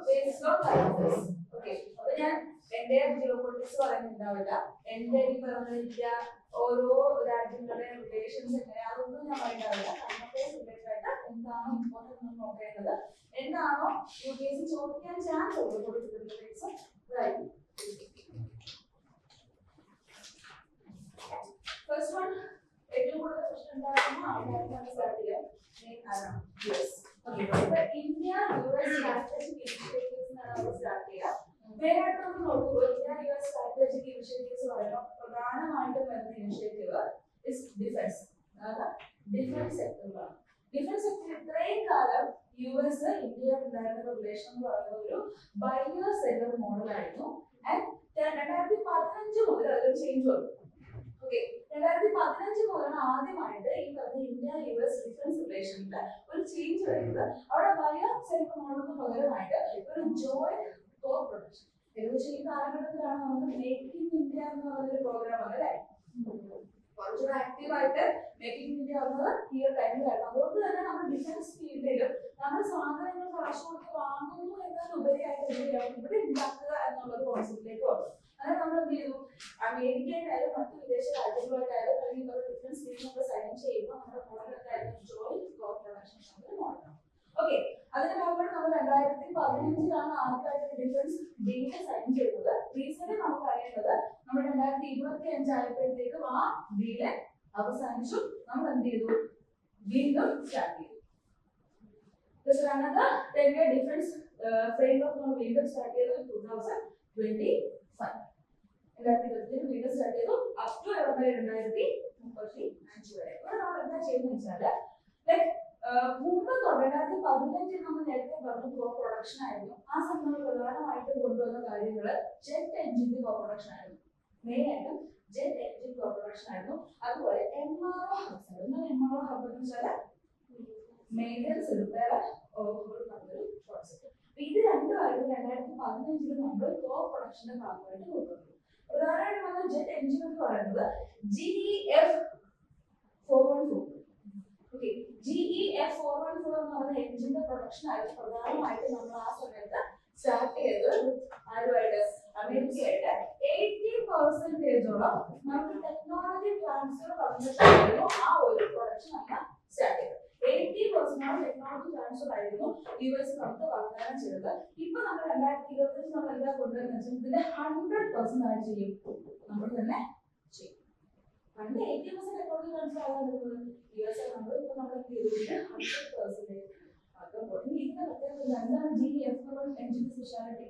based on currencies. Okay. അപ്പോൾ ഞാൻ എൻ്റെ ജിയോപൊളിറ്റിക്സ് പറയുന്നുണ്ടാവില്ല. എൻ്റെ ഈ പറഞ്ഞ ഇന്ത്യ ഓരോ രാജ്യങ്ങളുടെ റിലേഷൻസ് എങ്ങനെ അതൊന്നും ഞാൻ പറയുന്നുണ്ടാവില്ല. നമുക്ക് റിലേറ്റഡ് ആയിട്ട് എന്താണോ ഇമ്പോർട്ടൻ്റ് എന്ന് നോക്കേണ്ടത്, എന്താണോ യു പി എസ് സി ചോദിക്കാൻ ചാൻസ് ഉള്ളത് പൊളിറ്റിക്സ് റൈറ്റ്. ഫസ്റ്റ് വൺ ഏറ്റവും കൂടുതൽ പ്രശ്നം ഉണ്ടാകുന്ന ആൾക്കാർക്ക് സ്റ്റാർട്ട് ചെയ്യാം US. India US strategic initiatives എന്നാണ് നമ്മൾ സ്റ്റാർട്ട് ചെയ്യുക. മെയിനായിട്ട് നമ്മൾ നോക്കുമ്പോൾ ഇന്ത്യ യുഎസ് സ്ട്രാറ്റജിക് ഇനിഷ്യേറ്റീവ്സ് പറയുമ്പോൾ പ്രധാനമായിട്ടും വരുന്ന ഇനിഷ്യേറ്റീവ് ഇസ് ഡിഫൻസ്. ഡിഫൻസ് സെക്ടറിലാണ്. ഡിഫൻസ് സെക്ടർ ഇത്രയും കാലം യുഎസ് ഇന്ത്യ ഉണ്ടായിരുന്ന റിലേഷൻ എന്ന് പറയുന്ന ഒരു ബൈനർ സെല്ലർ മോഡലായിരുന്നു. ആൻഡ് 2015 മുതൽ അതൊരു ചേഞ്ച് വന്നു. ഓക്കെ, 2015 മുതലാണ് ആദ്യമായിട്ട് ഈ പറഞ്ഞ ഇന്ത്യ യുഎസ് ഡിഫൻസ് റിലേഷനിൽ ഒരു ചേഞ്ച് വരുന്നത്. അവിടെ ബൈനർ സെല്ലർ മോഡലിന് പകരമായിട്ട് ഒരു ജോയിന്റ് കോ പ്രൊഡക്ഷൻ. ഏകദേശം ഈ കാലഘട്ടത്തിലാണ് നമുക്ക് മേക്ക് ഇൻ ഇന്ത്യ എന്ന് പറയുന്നൊരു പ്രോഗ്രാം ആണ് അല്ലേ കുറച്ചുകൂടെ ആക്റ്റീവായിട്ട് മേക്ക് ഇൻ ഇന്ത്യ വന്നത് ഈ ഒരു ടൈമിലായിരുന്നു. അതുകൊണ്ട് തന്നെ നമ്മൾ ഡിഫൻസ് ഫീൽഡിലും നമ്മൾ സാധനങ്ങൾ കാശ് കൊടുത്ത് വാങ്ങുന്നു എന്നതിനുപരിയായിട്ട് ഇവിടെ ഉണ്ടാക്കുക എന്നുള്ളൊരു കോൺസെപ്റ്റിലേക്ക് വന്നു. അങ്ങനെ നമ്മൾ എന്ത് ചെയ്തു, അമേരിക്കയിലായാലും മറ്റു വിദേശ രാജ്യങ്ങളുമായിട്ടായാലും അല്ലെങ്കിൽ ഡിഫൻസ് ഫീൽഡിനൊക്കെ സൈൻ ചെയ്യുമ്പോൾ നമ്മുടെ മോഡലൊക്കെ ജോയിന്റ് കോ പ്രൊഡക്ഷൻ മോഡലാണ്. ഓക്കെ, അതിന്റെ ഭാഗമായിട്ട് നമ്മൾ 2015 ആദ്യമായിട്ട് ഡിഫൻസ് ഡീല് സൈൻ ചെയ്തത്. റീസെന്റ് നമുക്ക് അറിയേണ്ടത് നമ്മൾ 2025 ആയപ്പോഴത്തേക്കും ആ ഡീല് അവസാനിച്ചു. നമ്മൾ എന്ത് ചെയ്തു, വീണ്ടും സ്റ്റാർട്ട് ചെയ്തു. അനദർ 10-year ഡിഫൻസ് ഫ്രെയിംവർക്ക് നമ്മൾ വീണ്ടും സ്റ്റാർട്ട് ചെയ്തത് 2025. 2025 വീണ്ടും സ്റ്റാർട്ട് ചെയ്തു അപ് ടു 2035 വരെ. അപ്പോൾ നമ്മൾ എന്താ ചെയ്യുന്നത് വെച്ചാല് ലൈക് മുമ്പ് 2015 നമ്മൾ നേരത്തെ പറഞ്ഞു കോ പ്രൊഡക്ഷൻ ആയിരുന്നു. ആ സമയത്ത് പ്രധാനമായിട്ടും കൊണ്ടുവന്ന കാര്യങ്ങള് ജെറ്റ് എഞ്ചിന്റെ കോ പ്രൊഡക്ഷൻ ആയിരുന്നു. മെയിൻ ആയിട്ടും ജെറ്റ് എഞ്ചിൻ കോ പ്രൊഡക്ഷൻ ആയിരുന്നു. അതുപോലെ MRO ഹബ്സ് ആയിരുന്നു. MRO ഹബ് എന്ന് വെച്ചാൽ മെയിൻ്റനൻസ് റിപ്പയർ ഓവർഹോൾ പറഞ്ഞൊരു കോൺസെപ്റ്റ്. അപ്പൊ ഇത് രണ്ടുമായിരുന്നു 2015 നമ്മൾ കോ പ്രൊഡക്ഷന്റെ ഭാഗമായിട്ട് കൊണ്ടുവന്നത്. പ്രധാനമായിട്ടും വന്ന ജെറ്റ് എഞ്ചിൻ എന്ന് പറയുന്നത് GEF414. ഓക്കെ, GEF414 എന്ന് പറയുന്ന എഞ്ചിന്റെ പ്രൊഡക്ഷൻ ആയിരുന്നു പ്രധാനമായിട്ട് നമ്മൾ ആ സമയത്ത് സ്റ്റാർട്ട് ചെയ്തത്. ആരുമായിട്ട്, അമേരിക്കയായിട്ട് 80% നമുക്ക് ടെക്നോളജി ട്രാൻസ്ഫർ പറഞ്ഞിട്ടായിരുന്നു ആ ഒരു പ്രൊഡക്ഷൻ ആണ് സ്റ്റാർട്ട് ചെയ്തത്. 80% ടെക്നോളജി ട്രാൻസ്ഫർ ആയിരുന്നു യുഎസ് നമുക്ക് വാഗ്ദാനം ചെയ്തത്. ഇപ്പൊ നമ്മൾ 2025 നമ്മൾ എന്താ കൊണ്ടുവരുന്ന വെച്ചാൽ ഇതിന്റെ 100% ആഡ് ചെയ്യും, നമ്മൾ തന്നെ ചെയ്യും. പണ്ട് 80% ടെക്നോളജി ട്രാൻസ്ഫർ ആകാൻ യുഎസ് നമ്മൾ ഇപ്പൊ നമ്മൾ 100%. അപ്പോൾ ഇതിന്റെ പ്രത്യേകത എന്താണ് GEF414 എഞ്ചിന്റെ സ്പെഷ്യാലിറ്റി?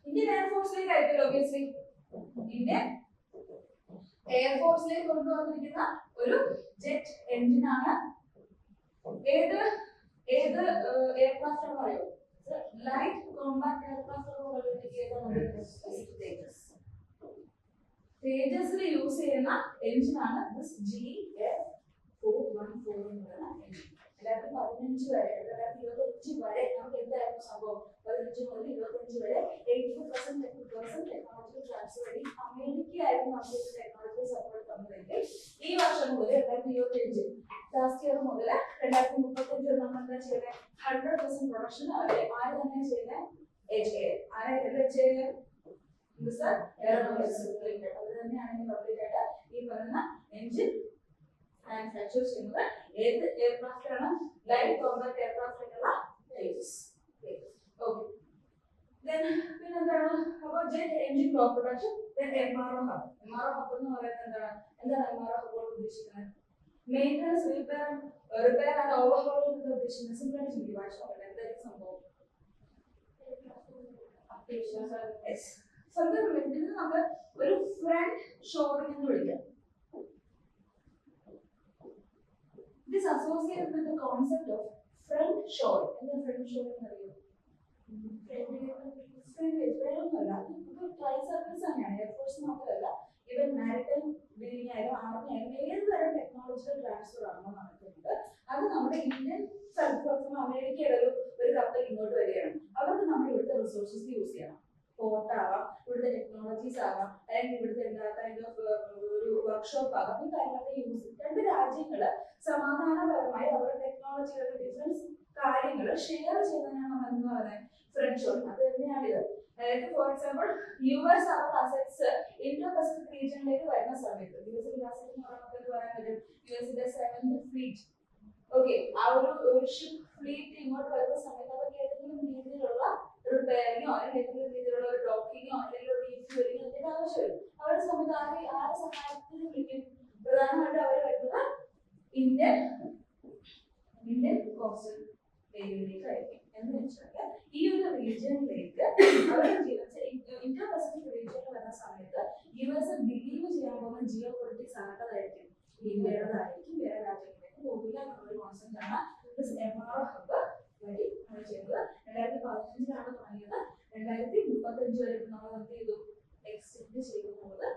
ഇന്ത്യൻ എയർഫോഴ്സിലേക്ക് ആയിരിക്കും ഒബ്വിയസ്ലി. ഇന്ത്യൻ എയർഫോഴ്സിലേക്ക് കൊണ്ടുവന്നിരിക്കുന്ന ഒരു ജെറ്റ് എഞ്ചിൻ ആണ്. ഏത് എയർക്രാഫ്റ്റ് ആണെന്ന് അറിയോ? ലൈറ്റ് കോമ്പാക്ട് എയർക്രാഫ്റ്റ് തേജസിൽ യൂസ് ചെയ്യുന്ന എഞ്ചിനാണ് GEF414 എന്ന് പറയുന്ന എഞ്ചിൻ. 2015 വരെ 2025 വരെ നമുക്ക് എന്തായിരുന്നു സംഭവം? 15 മുതൽ 25 വരെ 80% ടെക്നോളജി ട്രാൻസ്ഫർ വഴി അമേരിക്കയായിരുന്നു നമുക്ക് ടെക്നോളജി സപ്പോർട്ട് തന്നതെങ്കിൽ ഈ വർഷം മുതൽ 2025 ലാസ്റ്റ് ഇയർ മുതൽ 2035 നമ്മൾ എന്താ ചെയ്യുന്നത്? 100% പ്രൊഡക്ഷൻ ആര് തന്നെ ചെയ്യുന്നത്? അത് തന്നെയാണ് കംപ്ലീറ്റ് ആയിട്ട് ഈ പറയുന്ന എഞ്ചിൻ മാനുഫാക്ചർ ചെയ്യുന്നത്. ഏത് എയർക്രാഫ്റ്റ് ആണ്? ലൈറ്റ് കോമ്പാക്ട് എയർക്രാഫ്റ്റ് ആയിട്ടുള്ള തേജസ്. ഓക്കെ, പിന്നെന്താണ്? അപ്പോൾ ജെറ്റ് എഞ്ചിൻ കോ production. MRO hub. MRO hub എന്ന് പറയുന്നത് എന്താണ് MRO ഹബ് കൊണ്ട് ഉദ്ദേശിക്കുന്നത്? മെയിൻ്റനൻസ് റിപ്പയർ ആൻഡ് ഓവർഹോൾ എന്ന് ഉദ്ദേശിക്കുന്നത് സിമ്പിളായിട്ട് ചിന്തിക്കുക. ഭാഷ എന്തായിരിക്കും സംഭവം? ഇതിന് നമുക്ക് ഒരു ഫ്രണ്ട് ഷോറിംഗ് എന്ന് വിളിക്കാം. It is associated with the concept of front shoring. And the front shoring is what? വേറൊന്നുമല്ല, ഇത് ട്രൈ സർവീസ് തന്നെയാണ്. എയർഫോഴ്സ് മാത്രമല്ല, ഈവൻ മാരിടൈം ബിൽഡിംഗ് ആയാലും ആർമി ആയാലും ഏത് തരം ടെക്നോളജിക്കൽ ട്രാൻസ്ഫർ ആണോ നടക്കുന്നത് അത് നമ്മുടെ ഇന്ത്യൻ സ്ഥലത്ത് അമേരിക്കയുടെ ഒരു കപ്പൽ ഇങ്ങോട്ട് വരികയാണ്. അവർക്ക് നമ്മൾ ഇവിടുത്തെ റിസോഴ്സസ് യൂസ് ചെയ്യണം. പോർട്ട് ആവാം, ഇവിടുത്തെ ടെക്നോളജീസ് ആകാം, അല്ലെങ്കിൽ ഇവിടുത്തെ എന്താ കൈൻഡ് ഓഫ് ഒരു വർക്ക്ഷോപ്പ് ആകാം. ഈ കാര്യങ്ങളൊക്കെ യൂസ് ചെയ്യും. രണ്ട് രാജ്യങ്ങള് സമാധാനപരമായി അവരുടെ ടെക്നോളജികളുടെ ഡിഫറൻസ് കാര്യങ്ങൾ ഷെയർ ചെയ്യുന്നതിനാണ് നമ്മൾ എന്ന് പറയുന്നത് ഫ്രണ്ട് ഷോറിംഗ്. അത് തന്നെയാണിത്. അതായത് ഫോർ എക്സാമ്പിൾ US അവർ അസറ്റ്സ് ഇൻഡോ പസഫിക് റീജിയനിലേക്ക് വരുന്ന സമയത്ത് US അസറ്റ് എന്ന് പറയുന്നത് പറയാൻ പറ്റും യുഎസിന്റെ 7th ഫ്ലീറ്റ്. ഓക്കെ, ആ ഒരു ഷിപ്പ് ഫ്ലീറ്റ് ഇങ്ങോട്ട് വരുന്ന സമയത്ത് അവർക്ക് ഏതെങ്കിലും രീതിയിലുള്ള റിപ്പയറിങ്ങോ അല്ലെങ്കിൽ ഏതെങ്കിലും രീതിയിലുള്ള ഒരു ഡോക്കിങ്ങോ അല്ലെങ്കിൽ ഒരു റീഫ്യൂലിങ്ങോ ഇതിന്റെ ആവശ്യം വരും. അവരുടെ സമയത്ത് ആരെ സഹായത്തിന് വിളിക്കും? പ്രധാനമായിട്ട് അവർ വരുന്നത് ഇന്ത്യൻ കോസ്റ്റൽ ഏരിയയിലേക്കായിരിക്കും. എന്ന് വെച്ചാൽ ഈ ഒരു റീജിയനിലേക്ക് അവരുടെ ഇൻഡോ പസഫിക് റീജിയനിൽ വരുന്ന സമയത്ത് US ബിലീവ് ചെയ്യാൻ പോകുന്ന ജിയോ പൊളിറ്റിക്സ് ആരുടേതായിരിക്കും? ഇന്ത്യയുടേതായിരിക്കും. വേറെ രാജ്യങ്ങളിലേക്ക് പോകില്ല എന്നുള്ള കോൺസെപ്റ്റ് ആണ് MRO ഹബ് വഴി നമ്മൾ ചെയ്യുന്നത്. 2015 തുടങ്ങിയത്. 2035 വരെ നമ്മൾ എന്ത് ചെയ്തു? എക്സ്റ്റെൻഡ് ചെയ്യുന്നത്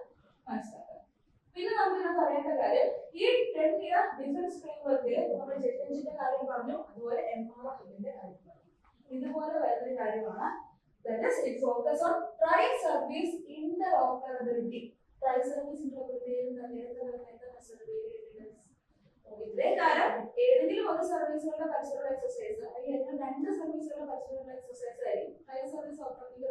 മനസ്സിലാക്കുക. പിന്നെ നമുക്ക് ഇതിനകത്ത് അറിയേണ്ട കാര്യം ഈ 10-year ഡിഫൻസ് ഫ്രെയിംവർക്കിൽ നമ്മൾ ജെറ്റ് എഞ്ചിന്റെ കാര്യം പറഞ്ഞു, അതുപോലെ MRO ഹബിന്റെ കാര്യം പറഞ്ഞു. ഇതുപോലെ വരുന്ന കാര്യമാണ്. That is, it focus on tri-service interoperability. Tri-service interoperability ഇത്രയും കാലം ഏതെങ്കിലും ഒരു സർവീസുകളുടെ പരസ്പരമുള്ള എക്സസൈസ് അല്ലെങ്കിൽ ഏതെങ്കിലും 2 സർവീസുകളുടെ പരസ്പരമുള്ള എക്സസൈസ് ആയിരിക്കും ട്രൈ സർവീസ് ഓപ്പറേറ്റിംഗ്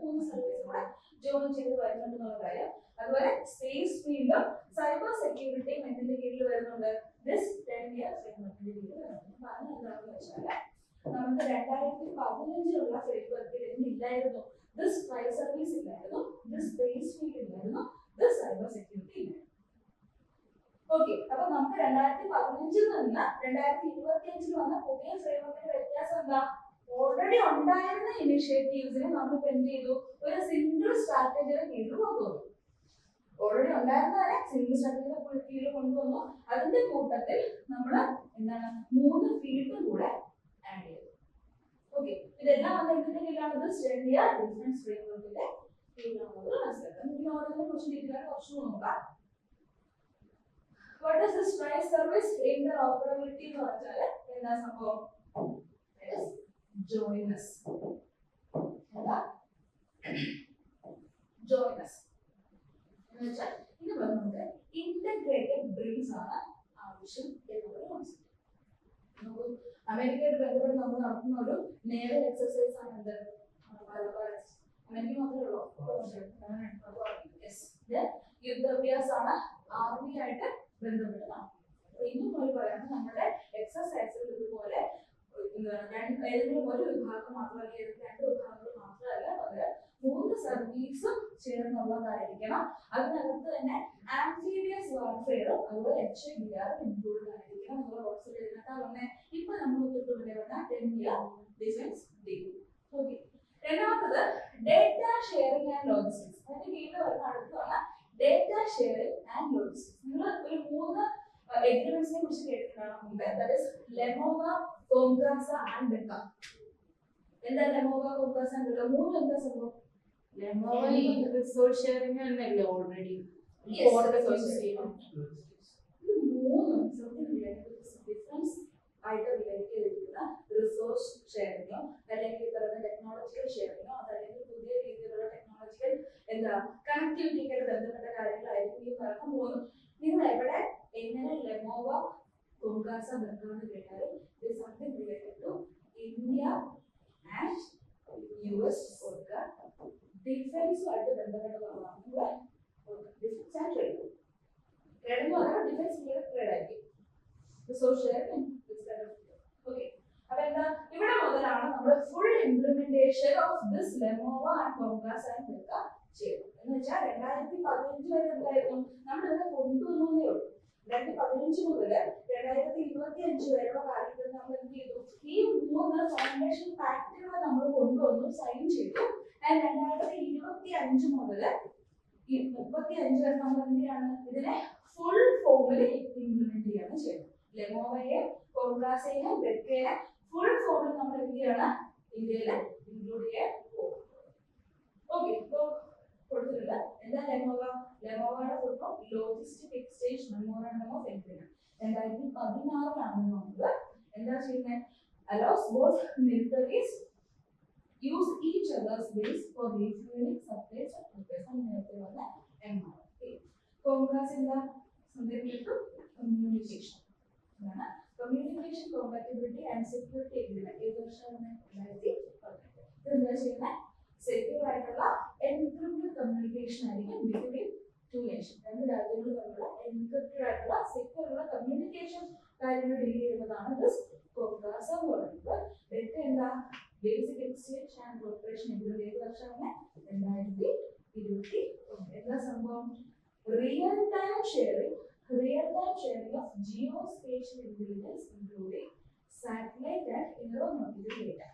3 സർവീസ് കൂടെ ജോയിൻ ചെയ്ത് വരുന്നുണ്ടെന്നുള്ള കാര്യം. അതുപോലെ സ്പേസ് ഫീൽഡും സൈബർ സെക്യൂരിറ്റിയും എന്തിന്റെ കീഴിൽ വരുന്നുണ്ട്? ദിസ് 10-year ഫ്രെയിംവർക്കിന്റെ കീഴിൽ വരുന്നുണ്ട്. കാരണം എന്താണെന്ന് വെച്ചാൽ നമുക്ക് 2015 ഫ്രെയിംവർക്കിൽ എന്തില്ലായിരുന്നു? ദിസ് ട്രൈ സർവീസ് ഇല്ലായിരുന്നു, ദിസ് സ്പേസ് ഫീൽഡ് ഇല്ലായിരുന്നു, ദിസ് സൈബർ സെക്യൂരിറ്റി ഇല്ലായിരുന്നു. ഓക്കെ, അപ്പൊ നമുക്ക് 2015 നിന്ന് 2025 വന്ന പുതിയ ഫ്രെയിംവർക്കിന്റെ വ്യത്യാസം എന്താ? ഓൾറെഡി ഉണ്ടായിരുന്ന ഇനിഷ്യേറ്റീവ്സിനെ നമ്മളിപ്പോ എന്ത് ചെയ്തു? ഒരു സിംഗിൾ സ്ട്രാറ്റജിയുടെ കീഴിൽ കൊണ്ടുവന്നു. ഓൾറെഡി ഉണ്ടായിരുന്നവരെ സിംഗിൾ സ്ട്രാറ്റജിയുടെ കീഴിൽ കൊണ്ടുവന്നു. അതിന്റെ കൂട്ടത്തിൽ നമ്മൾ എന്താണ് 3 ഫീൽഡും കൂടെ ആഡ് ചെയ്തു. ഓക്കെ, ഇതെല്ലാം വന്ന എന്തിന്റെ കീഴിലാണത്? 10-year ഡിഫൻസ് ഫ്രെയിംവർക്കിന്റെ കീഴിലാണുള്ളത് മനസ്സിലാക്കാം. നമുക്ക് ഓരോന്നിനെ കുറിച്ച് ഡീറ്റെയിൽ കുറച്ച് നോക്കാം. What is this tri-service interoperability എന്ന് പറഞ്ഞാൽ എന്താ സംഭവം? It is joiners. എന്താ? Joiners. എന്ന് വെച്ചാൽ ഇത് നമുക്ക് ഇന്റഗ്രേറ്റഡ് ഡ്രീംസ് ആണ് ആവശ്യം എന്നുള്ള കോൺസെപ്റ്റ്. നമുക്ക് അമേരിക്കയുടെ ബന്ധപ്പെട്ട് നമ്മൾ നടത്തുന്ന ഒരു നേവൽ എക്സസൈസ് ആണ് എന്ത്? അമേരിക്ക മാത്രമേ ഉള്ളൂ. യുദ്ധാഭ്യാസമാണ് ആർമി ആയിട്ട് ബന്ധപ്പെട്ടതാണ്. ഇന്നും പോലെ പറയുന്നത് നമ്മുടെ എക്സസൈസുകൾ ഇതുപോലെ ഏതെങ്കിലും ഒരു വിഭാഗം മാത്രമല്ല, ഏതെങ്കിലും 2 വിഭാഗങ്ങൾ മാത്രമല്ല, പകരം 3 സർവീസും ചേർന്നുള്ളതായിരിക്കണം. അതിനകത്ത് തന്നെ ആംഫീബിയസ് വാർഫെയറും അതുപോലെ HIDR ഇൻക്ലൂഡഡ് ആയിരിക്കണം. ഇതിനകത്ത് ഇപ്പൊ നമ്മൾ പറഞ്ഞ 10-year ഡിഫൻസ് ഡീൽ. ഓക്കെ, രണ്ടാമത്തത് ഡേറ്റ ഷെയറിംഗ് ആൻഡ് ലോജിസ്റ്റിക്സ്. അതിന്റെ കീഴിൽ വരുന്ന അടുത്താണ് ഡേറ്റ ഷെയറിംഗ് ആൻഡ് ലോജിസ്റ്റിക്സ്. നിങ്ങൾ ഒരു 3 എഗ്രിമെന്റ്സിനെ കുറിച്ച് കേട്ടിട്ടുണ്ടാകും മുമ്പേ. ദാറ്റ് ഈസ് ലെമോവ, കോംഗ്രാസ ആൻഡ് ബെക്ക. എന്താ ലെമോവ, കോംഗ്രാസ ആൻഡ് ബെക്ക? 3 എന്താ സംഭവം? ലെമോവ റിസോഴ്സ് ഷെയറിംഗ് ആണല്ലേ ഓൾറെഡി. ഡിഫറൻസ് ആയിട്ട് റിലേറ്റ് ചെയ്തിരിക്കുന്ന റിസോഴ്സ് ഷെയറിങ്ങോ അല്ലെങ്കിൽ പറയുന്ന ടെക്നോളജിക്കൽ ഷെയറിങ്ങോ അതല്ലെങ്കിൽ പുതിയ രീതിയിലുള്ള ടെക്നോളജിക്കൽ എന്താ കണക്ടിവിറ്റിക്കായിട്ട് ബന്ധപ്പെട്ട കാര്യങ്ങളായിരിക്കും ഈ പറഞ്ഞ 3. നിങ്ങൾ എവിടെ എങ്ങനെ ലെമോവ, കോംഗ്രാസ, ബെക്ക എന്ന് കേട്ടാലും ഇത് something related to India and US കൊടുക്കുക. ഡിഫൻസുമായിട്ട് ബന്ധപ്പെട്ടതാണ്. Defence and trade. ട്രേഡ് എന്ന് പറഞ്ഞാൽ ഡിഫൻസ് ട്രേഡ് ആയിരിക്കും. Resource sharing. ഓക്കെ, അപ്പൊ എന്താ ഇവിടെ മുതലാണ് നമ്മൾ full implementation of this LEMOA and കോംഗ്രാസ ആൻഡ് ബെക്ക ചെയ്തത്. എന്ന് വെച്ചാൽ 2015 വരെ എന്തായിരുന്നു? നമ്മൾ ഇവിടെ കൊണ്ടുവന്നേ ഉള്ളൂ. 2015 മുതൽ 2025 വരെയുള്ള കാലത്തിൽ നമ്മൾ എന്ത് ചെയ്തു? ഈ 3 ഫൗണ്ടേഷൻ ഫാക്ടറുകൾ നമ്മൾ കൊണ്ടുവന്നു, സൈൻ ചെയ്തു. 2025 മുതൽ 35 വരെ നമ്മൾ എന്ത് ചെയ്യാണ്? ഇതിനെ ഫുൾ ഫോമിൽ ഇംപ്ലിമെന്റ് ചെയ്യാണ് ചെയ്യുന്നത്. ലെമോവയെ, കോംഗ്രാസയെ, ബെക്കയെ ഫുൾ ഫോമിൽ നമ്മൾ എന്ത് ചെയ്യാണ്? ഇന്ത്യയിൽ ഇൻക്ലൂഡ് ചെയ്യാൻ പോകും. ഓക്കെ, ഇപ്പൊ കൊടുത്തിട്ടില്ല. എന്താ ലെമോവ? ലെമോവയുടെ full form logistic exchange memorandum of agreement. 2016 നമുക്ക് എന്താ ചെയ്യുന്നത്? Allows both militaries use each other's base for refueling, supplies and repairs. നേരത്തെ പറഞ്ഞ MRO. കോംഗ്രാസ് എന്താ? സംബന്ധിച്ചു കമ്മ്യൂണിക്കേഷൻ ആണ്. Communication compatibility and security agreement ഏത് വർഷമാണ് 2018. ഇതെന്താ ചെയ്യുന്നത്? സെക്യൂർ ആയിട്ടുള്ള എൻക്രിപ്റ്റഡ് കമ്മ്യൂണിക്കേഷൻ ആയിരിക്കും ബിറ്റ്വീൻ ടു നേഷൻ, രണ്ട് രാജ്യങ്ങൾ തമ്മിലുള്ള എൻക്രിപ്റ്റഡ് ആയിട്ടുള്ള സെക്യൂർ ഉള്ള കമ്മ്യൂണിക്കേഷൻ കാര്യങ്ങൾ ഡീൽ ചെയ്യുന്നതാണ് ദിസ് കോക്കാസ എന്ന് പറയുന്നത്. ഡേറ്റ എന്താ? Basic exchange and corporation agreement ഏത് വർഷമാണ്? 2021. എന്താ സംഭവം? Real time sharing of geospatial intelligence including satellite and aeronautical data.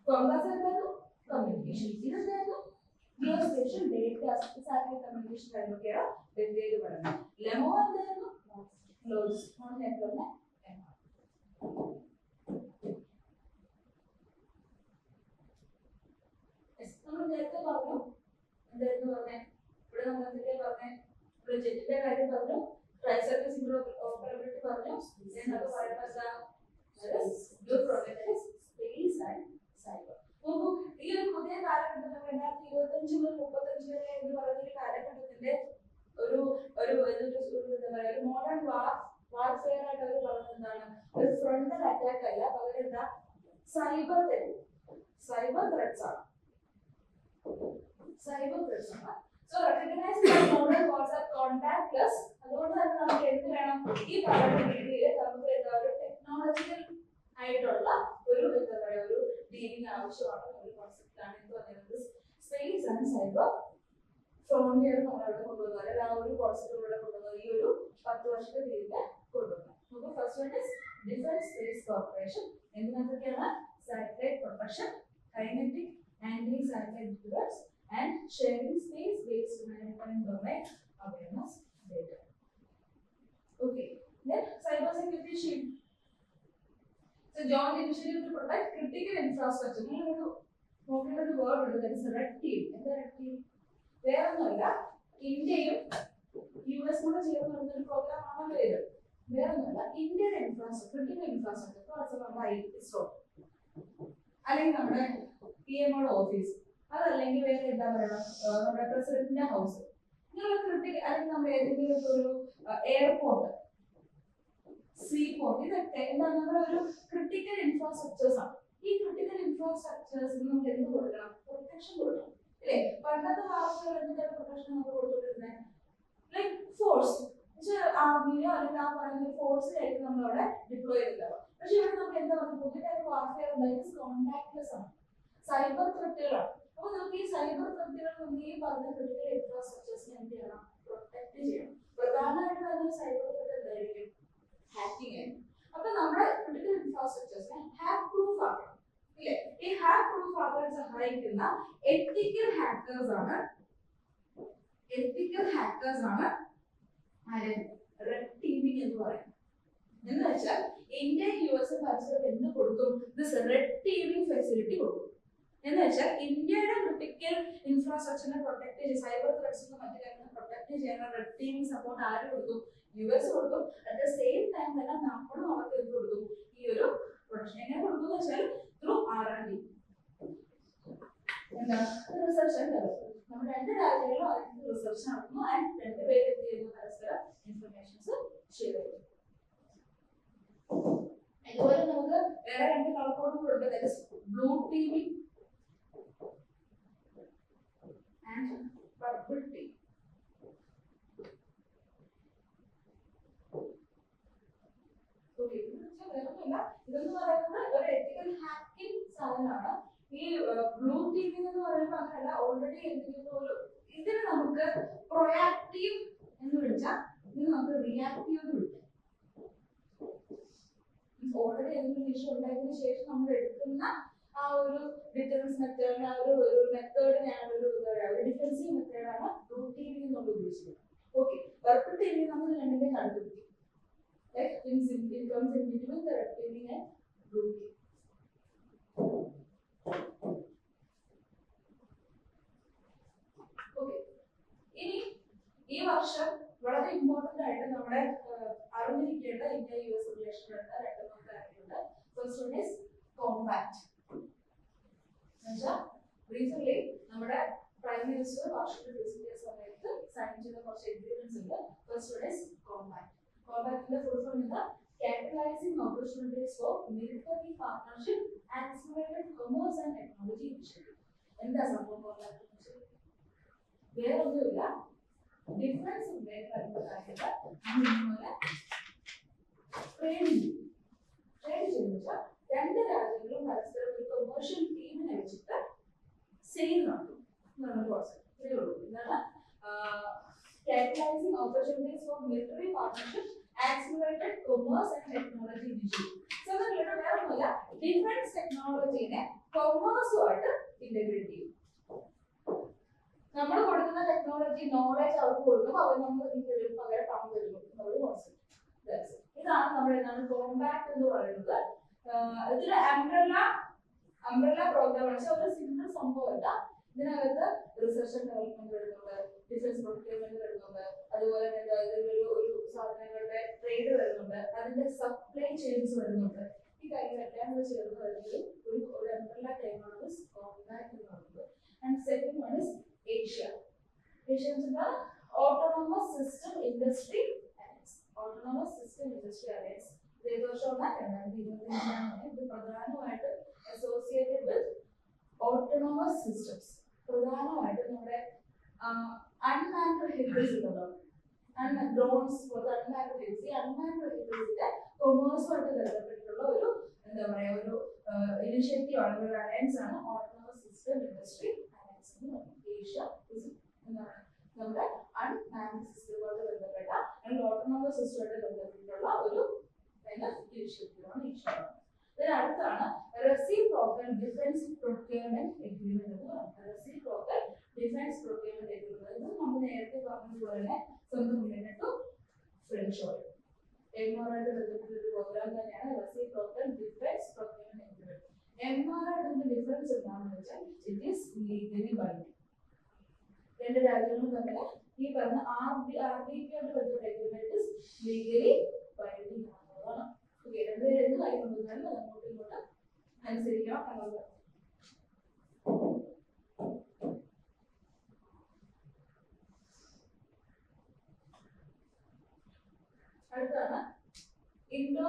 കോക്കാസ എന്തായിരുന്നു? Communication. ഇതെന്തായിരുന്നു? geospatial data, satellite communication കാര്യങ്ങളൊക്കെയാണ് ഡേറ്റയിൽ പറയുന്നത്. ലെമോ എന്തായിരുന്നു? ലോജിസ്റ്റിക്സ് നെറ്റ്വർക്കിനെ നമ്മൾ നേരത്തെ പറഞ്ഞു. എന്തായിരുന്നു പറഞ്ഞേ? ഇവിടെ നമ്മൾ എന്തൊക്കെയാ പറഞ്ഞേ? ജെറ്റിന്റെ കാര്യം പറഞ്ഞു, ട്രൈ സർവീസ് ഇന്റർഓപ്പറബിലിറ്റി പറഞ്ഞു. എന്നൊക്കെ പറയുമ്പോൾ സ്പേസ് ആൻഡ് സൈബർ. നോക്കൂ, ഈ ഒരു പുതിയ കാലഘട്ടത്തിൽ 2025 മുതൽ 35 വരെ എന്ന് പറയുന്ന ഒരു കാലഘട്ടത്തിന്റെ ഒരു മോഡേൺ വാർഫെയർ ആയിട്ട് അവർ പറയുന്നത് എന്താണ്? ഒരു ഫ്രണ്ടൽ അറ്റാക്ക് അല്ല, പകരം എന്താ? സൈബർ ത്രെഡ്സ് ആണ്. So recognized by modern WhatsApp contactless. അതുകൊണ്ട് തന്നെ നമുക്ക് എന്ത് വേണം? ഈ പറയുന്ന രീതിയിൽ നമുക്ക് എന്താ ഒരു ടെക്നോളജിക്കൽ ആയിട്ടുള്ള ഒരു എന്താ പറയുക ഒരു ഡീലിംഗ് ആവശ്യമാണ്. ഒരു കോൺസെപ്റ്റാണ് എന്ന് പറയുന്നത് സ്പേസ് ആൻഡ് സൈബർ ഫ്രോണ്ടിയർ നമ്മളവിടെ കൊണ്ടുവന്നത്, അല്ലെങ്കിൽ ആ ഒരു കോൺസെപ്റ്റ് ഇവിടെ കൊണ്ടുവന്നത് ഈ ഒരു 10 വർഷത്തെ രീതിയിൽ കൊണ്ടുവന്നത്. നമുക്ക് first one is defence space corporation. എന്തിനൊക്കെയാണ്? Satellite protection, kinetic anti satellite device and sharing space-based maritime domain awareness data. Okay, then cyber security shield. So joint initiative to protect critical infrastructure. We have to focus on the word that is red team. And the red team, where another India, US കൂടെ ചേർന്ന് ഒരു programme ആണല്ലോ ഇത്. വേറെ ഒന്നുമല്ല, Indian infrastructure, critical infrastructure, for example നമ്മുടെ ISRO അല്ലെങ്കിൽ നമ്മുടെ PMO ഓഫീസ്, അതല്ലെങ്കിൽ വേറെ എന്താ പറയുക നമ്മുടെ പ്രസിഡന്റിന്റെ ഹൗസ്, ഇങ്ങനെയുള്ള ക്രിട്ടിക്കൽ, അല്ലെങ്കിൽ നമ്മുടെ ഏതെങ്കിലും ഒരു എയർപോർട്ട്, സീപോർട്ട്, ഇതൊക്കെ എന്താ നമ്മുടെ ഒരു ക്രിട്ടിക്കൽ ഇൻഫ്രാസ്ട്രക്ചേഴ്സ് ആണ്. ഈ ക്രിട്ടിക്കൽ ഇൻഫ്രാസ്ട്രക്ചേഴ്സിന് നമ്മൾ എന്ത് കൊടുക്കണം? പ്രൊട്ടക്ഷൻ കൊടുക്കണം, അല്ലേ? പണ്ടത്തെ കാലത്ത് എന്തിന്റെ പ്രൊട്ടക്ഷൻ നമ്മൾ കൊടുത്തുകൊണ്ടിരുന്നത്? ലൈക്ക് ഫോഴ്സ്, ആർമിയോ അല്ലെങ്കിൽ ആ പറയുന്ന ഫോഴ്സിലായിരിക്കും നമ്മൾ അവിടെ ഡിപ്ലോയ് ചെയ്തിട്ടുണ്ടാവുക. പക്ഷെ ഇവിടെ നമുക്ക് എന്താ പറയുക? പുതിയ ടൈപ്പ് വാർഫെയർ ഉണ്ടായിട്ട് കോൺടാക്ട്ലെസ് ആണ്, സൈബർ ത്രെറ്റുകളാണ്. അപ്പൊ നമുക്ക് ഈ സൈബർ ത്രെറ്റുകൾ നമുക്ക് ഈ പറഞ്ഞ ക്രിട്ടിക്കൽ ഇൻഫ്രാസ്ട്രക്ചേഴ്സിനെ എന്ത് ചെയ്യണം? പ്രൊട്ടക്ട് ചെയ്യണം. പ്രധാനമായിട്ട് വരുന്ന സൈബർ ത്രെറ്റ് എന്തായിരിക്കും? ഹാക്കിംഗ് ആയിരിക്കും. അപ്പൊ നമ്മുടെ ക്രിട്ടിക്കൽ ഇൻഫ്രാസ്ട്രക്ചേഴ്സിനെ ഹാക്ക് പ്രൂഫ് ആക്കണം, ഇല്ലേ? ഈ ഹാക്ക് പ്രൂഫ് ആക്കാൻ സഹായിക്കുന്ന എത്തിക്കൽ ഹാക്കേഴ്സ് ആണ് റെഡ് ടീമിംഗ് എന്ന് പറയുന്നത്. എന്ന് വെച്ചാൽ ഇന്ത്യ US പരസ്പരം എന്ത് കൊടുക്കും? ദിസ് റെഡ് ടീമിംഗ് ഫെസിലിറ്റി കൊടുക്കും. എന്ന് വെച്ചാൽ ഇന്ത്യയുടെ ക്രിട്ടിക്കൽ ഇൻഫ്രാസ്ട്രക്ചറിനെ പ്രൊട്ടക്ട് ചെയ്ത് സൈബർ ത്രെറ്റ്സിനും മറ്റു കാര്യങ്ങളും പ്രൊട്ടക്ട് ചെയ്യാൻ റെഡ് ടീമിംഗ് സപ്പോർട്ട് ആര് കൊടുക്കും? US കൊടുക്കും. അറ്റ് ദ സെയിം ടൈം തന്നെ നമ്മളും അവർക്ക് എന്ത് കൊടുക്കും? ഈ ഒരു പ്രൊട്ടക്ഷൻ എങ്ങനെ കൊടുക്കും എന്ന് വെച്ചാൽ ത്രൂ R&D, എന്താ റിസർച്ച് ആൻഡ് ഡെവലപ്മെന്റ്. നമ്മൾ രണ്ട് രാജ്യങ്ങളും അതിന്റെ റിസർച്ച് നടത്തുന്നു ആൻഡ് രണ്ടുപേരും എന്ത് ചെയ്യുന്നു? പരസ്പരം ഇൻഫർമേഷൻസ് ഷെയർ ചെയ്യുന്നു. ഇതുപോലെ നമുക്ക് വേറെ രണ്ട് colour code blue teaming and purple team. ഇതെന്ന് പറയുന്നത് ഒരു എത്തിക്കൽ ഹാക്കിംഗ് സാധനമാണ്. ഈ ബ്ലൂ ടീമിംഗ് എന്ന് പറയുമ്പോൾ അങ്ങനെയല്ല, ഓൾറെഡി എന്തെങ്കിലും ഒരു ഇതിന് നമുക്ക് പ്രൊയാക്റ്റീവ് എന്ന് വിളിച്ചാൽ ഇത് നമുക്ക് റിയാക്റ്റീവ് എന്ന് വിളിക്കാം. ഓൾറെഡി എന്തെങ്കിലും ഇഷ്യൂ ഉണ്ടായതിനു ശേഷം നമ്മൾ എടുക്കുന്ന ആ ഒരു ഡിറ്ററൻസ് മെത്തേഡ്, ആ ഒരു മെത്തേഡിനെയാണ് ഒരു ഡിഫൻസീവ് മെത്തേഡാണ് ബ്ലൂ ടീമിംഗ് എന്നുള്ള ഉദ്ദേശിക്കുന്നത്. ഓക്കെ, പർപ്പിൾ ടീമിംഗ് നമ്മൾ രണ്ടിന്റെ കണ്ടുപിടിക്കും. Like it comes in between the red teaming and blue teaming. Okay. ഈ വർഷം വളരെ ഇമ്പോർട്ടന്റ് ആയിട്ട് നമ്മുടെ അറിഞ്ഞിരിക്കേണ്ട ഇന്ത്യ US റിലേഷനിലുള്ള രണ്ട് മൂന്ന് കാര്യങ്ങളുണ്ട്. First one is COMPACT. എന്നുവെച്ചാൽ റീസെന്റ് നമ്മുടെ പ്രൈം മിനിസ്റ്റർ വാഷിംഗ്ടൺ വിസിറ്റ് സമയത്ത് സൈൻ ചെയ്ത കുറച്ച് എഗ്രിമെന്റ്സ് ഉണ്ട്. First one is COMPACT. കോമ്പാക്ടിന്റെ ഫുൾ ഫോം എന്താ? Partnership accelerated commerce and technology initiative. എന്താ സംഭവം വേറെ ഒന്നുമില്ല, ഡിഫറൻസ് ട്രേഡ് ചെയ്യുക. രണ്ട് രാജ്യങ്ങളും പരസ്പരം ഒരു കൊമേഴ്ഷ്യൽ ടീമിനെ വെച്ചിട്ട് സെയിൽ നടത്തും എന്നാണ് കോൺസെപ്റ്റ്. ഇത്രയേ ഉള്ളൂ. എന്താണ് capitalizing opportunities for military partnership, accelerated commerce and technology initiative. So the വേറെ ഒന്നുമില്ല, ഡിഫറൻസ് ടെക്നോളജീനെ കൊമേഴ്സുമായിട്ട് ഇന്റഗ്രേറ്റ് ചെയ്യും. നമ്മൾ കൊടുക്കുന്ന ടെക്നോളജി നോളജ് അവർക്ക് കൊടുക്കും, അവർ നമ്മൾ തരും, പകരം പണം തരുന്നു എന്നുള്ള കോൺസെപ്റ്റ്. ഇതാണ് നമ്മുടെ എന്താണ് കോമ്പാക്ട് എന്ന് പറയുന്നത്. ഇതൊരു അംബ്രല്ല പ്രോഗ്രാം ആണ്. പക്ഷെ ഒരു സിമ്പിൾ സംഭവമല്ല. ഇതിനകത്ത് റിസർച്ച് ആൻഡ് ഡെവലപ്മെന്റ് വരുന്നുണ്ട്, ഡിഫൻസ് പ്രൊക്യൂർമെന്റ് വരുന്നുണ്ട്, അതുപോലെ തന്നെ ഒരു സാധനങ്ങളുടെ ട്രേഡ് വരുന്നുണ്ട്, അതിന്റെ സപ്ലൈ ചെയിൻസ് വരുന്നുണ്ട്. ഈ കാര്യങ്ങളെല്ലാം കൂടെ ചേർന്ന് വരുന്നത് ഒരു അംബ്രല്ല ടൈമാണ് കോമ്പാക്ട് എന്ന് പറയുന്നത്. And second one is ASIA. ASIA എന്നാൽ autonomous system industry alliance. Autonomous system industry alliance ഏത് വർഷമാണ്? 2025. ഇത് പ്രധാനമായിട്ട് അസോസിയേറ്റഡ് വിത്ത് ഓട്ടോണമസ് സിസ്റ്റംസ്. പ്രധാനമായിട്ട് നമ്മുടെ അൺമാൻഡ് വെഹിക്കിൾസ് ഉണ്ടല്ലോ, ഡ്രോൺസ് പോലത്തെ അൺമാൻഡ് വെഹിക്കിൾസ്. ഈ അൺമാൻഡ് വെഹിക്കിൾസിന്റെ കൊമേഴ്സുമായിട്ട് ബന്ധപ്പെട്ടിട്ടുള്ള ഒരു എന്താ പറയാ ഒരു ഇനിഷ്യേറ്റീവ് ആണ്, ഒരു അലയൻസ് ആണ് ഓട്ടോണമസ് സിസ്റ്റം ഇൻഡസ്ട്രി അലയൻസ് എന്ന് പറയുന്നത്. ഏഷ്യ എന്താണ് നമ്മുടെ അൺമാൻഡ് സിസ്റ്റവുമായിട്ട് ബന്ധപ്പെട്ട അല്ലെങ്കിൽ ഓട്ടോണമസ് സിസ്റ്റവുമായിട്ട് ബന്ധപ്പെട്ടിട്ടുള്ള ഒരു ഇനിഷ്യേറ്റീവ് ആണ് ഏഷ്യ. അടുത്താണ് റെസിപ്രോക്കൽ ഡിഫൻസ് പ്രൊക്യൂർമെന്റ് എഗ്രിമെന്റ് എന്ന് പറയുന്നത്. റെസിപ്രോക്കൽ ഡിഫൻസ് പ്രൊക്യൂർമെന്റ് എഗ്രിമെന്റ് നമ്മൾ നേരത്തെ പറഞ്ഞതുപോലെ തന്നെ സ്വന്തം ടു ഫ്രഞ്ച് ഓയിൽ എംആറായിട്ട് ബന്ധപ്പെട്ട ഒരു പ്രോഗ്രാം തന്നെയാണ് റെസിപ്രോക്കൽ ഡിഫൻസ് പ്രൊക്യൂർമെന്റ് എഗ്രിമെന്റ്. എംആറായിട്ട് ഡിഫറൻസ് എന്താണെന്ന് വെച്ചാൽ ഇറ്റ് ഈസ് ലീഗലി ബൈൻഡിംഗ്. രണ്ട് രാജ്യങ്ങളും തമ്മിൽ ഈ പറഞ്ഞ RDP ബന്ധപ്പെട്ട എഗ്രിമെന്റ് ഇസ് ലീഗലി ബൈൻഡിംഗ് ആണെന്നുള്ളതാണ്. രണ്ടുപേരും എന്ത് കാര്യം കൊണ്ടുവന്നാലും അത് അങ്ങോട്ടും ഇങ്ങോട്ടും അനുസരിക്കണം എന്നുള്ളത്. അടുത്താണ് Indo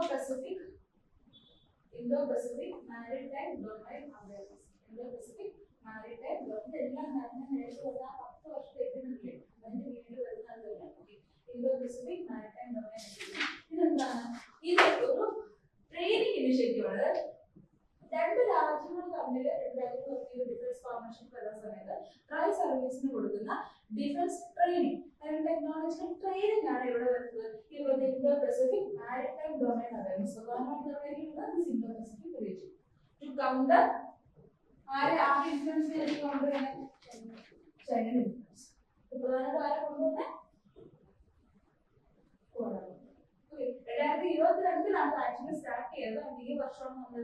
Pacific maritime domain awareness. Indo Pacific maritime domain എല്ലാം നേരത്തെ വന്ന 10 വർഷത്തെ എഗ്രിമെന്റില്ലേ, അതിന്റെ വീണ്ടും വരുന്നത് തന്നെ Indo Pacific maritime domain agreement. ഇതെന്താണ്? ഇത് ഒരു ട്രെയിനിങ് ഇനിഷ്യേറ്റീവ് ആണ്. രണ്ട് രാജ്യങ്ങൾ തമ്മിൽ ഡിഫൻസ് പാർട്ണർഷിപ്പ് വരുന്ന സമയത്ത് ട്രൈ സർവീസിന് കൊടുക്കുന്ന ഡിഫൻസ് ട്രെയിനിങ് അല്ലെങ്കിൽ ടെക്നോളജിക്കൽ ട്രെയിനിങ് ആണ് ഇവിടെ വരുന്നത്. ഇവിടെ Indo Pacific maritime domain awareness. പ്രധാനമായിട്ട് Indo Pacific region to counter ആരെ ഇൻഫ്ലുവൻസ് കൗണ്ടർ ചെയ്യാൻ ചൈന ഇൻഫ്ലുവൻസ്. പ്രധാനമായിട്ട് ആരെ കൊണ്ടുവന്നെ 2022 ആക്ച്വലി സ്റ്റാർട്ട് ചെയ്തത്. ഈ വർഷമാണ് നമ്മൾ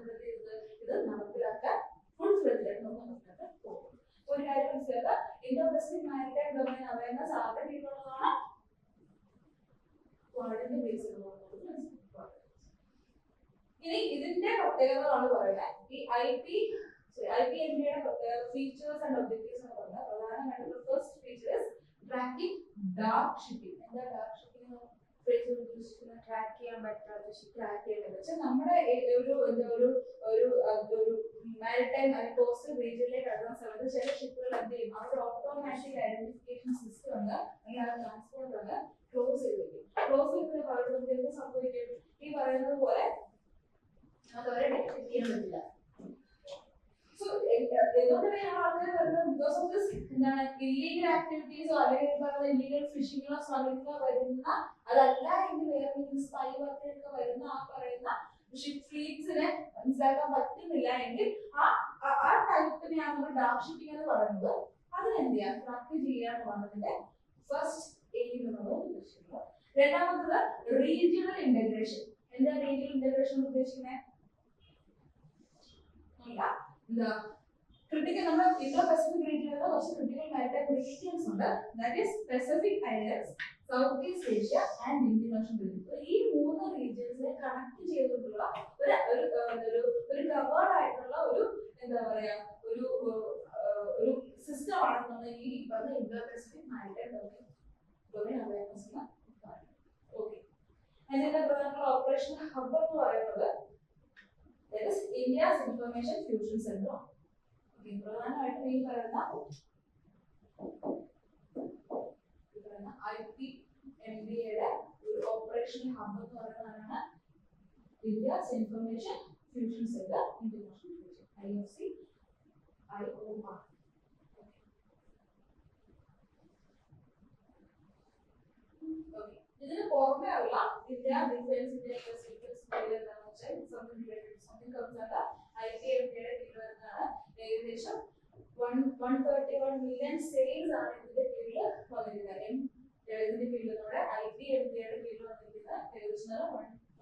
ഇത് നടപ്പിലാക്കാൻ ഫുൾ ഫ്ലെഡ്ജ് നടപ്പിലാക്കാൻ പോകും. ഒരു കാര്യം മനസ്സിലാക്കുക, Indo Pacific maritime domain awareness ആരുടെ കീഴിലുള്ളതാണ്? ക്വാഡിന്റെ ബേസിലുള്ളതാണ്. ഇനി ഇതിന്റെ പ്രത്യേകതകളാണ് പറയുന്നത്. ഈ IPMDയുടെ ഫീച്ചേഴ്സ് ആൻഡ് ഒബ്ജക്റ്റീവ്സ് എന്ന് പറഞ്ഞാൽ പ്രധാനമായിട്ടുള്ള first feature tracking dark shipping. എന്താ ഡാർക്ക് ഷിപ്പിംഗ്? ട്രാക്ക് ചെയ്യാൻ പറ്റാത്ത നമ്മുടെ ഒരു മാരിടൈം കോസ്റ്റൽ റീജിയനിലേക്ക് കടക്കുന്ന സമയത്ത് ചില ഷിപ്പുകൾ എന്ത് ചെയ്യും, അവരുടെ ഓട്ടോമാറ്റിക് ഐഡന്റിഫിക്കേഷൻ സിസ്റ്റം ഉണ്ട് അല്ലെങ്കിൽ ആ ട്രാൻസ്പോർട്ട് ഉണ്ട് ക്ലോസ് ചെയ്ത് വെക്കും. ക്ലോസ് ചെയ്തതിന് പകരം നമുക്ക് എന്ത് സംഭവിക്കും? ഈ പറയുന്നത് പോലെ നമുക്ക് അവരെ ഡിറ്റക്ട് ചെയ്യാൻ പറ്റില്ല. സോ എന്തുകൊണ്ടാണ് ആൾക്കാർ വരുന്നത്? ബിക്കോസ് ഓഫ് ദിസ് എന്താണ് ഇല്ലീഗൽ ആക്ടിവിറ്റീസോ അല്ലെങ്കിൽ പറയുന്ന ഇല്ലീഗൽ ഫിഷിങ്ങിനോ സ്മഗ്ലിങ്ങോ വരുന്ന, അതല്ല എങ്കിൽ വേറെ സ്പൈ വർക്കിനൊക്കെ വരുന്ന ആ പറയുന്ന ഷിപ്പ് ഫ്ലീറ്റ്സിനെ മനസ്സിലാക്കാൻ പറ്റുന്നില്ല എങ്കിൽ ആ ടൈപ്പിനെയാണ് നമ്മൾ ഡാർക്ക് ഷിപ്പിംഗ് എന്ന് പറയുന്നത്. അതിനെന്ത് ചെയ്യാം? ട്രാക്ക് ചെയ്യാന്ന് പറഞ്ഞതിന്റെ ഫസ്റ്റ് എയിം എന്നുള്ളത് ഉദ്ദേശിക്കുന്നത്. രണ്ടാമത്തത് റീജിയണൽ ഇന്റഗ്രേഷൻ. എന്താ റീജിയണൽ ഇന്റഗ്രേഷൻ ഉദ്ദേശിക്കുന്നത്? എന്താ ക്രിട്ടിക്കൽ നമ്മുടെ ഇൻഡോ പസഫിക് റീജിയനിൽ കുറച്ച് ക്രിട്ടിക്കൽ മാരിടൈം റീജിയൻസ് ഉണ്ട്. That is Pacific islands, south east Asia and Indian Ocean region. ഈ മൂന്ന് റീജിയൻസിനെ കണക്ട് ചെയ്തിട്ടുള്ള ഒരു കവേർഡ് ആയിട്ടുള്ള ഒരു എന്താ പറയാ ഒരു സിസ്റ്റം ആണ് നമ്മൾ ഈ പറഞ്ഞ Indo Pacific maritime domain awareness എന്ന് പറയുന്നത്. ഓക്കെ, അതിന്റെ പ്രധാനപ്പെട്ട ഓപ്പറേഷൻ ഹബ് എന്ന് പറയുന്നത് that is India's Information Fusion Center. Okay, പ്രധാനമായിട്ടും ഈ പറയുന്ന IPMBA ഒരു ഓപ്പറേഷണൽ ഹബ് എന്ന് പറയുന്നതാണ് India's Information Fusion Center International IFC IOR. ഇതിന് പുറമെ ഉള്ള ഇന്ത്യ ഡിഫൻസിന്റെ സംതിങ് കംസ് IPMBയുടെ കീഴിൽ വരുന്നതാണ്. ഏകദേശം 131 മില്യൺ സെയിൽസ് ആണ് ഇതിന്റെ കീഴിൽ വന്നിരിക്കുന്നത്. ഇതിന്റെ കീഴിൽ നമ്മുടെ IPMBയുടെ കീഴിൽ വന്നിരിക്കുന്നത് ഏകദേശം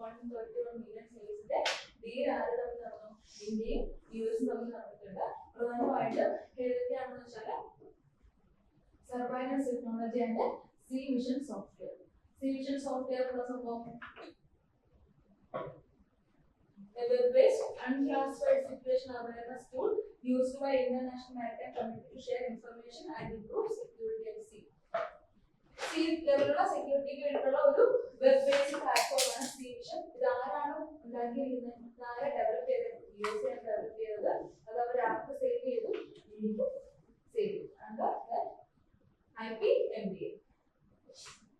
131 മില്യൺ സെയിൽസിന്റെ ഡീൽ ആര് തമ്മിൽ നടന്നു? ഇന്ത്യയും US തമ്മിൽ നടന്നിട്ടുണ്ട്. പ്രധാനമായിട്ടും ഏതൊക്കെയാണെന്ന് വെച്ചാൽ surveillance technology and sea vision software. Sea vision software എന്ന സംഭവം a web-based unclassified situation awareness tool used by International Maritime Community to share information and improve security at sea. Sea level security വേണ്ടിയുള്ള ഒരു web based platform ആണ് see vision. ഇത് ആരാണ് ഉണ്ടാക്കിയിരിക്കുന്നത്? ആരെ develop ചെയ്തത്? US ആണ് ഡെവലപ്പ് ചെയ്തത്. അത് അവർ ആർക്ക് സേവ് ചെയ്തു? ഇന്ത്യക്ക് സേവ് ചെയ്തു. IPMBA.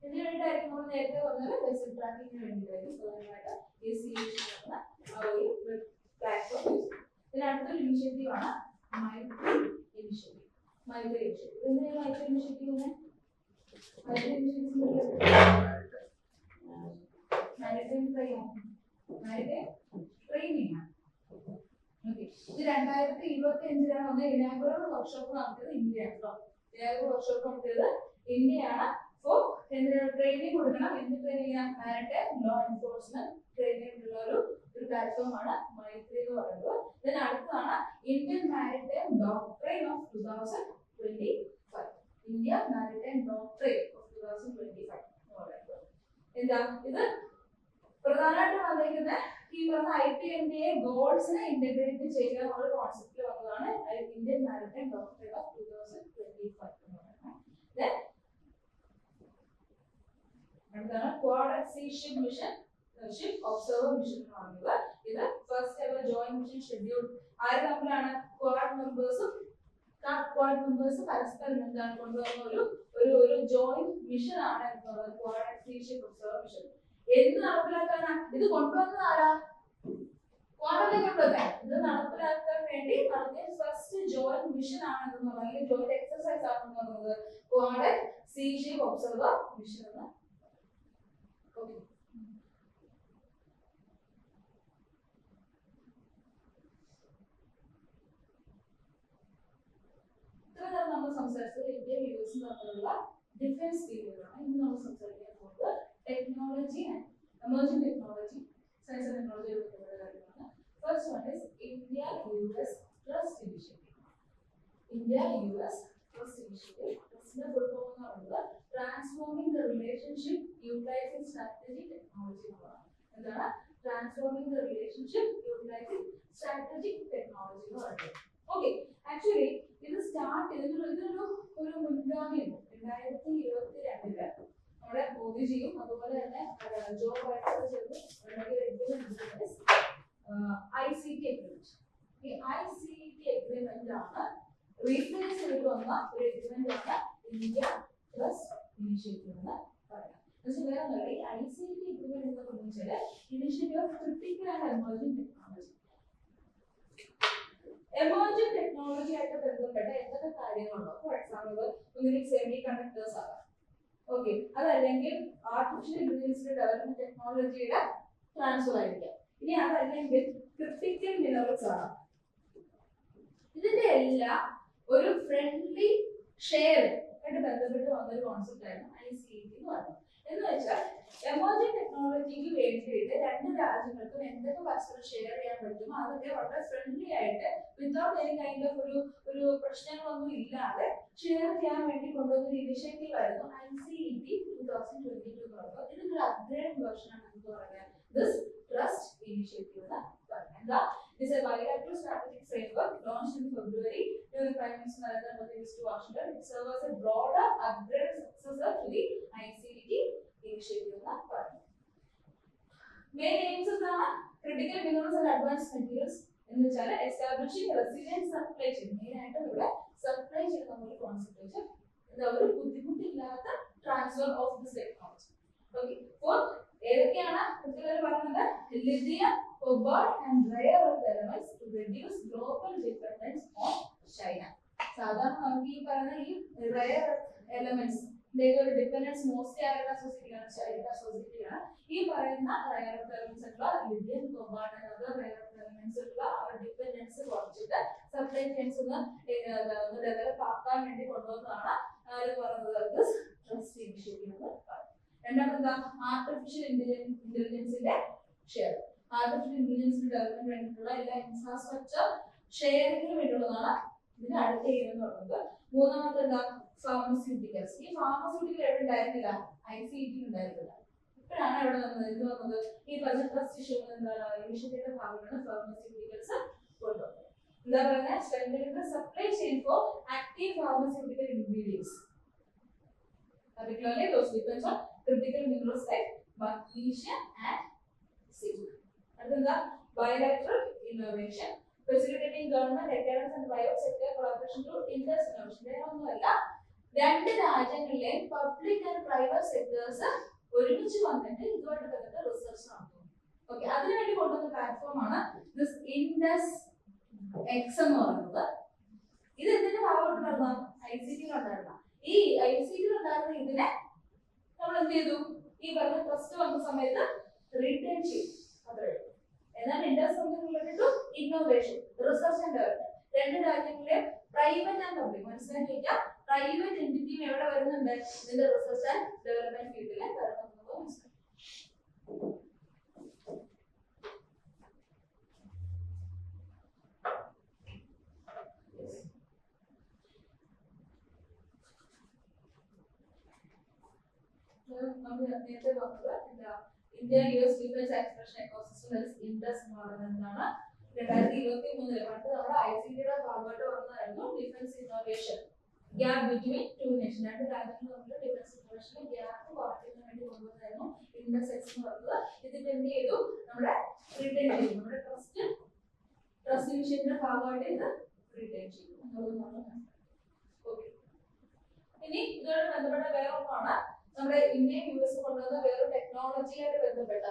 ഇതിനു വേണ്ടിയിട്ടായിരിക്കും നമ്മൾ നേരത്തെ പറഞ്ഞത് വെസൽ ട്രാക്കിങ്ങിന് വേണ്ടിയിട്ടായിരിക്കും പ്രധാനമായിട്ട് ഈ സീ വിഷൻ എന്ന ഒരു വെബ് പ്ലാറ്റ്ഫോം യൂസ് ചെയ്യും. ഇതിനടുത്തൊരു ഇനിഷ്യേറ്റീവ് ആണ് മൈത്രി ഇനിഷ്യേറ്റീവ്. മൈത്രി ഇനിഷ്യേറ്റീവ് എന്തിനാണ് മൈത്രി ഇനിഷ്യേറ്റീവ്? മൈത്രി ഇനിഷ്യേറ്റീവ് മാരിടൈം ട്രെയിനിങ് ആണ്. ഓക്കെ, ഇത് 2025 വന്ന ഇനാഗുറൽ വർക്ക്ഷോപ്പ് നടത്തിയത് ഇന്ത്യയാണ്. ഇനാഗുറൽ വർക്ക്ഷോപ്പ് നടത്തിയത് ഇന്ത്യയാണ്. അപ്പോൾ ട്രെയിനിങ് കൊടുക്കണം. എന്ത് training? Maritime law enforcement training ഉള്ള ഒരു പ്ലാറ്റ്ഫോം ആണ് മൈത്രി എന്ന് പറയുന്നത്. ഇതിന് അടുത്താണ് Indian maritime doctrine of 2025. India maritime doctrine of 2025 എന്ന് പറയുന്നത് എന്താ? ഇത് പ്രധാനമായിട്ടും വന്നിരിക്കുന്ന ഈ പറഞ്ഞ IPMBA ഗോൾസിനെ ഇന്റഗ്രേറ്റ് ചെയ്യുക എന്നുള്ള കോൺസെപ്റ്റിൽ വന്നതാണ് ഇന്ത്യൻ മാരിടൈം ഡോക്ട്രൈൻ ഓഫ് 2025 എന്ന് പറയുന്നത്. അടുത്താണ് quad at see ship mission, ship observer mission എന്ന് പറയുന്നത്. ഇത് first ever joint mission schedule ആര് തമ്മിലാണ്? ക്വാഡ് മെമ്പേഴ്സ് പരസ്പരം എന്താണ് കൊണ്ടുവന്ന ഒരു ജോയിന്റ് മിഷൻ ആണ് എന്ന് പറയുന്നത് quad at see ship observer mission. എന്ത് നടപ്പിലാക്കാനാ ഇത് കൊണ്ടുവന്നത്? ആരാ? ക്വാഡല്ലേ കൊണ്ടുവന്നത്. ഇത് നടപ്പിലാക്കാൻ വേണ്ടി നടത്തിയ ഫസ്റ്റ് ജോയിന്റ് മിഷൻ ആണെന്ന് പറയുന്നത്, ജോയിന്റ് എക്സർസൈസ് ആണെന്ന് പറയുന്നത് quad at see ship observer mission എന്ന്. Okay. ഇത്രയും നമ്മൾ സംസാരിച്ചത് ഇന്ത്യയും യുഎസും തമ്മിലുള്ള ഡിഫൻസ് ഫീൽഡിലാണ്. ഇന്ന് നമ്മൾ സംസാരിക്കാൻ പോകുന്നത് technology and emerging technology, science and ടെക്നോളജിയുടെ ബന്ധപ്പെട്ട കാര്യമാണ്. First one is India US trust initiative. India US trust initiative. ട്രസ്റ്റിന്റെ ഫുൾ ഫോം എന്ന് പറയുന്നത് transforming the relationship utilising strategic technology എന്നാണ്. എന്താണ് transforming the relationship utilising strategic technology എന്ന് പറയുന്നത്? ഓക്കെ, ആക്ച്വലി ഇത് സ്റ്റാർട്ട് ഇതിനൊരു മുൻഗാമിയുണ്ട്. 2022 നമ്മുടെ മോദിജിയും അതുപോലെ തന്നെ ജോ ബൈഡനും ചേർന്ന് ICT അഗ്രിമെന്റ്. ICT അഗ്രിമെന്റ് ആണ് റീപ്ലേസ് ചെയ്ത് വന്ന ഒരു എഗ്രിമെന്റ് ആണ് ഇന്ത്യ ട്രസ്റ്റ് ഇനിഷ്യേറ്റീവ് എന്ന് പറയാം. വേറെ ഒന്നുമില്ല, ഈ ICT അഗ്രിമെന്റ് എന്ന് പറഞ്ഞാൽ initiative of critical and emerging technology. Emerging technology ആയിട്ട് ബന്ധപ്പെട്ട എന്തൊക്കെ കാര്യങ്ങളുണ്ടോ? ഫോർ എക്സാമ്പിൾ ഒന്നുകിൽ സെമി കണ്ടക്ടേഴ്സ് ആകാം, ഓക്കെ, അതല്ലെങ്കിൽ ആർട്ടിഫിഷ്യൽ ഇന്റലിജൻസിന്റെ ഡെവലപ്മെന്റ് ടെക്നോളജിയുടെ ട്രാൻസ്ഫർ ആയിരിക്കാം. ഇനി അതല്ലെങ്കിൽ ക്രിട്ടിക്കൽ മിനറൽസ് ആണ്. ഇതിന്റെ എല്ലാം ഒരു ഫ്രണ്ട്ലി ഷെയർ ആയിട്ട് ബന്ധപ്പെട്ട് വന്നൊരു കോൺസെപ്റ്റ് ആയിരുന്നു ICT എന്ന് പറയുന്നത്. എന്ന് വെച്ചാൽ എമർജിംഗ് ടെക്നോളജിക്ക് വേണ്ടിയിട്ട് രണ്ട് രാജ്യങ്ങൾക്കും എന്തൊക്കെ പരസ്പരം ഷെയർ ചെയ്യാൻ പറ്റുമോ അതൊക്കെ വളരെ ഫ്രണ്ട്ലി ആയിട്ട് വിത്തൗട്ട് എനി കൈൻഡ് ഓഫ് ഒരു പ്രശ്നങ്ങളൊന്നും ഇല്ലാതെ ഷെയർ ചെയ്യാൻ വേണ്ടി കൊണ്ടുവന്ന ഒരു ഇനിഷ്യേറ്റീവ് ആയിരുന്നു ICT 2022 എന്ന് പറയുന്നത്. ഇതിന്റെ അപ്ഗ്രേഡ് വെർഷൻ ആണ് എന്ന് പറയുന്നത് ദിസ് ട്രസ്റ്റ് ഇനിഷ്യേറ്റീവ് എന്ന് പറയുന്നത്. എന്താ? This is a bilateral strategic framework launched in February during Prime Minister Narendra Modi's visit to Washington. It serves as a broader upgrade successor to the ICT initiative. Main aims are critical minerals and advance materials എന്ന് വെച്ചാൽ establishing resilient supply chain. Main ആയിട്ട് ഇവിടെ supply chain നമ്മൾ concept വെച്ച് എന്താ ഒരു ബുദ്ധിമുട്ടില്ലാത്ത transfer of this technology. Okay, അപ്പോൾ ഏതൊക്കെയാണ് കുട്ടികൾ പറയുന്നത്? Lithium, cobalt and rare earth elements to reduce global dependence on China. സാധാരണ നമുക്ക് ഈ പറയുന്ന ഈ റെയർ എലമെന്റ്സ് ഒരു ഡിപെൻഡൻസ് മോസ്റ്റ്ലി ആരുടെ സൊസൈറ്റിയാണ്? ചൈന സൊസൈറ്റിയാണ്. ഈ പറയുന്ന റെയർ എർത്ത് എലമെന്റ്സ് ഉള്ള lithium, cobalt and other rare earth elements ഉള്ള അവരുടെ ഡിപെൻഡൻസ് കുറച്ചിട്ട് സപ്ലൈ ചെയിൻസ് ഒന്ന് ഡെവലപ്പ് ആക്കാൻ വേണ്ടി കൊണ്ടുവന്നതാണ് ആര് പറയുന്നത്? ട്രസ്റ്റ് ഇനിഷ്യേറ്റീവ് എന്ന് പറയുന്നത്. രണ്ടാമത് എന്താ? ആർട്ടിഫിഷ്യൽ ഇന്റലിജൻസിന്റെ ഷെയർ. ആർട്ടിഫിഷ്യൽ ഇന്റലിജൻസിന്റെ ഡെവലപ്മെന്റ് വേണ്ടിയിട്ടുള്ള എല്ലാ ഇൻഫ്രാസ്ട്രക്ചർ ഷെയറിംഗിന് വേണ്ടിയുള്ളതാണ് ഇതിന്റെ അടുത്ത എയിം എന്ന് പറയുന്നത്. മൂന്നാമത്തെ എന്താ? ഫാർമസ്യൂട്ടിക്കൽസ്. ഈ ഫാർമസ്യൂട്ടിക്കൽ എവിടെ ഉണ്ടായിരുന്നില്ല? ICT ഉണ്ടായിരുന്നില്ല. ഇപ്പോഴാണ് എവിടെ വന്നത്? ഇത് വന്നത് ഈ പറഞ്ഞ ട്രസ്റ്റ് ഇഷ്യൂ എന്താണ് ഇനിഷ്യേറ്റീവിന്റെ ഭാഗമാണ് ഫാർമസ്യൂട്ടിക്കൽസ് കൊണ്ടുവന്നത്. എന്താ പറയുന്നത്? Strengthening the supply chain four active pharmaceutical ingredients, particularly those depends on critical minerals like magnesium and zinc. അടുത്തത് bilateral innovation, facilitating government, academic and private sector collaboration through Indus innovation. വേറൊന്നുമല്ല, രണ്ട് രാജ്യങ്ങളിലെയും public and private sectors ഒരുമിച്ച് വന്നിട്ട് ഇതുമായിട്ട് ബന്ധപ്പെട്ട research നടത്തുന്നു. Okay, അതിനുവേണ്ടി കൊണ്ടുവന്ന പ്ലാറ്റ്ഫോം ആണ് ദിസ് ഇൻഡസ് എക്സ് എന്ന് പറയുന്നത്. ഇത് ഇതിന്റെ ഭാഗമായിട്ടുണ്ടായിരുന്ന ICT ഉണ്ടായിരുന്ന ഈ ICT ഉണ്ടായിരുന്ന ഇതിനെ നമ്മൾ എന്ത് ചെയ്തു? ഈ പറഞ്ഞ ട്രസ്റ്റ് വന്ന സമയത്ത് റീറ്റെയിൻ ചെയ്തു. അത്രേ ഉള്ളൂ. എന്നാൽ Indus related to innovation, research and development. രണ്ട് രാജ്യങ്ങളിലെ പ്രൈവറ്റ് ആൻഡ് പബ്ലിക് മനസ്സിലാക്കി വയ്ക്കാം. പ്രൈവറ്റ് എൻറ്റിറ്റിയും എവിടെ വരുന്നുണ്ട്? ഇതിന്റെ റിസർച്ച് ആൻഡ് ഡെവലപ്മെന്റ് ഫീൽഡിൽ വരുന്നത് മനസ്സിലാക്കി. നമ്മൾ നേരത്തെ പറഞ്ഞത് എന്താ? India US defence expression ecosystem Indus എന്ന് പറയുന്നതാണ് 2023 പണ്ട് നമ്മുടെ ICTയുടെ ഭാഗമായിട്ട് വന്നതായിരുന്നു defence innovation gap between two nation. രണ്ട് രാജ്യങ്ങൾ തമ്മിൽ ഡിഫൻസ് ഇന്നോവേഷനിൽ ഗ്യാപ്പ് കുറയ്ക്കുന്നതിന് വേണ്ടി കൊണ്ടുവന്നായിരുന്നു ഇൻഡസ് എക്സ് എന്ന് പറയുന്നത്. ഇതിന്റെ എന്ത് ചെയ്തു? നമ്മുടെ റിട്ടേൺ ചെയ്തു. നമ്മുടെ ട്രസ്റ്റ് ഇനിഷ്യേറ്റീവിന്റെ ഭാഗമായിട്ട് ഇത് റിട്ടേൺ ചെയ്തു എന്നുള്ളതാണ്. ഓക്കെ, ഇനി ഇതോട് ബന്ധപ്പെട്ട വേറെ ഒന്നാണ് നമ്മുടെ ഇന്ത്യയും US കൊണ്ടുവന്ന വേറൊരു ടെക്നോളജിയായിട്ട് ബന്ധപ്പെട്ട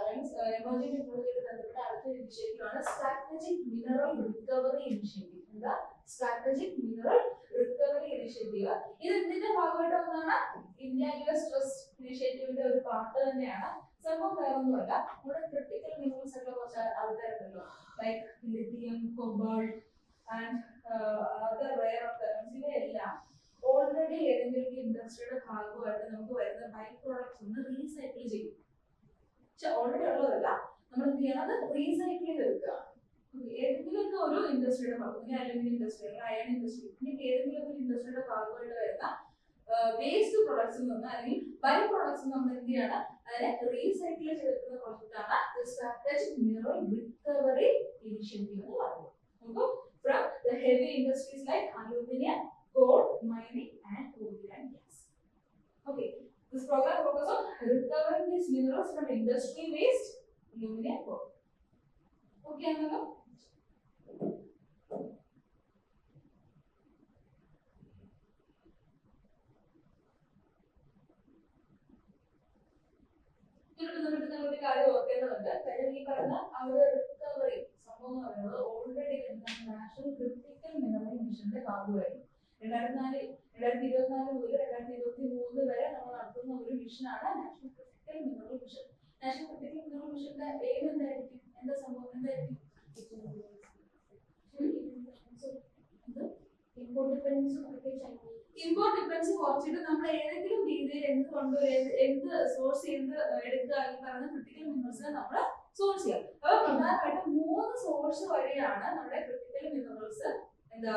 എമർജിംഗ് ടെക്നോളജിയായിട്ട് ബന്ധപ്പെട്ട അടുത്ത ഇനിഷ്യേറ്റീവ് ആണ് സ്ട്രാറ്റജിക് മിനറൽ റിക്കവറി ഇനിഷ്യേറ്റീവ്. എന്താ? Strategic mineral recovery initiative. ഇത് ഇതിന്റെ ഭാഗമായിട്ട് വന്നാണ് ഇന്ത്യ US ട്രസ്റ്റ് ഇനിഷ്യേറ്റീവിന്റെ ഒരു പാർട്ട് തന്നെയാണ്. സംഭവം വേറൊന്നുമല്ല, നമ്മുടെ ക്രിട്ടിക്കൽ മിനറൽസ് ഒക്കെ കുറച്ച് ആൾക്കാരുണ്ടല്ലോ, like lithium, cobalt and other rare earth elements, ഇവയെല്ലാം ഓൾറെഡി ഏതെങ്കിലും ഇൻഡസ്ട്രിയുടെ ഭാഗമായിട്ട് നമുക്ക് വരുന്ന ബൈ പ്രോഡക്ട്സ് ഒന്ന് റീസൈക്കിൾ ചെയ്യും. പക്ഷെ ഓൾറെഡി ഉള്ളതല്ല, നമ്മൾ എന്ത് ചെയ്യണം? അത് റീസൈക്കിൾ ചെയ്തെടുക്കുക. ഏതെങ്കിലും ഒരു ഇൻഡസ്ട്രിയുടെ ഭാഗം, അലുമിനിയം ഇൻഡസ്ട്രി, അയൺ ഇൻഡസ്ട്രി, ഇങ്ങനെ ഏതെങ്കിലും ഒരു ഇൻഡസ്ട്രിയുടെ ഭാഗമായിട്ട് വരുന്ന വേസ്റ്റ് പ്രൊഡക്ട്സിൽ നിന്ന് അല്ലെങ്കിൽ ബൈ പ്രൊഡക്ട്സ് നമ്മൾ എന്ത് ചെയ്യണം? അതിനെ റീസൈക്കിൾ ചെയ്തെടുക്കുന്ന പ്രോജക്റ്റാണ് സ്ട്രാറ്റജിക് മിനറൽ റിക്കവറി ഇനിഷ്യേറ്റീവ് എന്ന് പറയുന്നത്. നമുക്ക് from the heavy industries like aluminium, coal, mining and oil and gas. Okay, this program focuses on recovering these minerals from industry waste, aluminum, coal. Okay, Anna? ഒരു കാര്യം ഓർക്കേണ്ടതുണ്ട്. കാര്യം ഈ പറഞ്ഞ അവരുടെ റിക്കവറി സംഭവം എന്ന് പറയുന്നത് ഓൾറെഡി നാഷണൽ ക്രിട്ടിക്കൽ മിനറൽ മിഷന്റെ ഭാഗമായിരുന്നു. 2024 മുതൽ 2023 വരെ നമ്മൾ നടത്തുന്ന ഒരു മിഷനാണ് national critical mineral mission. National critical mineral മിഷന്റെ എയിം എന്തായിരിക്കും? എന്താ സംഭവം? എന്തായിരിക്കും? ഇമ്പോർട്ട് ഡിപ്പെൻഡൻസ് കുറച്ചിട്ട് നമ്മൾ ഏതെങ്കിലും രീതിയിൽ എന്ത് കൊണ്ടുവരും, എന്ത് സോഴ്സ് ചെയ്ത് എടുക്കുക, ഈ പറയുന്ന ക്രിട്ടിക്കൽ മിനറൽസിനെ നമ്മൾ സോഴ്സ് ചെയ്യാം. അപ്പൊ പ്രധാനമായിട്ടും 3 സോഴ്സ് വഴിയാണ് നമ്മുടെ ക്രിട്ടിക്കൽ മിനറൽസ് എന്താ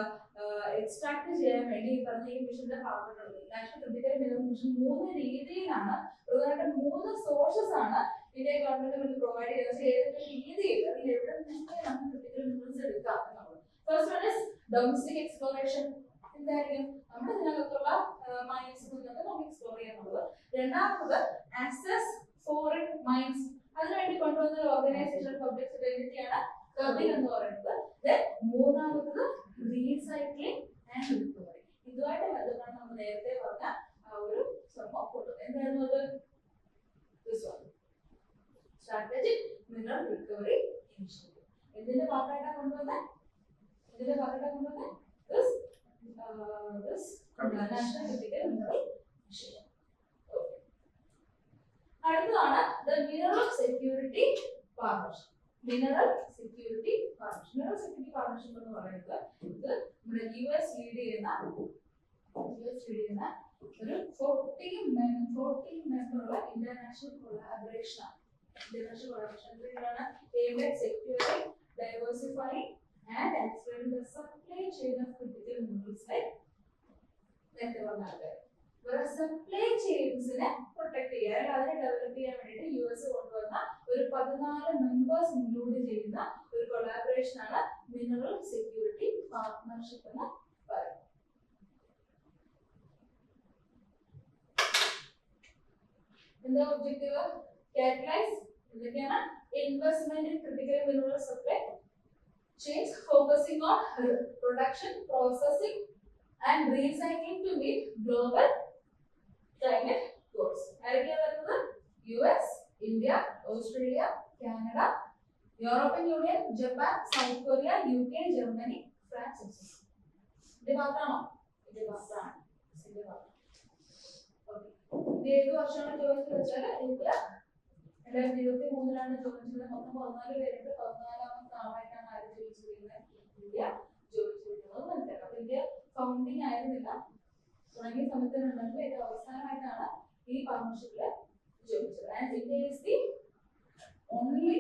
എക്സ്ട്രാക്ട് ചെയ്യാൻ വേണ്ടി ഈ പറഞ്ഞ ഈ മിഷന്റെ ഭാഗമായിട്ടുള്ളത്. നാഷണൽ ക്രിട്ടിക്കൽ മിനറൽ മിഷൻ 3 രീതിയിലാണ്, പ്രധാനമായിട്ടും 3 സോഴ്സസ് ആണ് ഇന്ത്യൻ ഗവൺമെന്റ് വേണ്ടി പ്രൊവൈഡ് ചെയ്യുന്നത്. ഏതെങ്കിലും രീതിയിൽ അല്ലെങ്കിൽ എവിടെ നിന്നൊക്കെ നമുക്ക് ക്രിട്ടിക്കൽ മിനറൽസ് എടുക്കാം എന്നുള്ളത്. First one is domestic exploration. എന്തായിരിക്കും? നമ്മുടെ ഇതിനകത്തുള്ള മൈൻസ് നിന്നൊക്കെ നമുക്ക് എക്സ്പ്ലോർ ചെയ്യാനുള്ളത്. രണ്ടാമത് ആക്സസ് ഫോറിൻ മൈൻസ്. അതിനുവേണ്ടി കൊണ്ടുവന്ന ഓർഗനൈസേഷൻ പബ്ലിക് സെക്യൂരിറ്റിയാണ് കബിൽ എന്ന് പറയുന്നത്. Then മൂന്നാമത്തത് റീസൈക്ലിംഗ് ആൻഡ് റിക്കവറി. ഇതുമായിട്ട് ബന്ധപ്പെട്ടാണ് നമ്മൾ നേരത്തെ പറഞ്ഞ ആ ഒരു സംഭവം കൊണ്ടുവന്നത്. എന്തായിരുന്നു അത്? This one. Strategic Mineral Recovery Initiative. ഇതിന്റെ ഭാഗമായിട്ടാണ് കൊണ്ടുവന്നത്. ഇതിന്റെ ഭാഗമായിട്ടാണ് കൊണ്ടുവന്നത് this National Critical Mineral Initiative. അടുത്തതാണ് the Mineral Security Partnership. Mineral Security Partnership. Mineral Security Partnership എന്ന് പറയുന്നത് ഇത് നമ്മുടെ US ലീഡ് ചെയ്യുന്ന ഒരു 14 മെമ്പറുള്ള ഇന്റർനാഷണൽ കൊളാബറേഷൻ ആണ്. International collaboration aimed at securing, diversifying, and expanding the supply chain of critical minerals like supply chains protect ചെയ്യാൻ അതിനെ develop ചെയ്യാൻ വേണ്ടിയിട്ട് US കൊണ്ടുവന്ന ഒരു 14 മെമ്പേഴ്സ് ഇൻക്ലൂഡ് ചെയ്യുന്ന ഒരു കൊളാബറേഷൻ ആണ് മിനറൽ സെക്യൂരിറ്റി പാർട്ട്ണർഷിപ്പ് എന്ന് പറയുന്നത്. എന്താ objective? Catalyze investment in critical mineral supply chains, focusing on production, processing, and recycling to meet global climate goals. US, India, Australia, Canada, European Union, Japan, South Korea, UK, Germany, France. ഇത് മാത്രമാണോ? ഇത് മാത്രമാണ്. ഇത് ഏത് വർഷമാണ് ചോദിച്ചത് വെച്ചാൽ India 2023 ചോദിച്ചത്. മൊത്തം 14 പേരുണ്ട്. 14ാമത്തെ ആളായിട്ടാണ് ആര് ചോദിച്ചിരിക്കുന്നത്? ഇന്ത്യ ചോദിച്ചിരിക്കുന്നത് മനസ്സിലാക്കാം. അപ്പൊ ഇന്ത്യ ഫൗണ്ടിങ് ആയിരുന്നില്ല, തുടങ്ങിയ സമയത്തുണ്ടെങ്കിൽ ഏറ്റവും അവസാനമായിട്ടാണ് ഈ പാർട്ണർഷിപ്പില് ചോദിച്ചത്. And India is the only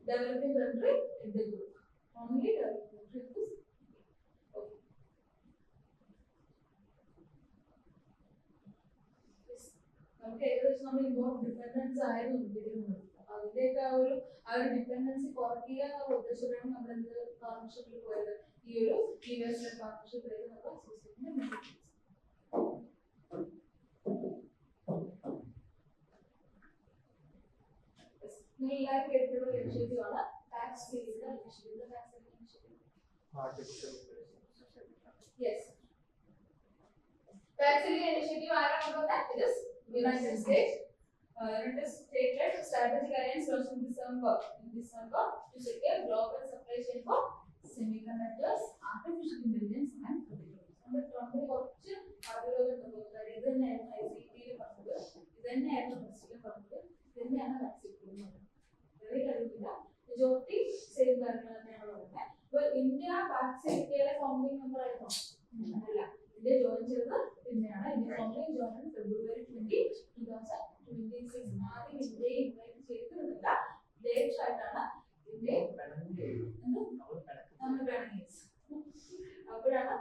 developing country in the group. Only developing country in this. നമുക്ക് ഏകദേശം നമ്മൾ ഇമ്പോർട്ട് ഡിപെൻഡൻസ് ആയിരുന്നു അതിന്റെയൊക്കെ ആ ഒരു ഡിപെൻഡൻസി കുറയ്ക്കുക എന്നുള്ള ഉദ്ദേശത്തോടെയാണ് നമ്മൾ എന്ത് പാർട്ണർഷിപ്പിൽ പോയത്? ഈ ഒരു US പാർട്ണർഷിപ്പിലേക്ക് നമ്മൾ അസോസിയേഷനെ എല്ലാവരും കേട്ടിട്ടുള്ള ഇനിഷ്യേറ്റീവ് ആണ് tax series initiative. Yes, tax series initiative ആരാണ് കൊണ്ടുവന്നത്? It is United States. United States strategic alliance launched in December to secure global supply chain for semiconductors, artificial intelligence, and critical. നമ്മുടെ ട്രംപിന് കുറച്ച് അവരോധം തോന്നുന്നത് ഇത് തന്നെയായിരുന്നു ICT പറഞ്ഞത്, ഇത് തന്നെയായിരുന്നു പ്രസിഡന്റ് പറഞ്ഞത്, ഇത് തന്നെയാണ് വാക്സിൻ വെറി കഴിവില്ല. മെജോറിറ്റി സെയിം കാര്യങ്ങൾ തന്നെയാണ് പറയുന്നത്. അപ്പോൾ ഇന്ത്യ വാക്സിനിറ്റിയുടെ ഫൗണ്ടിങ് മെമ്പർ ആയിരുന്നു അല്ല, ഇന്ത്യ ജോയിൻ ചെയ്തത് പിന്നെയാണ്. ഇന്ത്യ ഫോർമലി ജോയിൻ ഫെബ്രുവരി 20, 2026. ആദ്യം ഇന്ത്യയെ ഇൻവൈറ്റ് ചെയ്തിരുന്നില്ല, ലേറ്റ് ആയിട്ടാണ് ഇന്ത്യ നമ്മൾ പിണങ്ങിയത്. അപ്പോഴാണ്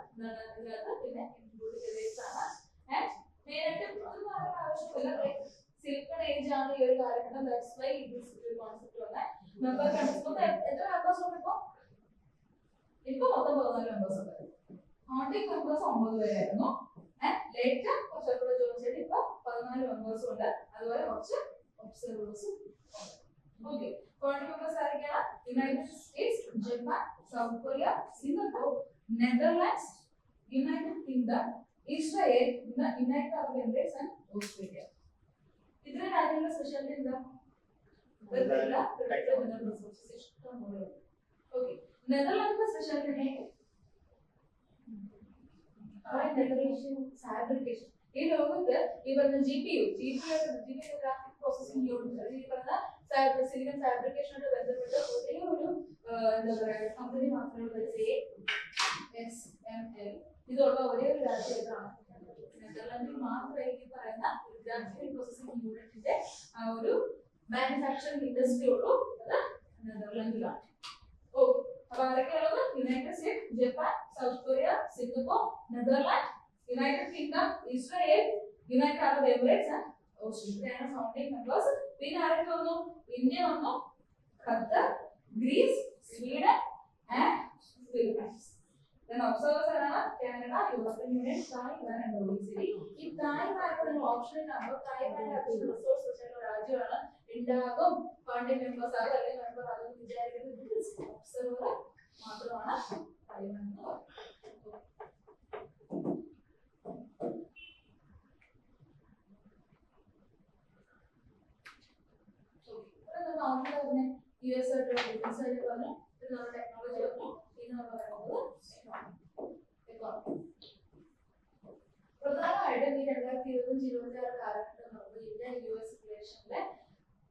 ഇതിനകത്ത് പിന്നെ ഇൻക്ലൂഡ് ചെയ്തതാണ്. മെയിനായിട്ട് ഒന്നും പറയാൻ ആവശ്യമില്ല, സിലിക്കൺ ഏജ് ആണ് ഈ ഒരു കാലഘട്ടം. ദാറ്റ്സ് വൈ ദിസ് കോൺസെപ്റ്റ് വന്ന മെമ്പർ കൺസെപ്റ്റ്. എത്ര മെമ്പേഴ്സ് ഉണ്ട് ഇപ്പൊ മൊത്തം 14 മെമ്പേഴ്സ് ഉണ്ട്. ഫൗണ്ടിംഗ് മെമ്പേഴ്സ് 9 പേരായിരുന്നു. ലേറ്റർ കുറച്ചുകൂടെ ജോയിൻ ചെയ്ത് ഇപ്പൊ 14 മെമ്പേഴ്സും ഉണ്ട്. അതുപോലെ കുറച്ച് ഒബ്സർവേഴ്സും ഉണ്ട്. ഓക്കെ, ഫൗണ്ടിംഗ് മെമ്പേഴ്സ് ആരൊക്കെയാണ്? United States, Japan, South Korea, Singapore, Netherlands, United Kingdom, Israel, United Arab Emirates and Australia. ഇത്രയും രാജ്യങ്ങളുടെ സ്പെഷ്യാലിറ്റി എന്താ? ഓക്കെ, നെതർലാൻഡിന്റെ സ്പെഷ്യാലിറ്റി ഫാബ്രിക്കേഷൻ. ഈ ലോകത്ത് ഈ പറഞ്ഞ GPU ഗ്രാഫിക് പ്രോസസിംഗ് യൂണിറ്റ്, ഈ പറഞ്ഞ സിലിക്കൺ ഫാബ്രിക്കേഷനോട് ബന്ധപ്പെട്ട് ഒരേ ഒരു എന്താ പറയുക കമ്പനി മാത്രമേ ഉള്ളൂ. ASML ഇതുള്ള ഒരേ ഒരു രാജ്യത്താണ് നെതർലാൻഡിൽ മാത്രമേ ഈ പറയുന്ന ഗ്രാഫിക് പ്രോസസിംഗ് യൂണിറ്റിന്റെ ആ ഒരു മാനുഫാക്ചറിംഗ് ഇൻഡസ്ട്രി ഉള്ളൂ. അത് നെതർലാൻഡിലാണ്. ഓക്കെ, അപ്പൊ ആരൊക്കെയുള്ളത്? United States, Japan, South Korea, Singapore, Netherland, United Kingdom, Israel, United Arab Emirates and Australia. Founding members. പിന്നെ ആരൊക്കെ വന്നു? ഇന്ത്യ വന്നു, Qatar, Greece, Sweden and Philippines. Observers ആണ് Canada, European Union, Taiwan and OECD. ഈ Taiwan നിങ്ങൾ ഓപ്ഷനിൽ കാണുമ്പോൾ Taiwan resource രാജ്യമാണ്. ഉണ്ടാകും ഫൗണ്ടിംഗ് മെമ്പേഴ്സ് ആകും അല്ലെങ്കിൽ മെമ്പർ ആകും വിചാരിക്കുന്നത് ഒബ്സർവർ മാത്രമാണ് പറയുന്നത്. US ആയിട്ടുള്ള ഡിഫറൻസ് ആയിട്ട് പറഞ്ഞു, ഇത് നമ്മുടെ ടെക്നോളജി പറഞ്ഞു, ഇത് നമ്മൾ പറയുന്നത് പ്രധാനമായിട്ടും ഈ 2025-26 കാലഘട്ടം നമുക്ക് ഇന്ത്യ US റിലേഷനിലെ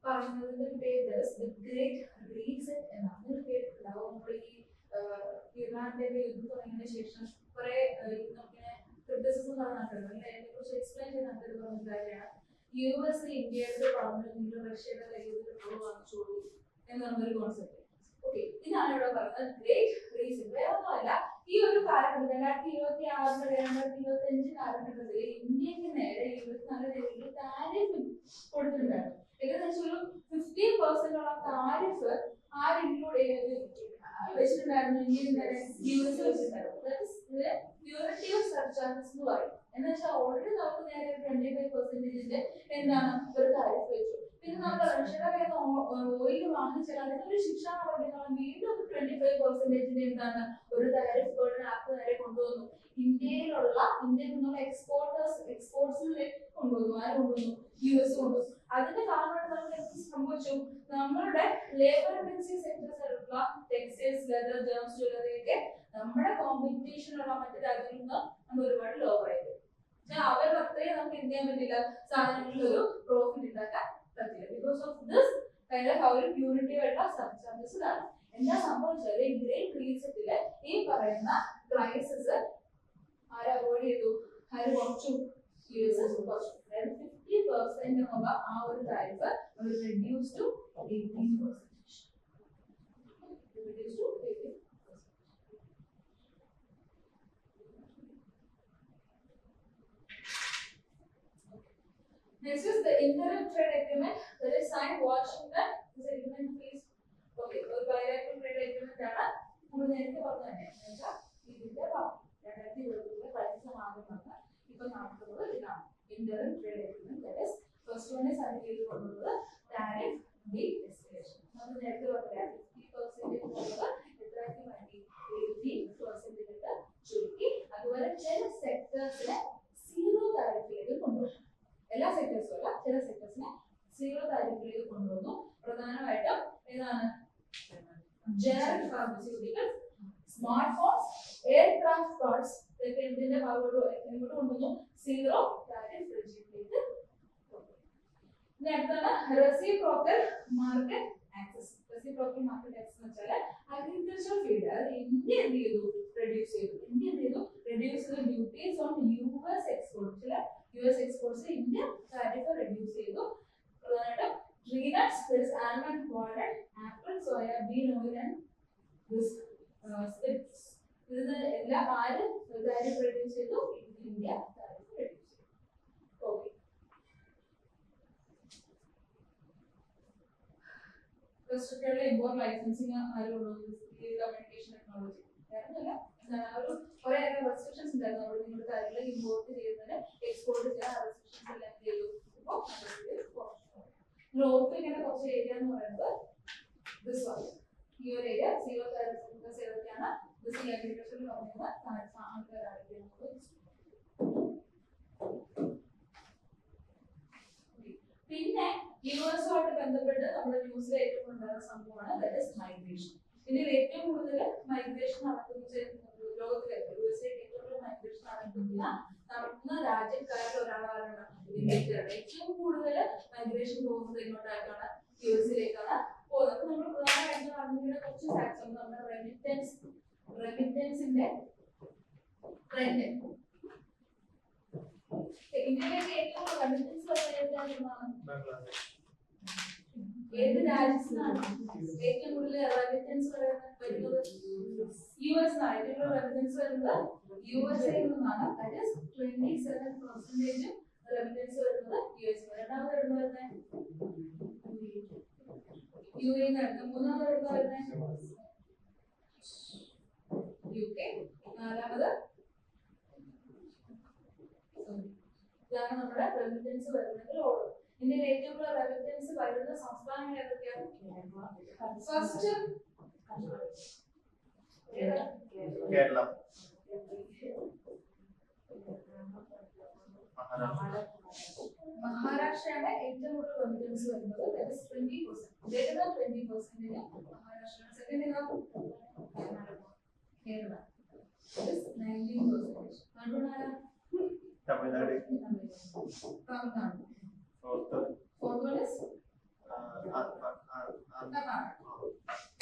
പറയുന്നതിന്റെ പേര് ഗ്രേറ്റ് റീസെറ്റ് എന്നാണ്. നിങ്ങൾ കേട്ടിട്ടുണ്ടാവും. നമ്മൾ ഈ ഇറാന്റെ യുദ്ധം തുടങ്ങിയതിനു ശേഷം കുറെ നമുക്കിങ്ങനെ ക്രിറ്റിസിസം നടന്നിട്ടുണ്ട്. അതിനെക്കുറിച്ച് എക്സ്പ്ലെയിൻ ചെയ്ത് നമുക്ക് പറഞ്ഞ കാര്യമാണ് US ഇന്ത്യയുടെ പറഞ്ഞു റഷ്യയുടെ കയ്യിൽ വാങ്ങിച്ചോളൂ എന്നൊരു കോൺസെപ്റ്റ്. ഓക്കെ, ഇതാണ് ഇവിടെ പറയുന്നത് ഗ്രേറ്റ് റീസൺ. വേറെ ഒന്നുമല്ല, ഈ ഒരു കാലഘട്ടം 2026-2025 കാലഘട്ടത്തിൽ ഇന്ത്യക്ക് നേരെ US നല്ല രീതിയിൽ താരിഫ് കൊടുത്തിട്ടുണ്ടായിരുന്നു. ഏകദേശം ഒരു 50% താരിഫ് ആര് ഇൻക്ലൂഡ് വെച്ചിട്ടുണ്ടായിരുന്നു? ഇന്ത്യയിൽ നേരെ US വെച്ചിട്ടുണ്ടായിരുന്നു. പ്യൂരിറ്റി സർചാർജസ് എന്ന് പറയും. എന്ന് വെച്ചാൽ ഓൾറെഡി നമുക്ക് നേരെ 25% എന്താണ് ഒരു താരിഫ് വെച്ചു. പിന്നെ നമ്മൾ റഷ്യയുടെ കയ്യിൽ ഓയിൽ വാങ്ങിച്ചാൽ അതിനൊരു ശിക്ഷാ നടപടികളും വീണ്ടും 25% എന്താണ് ഒരു താരിഫ് ബർഡൻ ആപ്പ് നേരെ കൊണ്ടുവന്നു. ഇന്ത്യയിൽ നിന്നുള്ള എക്സ്പോർട്സിലേക്ക് കൊണ്ടുവന്നു. ആര് കൊണ്ടുവന്നു? US കൊണ്ടുവന്നു. അതിന്റെ കാരണമായിട്ട് നമുക്ക് എന്ത് സംഭവിച്ചു? നമ്മളുടെ ലേബർ ഇന്റൻസീവ് സെക്ടേഴ്സ് ആയിട്ടുള്ള ടെക്സ്റ്റൈൽസ്, ലെതർ, ജെംസ്, ജ്വല്ലറി ഒക്കെ നമ്മുടെ കോമ്പറ്റീഷനുള്ള മറ്റു രാജ്യങ്ങളിൽ നിന്ന് നമ്മൾ ഒരുപാട് ലോവർ ആയി. അവരുടെ അത്രയും നമുക്ക് എന്ത് ചെയ്യാൻ പറ്റില്ല, സാധനങ്ങളിൽ ഒരു പ്രോഫിറ്റ് ഉണ്ടാക്കാൻ പറ്റില്ല. Because of this kind of ഒരു പ്യൂരിറ്റി ആയിട്ടുള്ള സർചാർജസ് ആണ്. എന്താ സംഭവിച്ചാല് ഈ ഗ്രേറ്റ് റീസെറ്റില് ഈ പറയുന്ന ക്രൈസിസ് ആര് അവോയ്ഡ് ചെയ്തു? ആര് കുറച്ചു? US കുറച്ചു. അതായത് 50% എന്നുള്ള ആ ഒരു tariff reduce to 18%. Next is the interim trade agreement that is signed Washington. This agreement is okay. ഒരു bilateral trade agreement ആണ്. നമ്മൾ നേരത്തെ പറഞ്ഞതന്നെ. എന്താ ഇതിന്റെ 2020 പരിസമാകുന്നത് ഇപ്പൊ നടക്കുന്നത് ഇതാണ് interim trade agreement. That is first one is sign ചെയ്തുകൊണ്ടുള്ളത് tariff de-escalation. നമ്മൾ നേരത്തെ പറഞ്ഞ 50% എന്നുള്ളത് എത്രയാക്കി മാറ്റി? 80% ചുരുക്കി. അതുപോലെ ചില സെക്ടേഴ്സിനെ സീറോ താരിഫിലേക്ക് കൊണ്ടുവന്നു. എല്ലാ സെക്ടേഴ്സും അല്ല, ചില സെക്ടേഴ്സിനെ സീറോ താരിഫിലേക്ക് കൊണ്ടുവന്നു. പ്രധാനമായിട്ടും ഏതാണ്? Generic pharmaceuticals, smart phones, aircraft parts ഇതൊക്കെ എന്തിന്റെ ഭാഗമായിട്ട് കൊണ്ടുവന്നു? സീറോ താരിഫ് റെജിമിലേക്ക്. ഇനി അടുത്താണ് reciprocal market access. Reciprocal market access എന്ന് വെച്ചാൽ അഗ്രികൾച്ചർ ഫീൽഡ്, അത് ഇന്ത്യ എന്ത് ചെയ്തു? റെഡ്യൂസ് ചെയ്തു. ഇന്ത്യ എന്ത് ചെയ്തു? റെഡ്യൂസ് ചെയ്ത ഡ്യൂട്ടീസ് ഓൺ US എക്സ്പോർട്ട്. ചില US exports India tariff reduce ചെയ്തു. പ്രധാനമായിട്ടും tree nuts, there is almond, walnut, apple, soya bean oil and this spices. ഇതിന് എല്ലാ ആര് താരിഫ് റെഡ്യൂസ് ചെയ്തു? ഇന്ത്യ താരിഫ് റെഡ്യൂസ് ചെയ്തു. ഓക്കെ, റെസ്ട്രിക്റ്റഡ് ഇമ്പോർട്ട് ലൈസൻസിങ് ആര് കൊണ്ടുവന്നു? Communication technology. ഒരു കുറെ റെസ്ട്രിക്ഷൻസ് ഉണ്ടായിരുന്നു. അവിടെ നിങ്ങൾ കാര്യങ്ങൾ ഇമ്പോർട്ട് ചെയ്യുന്നതിന് എക്സ്പോർട്ട് ചെയ്യാൻ റെസ്ട്രിക്ഷൻസ് എല്ലാം ചെയ്തു. ഇപ്പോൾ ഇങ്ങനെ കുറച്ച് ഏരിയ എന്ന് പറയുന്നത് ദിസ് വൺ, ഈ ഒരു ഏരിയ സീറോ താരിഫ് ഏതൊക്കെയാണ്? ദിസ് ഈ അഗ്രികൾച്ചറിൽ പറയുന്ന ആൾക്കാരാണ്. പിന്നെ യുഎസുമായിട്ട് ബന്ധപ്പെട്ട് നമ്മുടെ ന്യൂസിൽ ഏറ്റവും ഉണ്ടാകുന്ന സംഭവമാണ് ദാറ്റ് ഈസ് മൈഗ്രേഷൻ. ഇതിൽ ഏറ്റവും കൂടുതൽ മൈഗ്രേഷൻ ലോകത്തിലെ യുഎസിലേക്ക് ഏറ്റവും കൂടുതൽ മൈഗ്രേഷൻ നടക്കുന്ന രാജ്യക്കാരിൽ ഒരാളാണ് ഇന്ത്യക്കാരുടെ. ഏറ്റവും കൂടുതൽ മൈഗ്രേഷൻ പോകുന്നത് ഇങ്ങോട്ടേക്കാണ്, യുഎസിലേക്കാണ് പോകുന്നത്. അപ്പൊ നമ്മൾ പ്രധാനമായിട്ട് അറിഞ്ഞിരിക്കുന്ന കുറച്ച് ഫാക്ട്സ് ഉണ്ട്. നമ്മുടെ റെമിറ്റൻസിന്റെ ട്രെൻഡ്. ഇന്ത്യയിലേക്ക് ഏറ്റവും കൂടുതൽ റെമിറ്റൻസ് വരുന്നത് ഏത് രാജ്യത്തിനാണ്? ഏറ്റവും കൂടുതൽ റെമിറ്റൻസ് വരുന്നത് US ആണ്. ഏറ്റവും കൂടുതൽ റെമിറ്റൻസ് വരുന്നത് USA നിന്നാണ്. ദാറ്റ് ഈസ് 27% റെമിറ്റൻസ് വരുന്നത് US. രണ്ടാമത് എവിടെ വരുന്നത്? UAE ആണ്. മൂന്നാമത് എവിടെ വരുന്നത്? UK. നാലാമത് ഇതാണ് നമ്മുടെ റെമിറ്റൻസ് വരുന്നതിൽ ഓർഡർ. ഇന്ത്യയിൽ ഏറ്റവും കൂടുതൽ റെമിറ്റൻസ് വരുന്ന സംസ്ഥാനങ്ങൾ ഏതൊക്കെയാണ്? ഫസ്റ്റ് കേരളം, മഹാരാഷ്ട്രയാണ് ഏറ്റവും കൂടുതൽ റെമിറ്റൻസ് വരുന്നത്. that is 20%. Greater than 20% മഹാരാഷ്ട്രയാണ്. Second ഏതാ? Kerala. that is 19%. third one ആരാ? Tamil Nadu, Tamil Nadu. fourth one is Karnataka.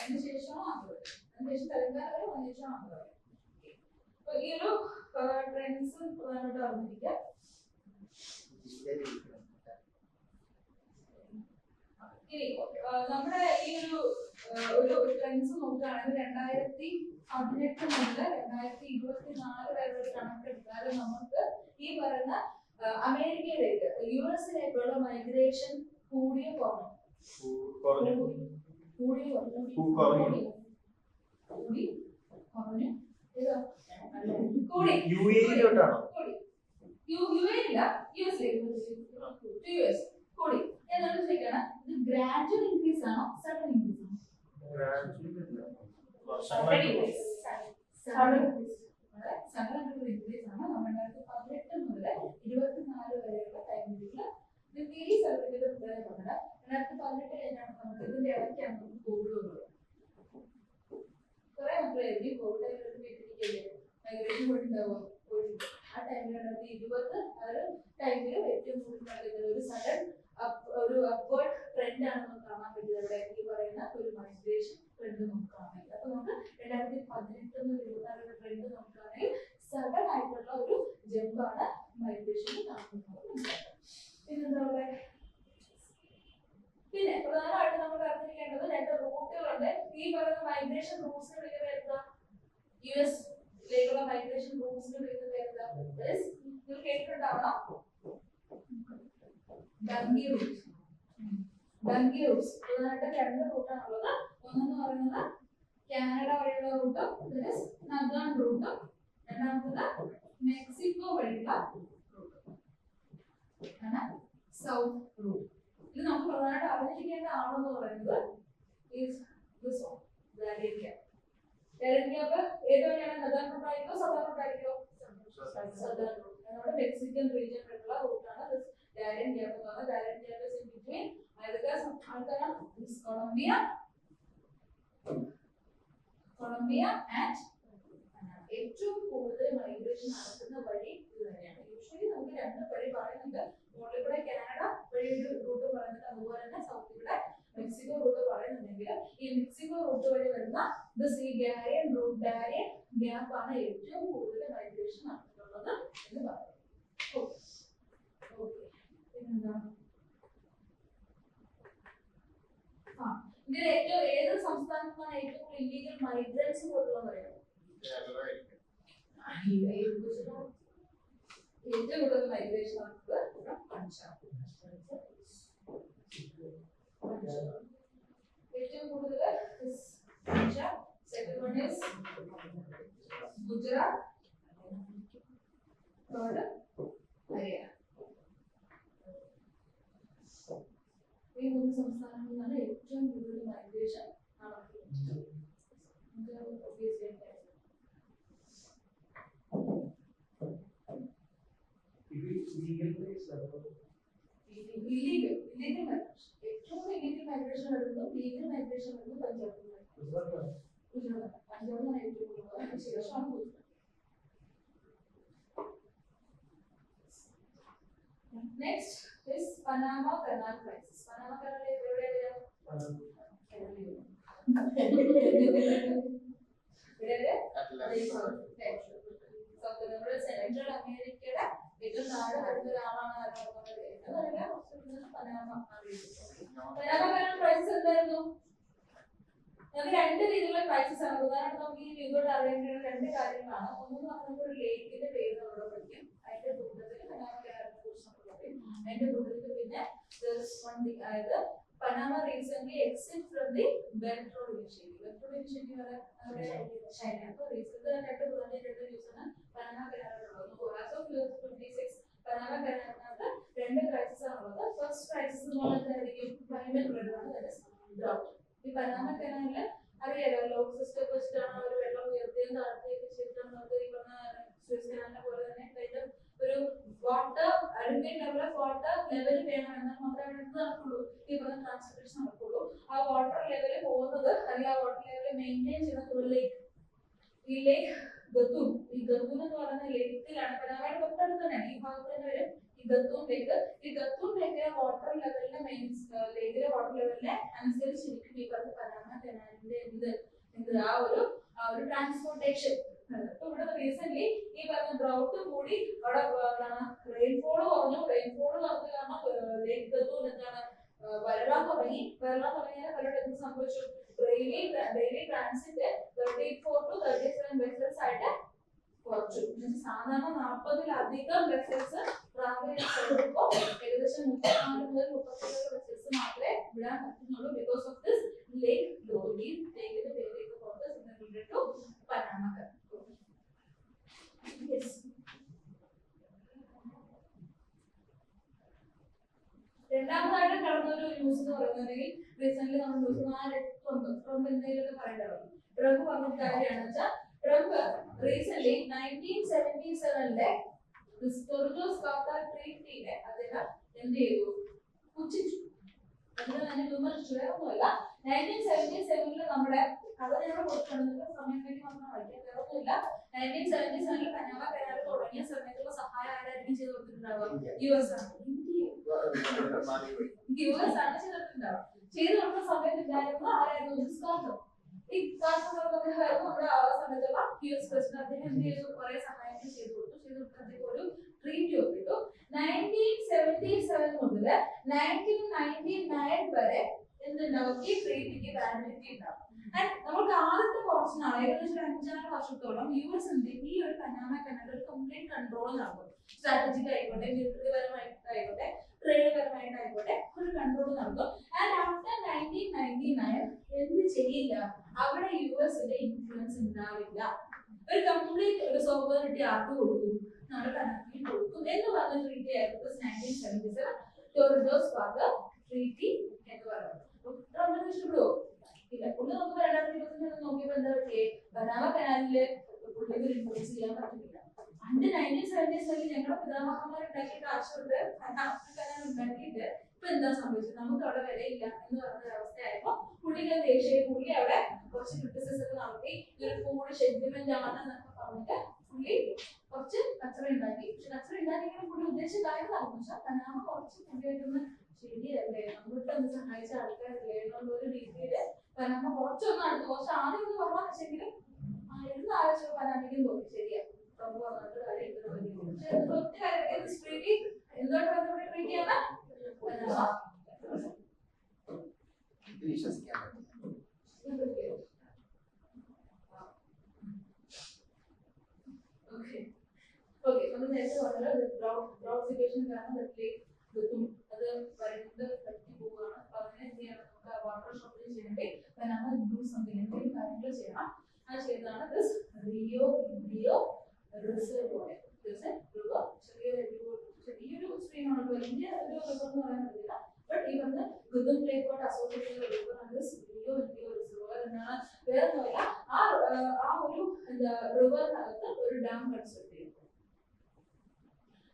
അതിനുശേഷം ആന്ധ്ര, അതിനുശേഷം തെലങ്കാന വരും, അതിനുശേഷം ആന്ധ്ര വരും. അപ്പൊ ഈ ഒരു ട്രെൻഡ്സ് പ്രധാനമായിട്ട് അറിഞ്ഞിരിക്കുക. ഇനി നമ്മുടെ ഈ ഒരു ട്രെൻഡ്സ് നോക്കുകയാണെങ്കിൽ 2018 മുതൽ 2024 വരെ ഒരു കണക്കെടുത്താൽ നമുക്ക് ഈ പറയുന്ന അമേരിക്കയിലേക്ക് US-ലേക്കുള്ള മൈഗ്രേഷൻ കൂടിയ കുറഞ്ഞു UAE-ലോട്ടാണോ? കൂടി എന്നാണ് ചോദിക്കണം. ഇത് ഗ്രാജുവൽ ഇൻക്രീസ് ആണോ സഡൻ ഇൻക്രീസ് ആണോ? സഡൻ ഇൻക്രീസ് ആണ്. 2018 മുതൽ 24 വരെയുള്ള ടൈമിലുള്ള ഈ സർട്ടിഫിക്കറ്റ് പ്രധാനം പറഞ്ഞത് 2018 കഴിഞ്ഞാണ് നമുക്ക് ഇതിന്റെ ഇടയ്ക്കാണ് നമുക്ക് കോവിഡ് വന്നത്. കുറെ മക്കളായിരിക്കും കോവിഡ് മൈഗ്രേഷൻ പോയിട്ടുണ്ടാവുക. ആ ടൈമിൽ 2020 ആ ഒരു ടൈമിൽ ഏറ്റവും കൂടുതൽ ഒരു സഡൻ ഒരു അപ്വേർഡ് ട്രെൻഡ് ആണ് നമുക്ക് കാണാൻ പറ്റിയത്. ഇവിടെ ഈ പറയുന്ന ഒരു മൈഗ്രേഷൻ ട്രെൻഡ് നമുക്ക് കാണാൻ പറ്റും. അപ്പൊ നമുക്ക് 2018 മുതൽ 2024 ട്രെൻഡ് നോക്കുകയാണെങ്കിൽ സഡൻ ആയിട്ടുള്ള ഒരു ജമ്പാണ് മൈഗ്രേഷൻ കാണുന്നത്. പിന്നെന്താ ഉള്ളത്? പിന്നെ പ്രധാനമായിട്ട് നമ്മൾ അറിഞ്ഞിരിക്കേണ്ടത് 2 റൂട്ടുകളുണ്ട്. ഈ പറയുന്ന മൈഗ്രേഷൻ റൂട്ട്സിന് വിളിക്കുന്ന എന്താ? US-ലേക്കുള്ള മൈഗ്രേഷൻ റൂട്ട്സിന് വിളിക്കുന്ന എന്താ? നിങ്ങൾ കേട്ടിട്ടുണ്ടാവണം ഡങ്കി റൂട്ട്സ്. പ്രധാനമായിട്ട് 2 റൂട്ടാണുള്ളത്. ഒന്നെന്ന് പറയുന്നത് കാനഡ വഴിയുള്ള റൂട്ട്, നദാൻ റൂട്ട്. രണ്ടാമത്തത് മെക്സിക്കോ വഴിയുള്ള റൂട്ട് ആണ് സൗത്ത് റൂട്ട്. ഇത് നമുക്ക് പ്രധാനമായിട്ട് അറിഞ്ഞിരിക്കേണ്ട ആളെന്ന് പറയുന്നത് ഏത് വഴിയാണ്? നദാൻ റൂട്ട് ആയിരിക്കോ സദാൻ റൂട്ട് ആയിരിക്കോ? Southern route. നമ്മുടെ മെക്സിക്കൻ റീജിയൻ വഴിയുള്ള റൂട്ടാണ് Darien Gap എന്ന് പറയുന്നത്. Darien Gap is in between ആൾക്കാരാണ് കൊളംബിയ ആൻഡ് ഏറ്റവും കൂടുതൽ മൈഗ്രേഷൻ നടക്കുന്ന വഴി ഇത് തന്നെയാണ്. യൂഷ്വലി നമുക്ക് 2 വഴി പറയുന്നുണ്ട്. മുകളിൽ കൂടെ കാനഡ വഴി ഒരു റൂട്ട് പറയുന്നുണ്ട്, അതുപോലെ തന്നെ സൗത്തിൽ കൂടെ മെക്സിക്കോ റൂട്ട് പറയുന്നുണ്ടെങ്കിൽ ഈ മെക്സിക്കോ റൂട്ട് വഴി വരുന്ന ഡാരിയൻ ഗ്യാപ്പ് ആണ് ഏറ്റവും കൂടുതൽ മൈഗ്രേഷൻ നടന്നിട്ടുള്ളത് എന്ന് പറയുന്നത്. ഇതിൽ ഏത് സംസ്ഥാനത്താണ് ഏറ്റവും കൂടുതൽ ഇല്ലീഗൽ മൈഗ്രൻസ് പോയിട്ടുള്ളത് അറിയാമോ? ഏറ്റവും കൂടുതൽ മൈഗ്രേഷൻ നടക്കുന്നത് പഞ്ചാബ്. ഏറ്റവും കൂടുതൽ Punjab. Second one is Gujarat. Third Haryana. ഈ 3 സംസ്ഥാനങ്ങളിലാണ് ഏറ്റവും കൂടുതൽ മൈഗ്രേഷൻ നടക്കുന്നത്. ഇല്ലീഗൽ മൈഗ്രേഷൻ ഏറ്റവും ഇല്ലീഗൽ മൈഗ്രേഷൻ വരുന്നത് ലീഗൽ മൈഗ്രേഷൻ വരുന്നത് പഞ്ചാബിലാണ്. പഞ്ചാബിലാണ് ഏറ്റവും കൂടുതൽ. അതിനുശേഷമാണ് Gujarat. Next is Panama Canal crisis. Panama Canal എവിടെയാണ്? സെൻട്രൽ അമേരിക്കയുടെ ഏറ്റവും താഴെ വരുന്ന ഒരാളാണ് പനാമ കനാൽ ക്രൈസിസ്. എന്തായിരുന്നു? നമുക്ക് 2 രീതിയിലുള്ള ക്രൈസിസ് ആണ്. പ്രധാനമായിട്ട് നമുക്ക് ഈ ന്യൂസോട് അറിയേണ്ട 2 കാര്യങ്ങളാണ്. ഒന്നെന്ന് പറഞ്ഞാൽ ഒരു ലേക്കിന്റെ പേര് നമ്മളോട് പഠിക്കും. അതിന്റെ കൂട്ടത്തിൽ പനാമ കനാലിനെ കുറിച്ച് നമ്മൾ പറയും. അതിന്റെ കൂട്ടത്തിൽ പിന്നെ അതായത് Panama recent exit from the belt road initiative. Belt road initiative China. അപ്പൊ റീസെന്റ് 2 ന്യൂസ് ആണ് പനാമ കനാലിലുള്ളത്. ആസ് ഓഫ് 2026 പനാമ കനാലിനകത്ത് രണ്ട് ക്രൈസിസ് ആണുള്ളത്. ഫസ്റ്റ് ക്രൈസിസ് എന്ന് പറയുന്നതായിരിക്കും ക്ലൈമറ്റ് റിലേറ്റഡ് ഡ്രൗട്ട്. ഈ പനാമ കനാലില് അറിയാലോ ലോക്ക് സിസ്റ്റം വെച്ചിട്ടാണ് ഒരു വെള്ളം ഉയർത്തിയും താഴ്ത്തിയൊക്കെ ചെയ്തിട്ടാണ് നമുക്ക് ഈ പറഞ്ഞ സൂയസ് കനാലിനെ പോലെ തന്നെ കഴിഞ്ഞ ഒരു water adequate level of water level വേണം എന്നാൽ മാത്രമേ അവിടെ എന്ത് നടക്കുള്ളൂ, ഈ പറഞ്ഞ ട്രാൻസ്പോർട്ടേഷൻ നടക്കുള്ളൂ. ആ വാട്ടർ ലെവൽ പോകുന്നത് അല്ലെങ്കിൽ ആ വാട്ടർ ലെവൽ മെയിൻറ്റെയിൻ ചെയ്യുന്നത് ലേക്ക്, ഈ ലേക്ക് ഗത്തൂം. ഈ ഗത്തൂം എന്ന് പറയുന്ന ലേക്കിലാണ് പനാമയുടെ തൊട്ടടുത്ത് തന്നെയാണ് ഈ ഭാഗത്ത് തന്നെ വരും ഈ ഗത്തൂം ലേക്ക്. ഈ ഗത്തൂം ലേക്കിലെ വാട്ടർ ലെവലിനെ ലേക്കിലെ വാട്ടർ ലെവലിനെ അനുസരിച്ചിരിക്കും ഈ പറഞ്ഞ പനാമ കനാലിന്റെ എന്ത് ആ ഒരു ട്രാൻസ്പോർട്ടേഷൻ. ഇപ്പൊ ഇവിടെ റീസെന്റ് ഈ പറഞ്ഞ ഡ്രൗട്ട് കൂടി അവിടെ റെയിൻഫോൾ കുറഞ്ഞു. റെയിൻഫോൾ കുറഞ്ഞ കാരണം ലേക്ക് ഗത്തൂം എന്താണ് വരളാൻ തുടങ്ങിയാൽ പലരുടെ എന്ത് സംഭവിച്ചു, ഡെയിലി ട്രാൻസിറ്റ് 34 to 37 വെസൽസ് ആയിട്ട് കുറച്ചു. സാധാരണ 40-ലധികം വെസൽസ് ട്രാവൽ ചെയ്യുമ്പോൾ ഏകദേശം 34 മുതൽ 37 വെസൽസ് മാത്രമേ വിടാൻ പറ്റുന്നുള്ളൂ. ബിക്കോസ് ഓഫ് ദിസ് ലേക്ക് ഗ്ലോബി ലേക്കിന്റെ പേരേക്ക് പുറത്ത് ടു പനാമ. രണ്ടാമതായിട്ട് കടന്ന ഒരു ന്യൂസ് എന്ന് പറയുന്നത് റീസെന്റ് നമ്മൾ ന്യൂസ് ട്രംപ് എന്തെങ്കിലും പറയേണ്ടത്. ട്രംപ് പറഞ്ഞ കാര്യമാണ് വെച്ചാൽ ട്രംപ് റീസെന്റ് 1977-ലെ ടൊറന്റോസ് കാർട്ടർ ട്രീറ്റിനെ അദ്ദേഹം എന്ത് ചെയ്തു, പുച്ഛിച്ചു. അതിന് തന്നെ വിമർശിച്ചു. വേറൊന്നുമല്ല, 1977-ല് നമ്മുടെ കഥ ഞങ്ങൾ കൊടുക്കുന്നത് സമയം വേണ്ടി മാത്രം വായിക്കാം, വേറൊന്നുമില്ല. 1977-ല് പനാമ കനാൽ തുടങ്ങിയ സമയത്തുള്ള സഹായം ആരായിരിക്കും ചെയ്ത് കൊടുത്തിട്ടുണ്ടാവുക? US ആണ്. US ആണ് ചെയ്തിട്ടുണ്ടാവുക. ചെയ്തു കൊടുക്കുന്ന സമയത്ത് ഉണ്ടായിരുന്ന ആരായിരുന്നു? കാർട്ടർ. ഈ കാർട്ടർ അദ്ദേഹമായിരുന്നു നമ്മുടെ ആ സമയത്തുള്ള US പ്രസിഡന്റ്. അദ്ദേഹം എന്ത് ചെയ്തു, കുറെ സഹായങ്ങൾ ചെയ്തു കൊടുത്ത് അദ്ദേഹം ഒരു ട്രീറ്റി ഒപ്പിട്ടു. 1977 മുതൽ 1999 വരെ എന്തുണ്ടാവും, ഈ ട്രീറ്റിക്ക് വാലിഡിറ്റി ഉണ്ടാവും. നമുക്ക് ആദ്യത്തെ കുറച്ച് നാൾ ഏകദേശം 5-6 വർഷത്തോളം US ഈ ഒരു പനാമ കനാൽ ഒരു കംപ്ലീറ്റ് കൺട്രോൾ നടക്കും. സ്ട്രാറ്റജിക് ആയിക്കോട്ടെ, മിലിറ്ററി പരമായിട്ടായിക്കോട്ടെ, ട്രേഡ് പരമായിട്ടായിക്കോട്ടെ ഒരു കൺട്രോൾ നടക്കും. ആൻഡ് ആഫ്റ്റർ 1999 എന്ത് ചെയ്യില്ല, അവിടെ US-ന്റെ ഇൻഫ്ലുവൻസ് ഉണ്ടാവില്ല. ഒരു കംപ്ലീറ്റ് ഒരു സോവറിറ്റി ആർക്ക് കൊടുക്കും, നമ്മുടെ പനാമയ്ക്ക് കൊടുക്കും എന്ന് പറഞ്ഞ ട്രീറ്റി ആയിരുന്നു 1977 ടൊറന്റോസ് കാർട്ടർ ട്രീറ്റി എന്ന് പറയുന്നത്. ട്രംപിന് ഇഷ്ടപ്പെടുവോ? ഇല്ല. പുള്ളി നമുക്ക് 2020 നോക്കിയപ്പോ എന്താ പറ്റിയേ, പനാമ കനാലില് പുള്ളിക്ക് ഇൻഫ്ലുവൻസ് ചെയ്യാൻ പറ്റുന്നില്ല. പണ്ട് 1977 ഞങ്ങളുടെ പിതാമഹന്മാർ ഉണ്ടാക്കിയിട്ട് ആവശ്യമുണ്ട് പനാമ കനാൽ ഉണ്ടാക്കിയിട്ട് ഇപ്പൊ എന്താ സംഭവിച്ചത്, നമുക്ക് അവിടെ വിലയില്ല എന്ന് പറഞ്ഞ അവസ്ഥയായപ്പോ പുള്ളിക്ക് ദേഷ്യം. പുള്ളി അവിടെ കുറച്ച് ക്രിറ്റിസിസം ഒക്കെ നടത്തി. ഇതൊരു ഫുഡ് സെന്റിമെന്റ് ആണെന്നൊക്കെ പറഞ്ഞിട്ട് പുള്ളി കുറച്ച് കച്ചറ ഉണ്ടാക്കി. പക്ഷെ കച്ചറ ഉണ്ടാക്കിയെങ്കിലും പുള്ളി ഉദ്ദേശിച്ച കാര്യം നടന്നു. പക്ഷെ പനാമ കുറച്ച് പുള്ളിയായിട്ടൊന്ന് ശരിയല്ലേ, നമ്മൾക്ക് ഒന്ന് സഹായിച്ച ആൾക്കാരല്ലേ എന്നുള്ള ഒരു രീതിയില് പനാമ കുറച്ചൊന്നും അടുത്ത് കുറച്ച് ആദ്യം ഒന്ന് പറഞ്ഞാൽ വെച്ചെങ്കിലും ഇരുന്ന് ആലോചിച്ച പനാമയ്ക്കും തോന്നി ശരിയാ ട്രംപ് പറഞ്ഞിട്ട് കാര്യം എന്തുകൊണ്ട് ട്രീറ്റ് ചെയ്യാൻ വിശ്വസിക്കാൻ നേരത്തെ പറഞ്ഞത് ഡ്രൗട്ട് സിറ്റുവേഷൻ കാരണം അത് വരണ്ട് പറ്റി പോവുകയാണ്. അപ്പൊ അങ്ങനെ എന്ത് ചെയ്യണം, നമുക്ക് വാട്ടർ ഷോർട്ടേജ് ചെയ്യണമെങ്കിൽ പനാമ ഡു സംതിങ് എന്തെങ്കിലും കാര്യങ്ങൾ ചെയ്യണം. അത് ചെയ്തതാണ് റിയോ റിസർവോയർ. ചെറിയൊരു സ്ട്രീമാണ്, വലിയ ഒരു റിസർവ് എന്ന് പറയാൻ പറ്റില്ല. ബട്ട് ഈ പറഞ്ഞ ഗുദം ലേക്കോട്ട് അസോസിയേറ്റ് റിവറാണ് റിയോ റിസർവോയർ എന്നാണ്. വേറൊന്നുമല്ല, ആ ഒരു എന്താ റിവറിനകത്ത് ഒരു ഡാം കൺസ്ട്രക്ട് ചെയ്തു.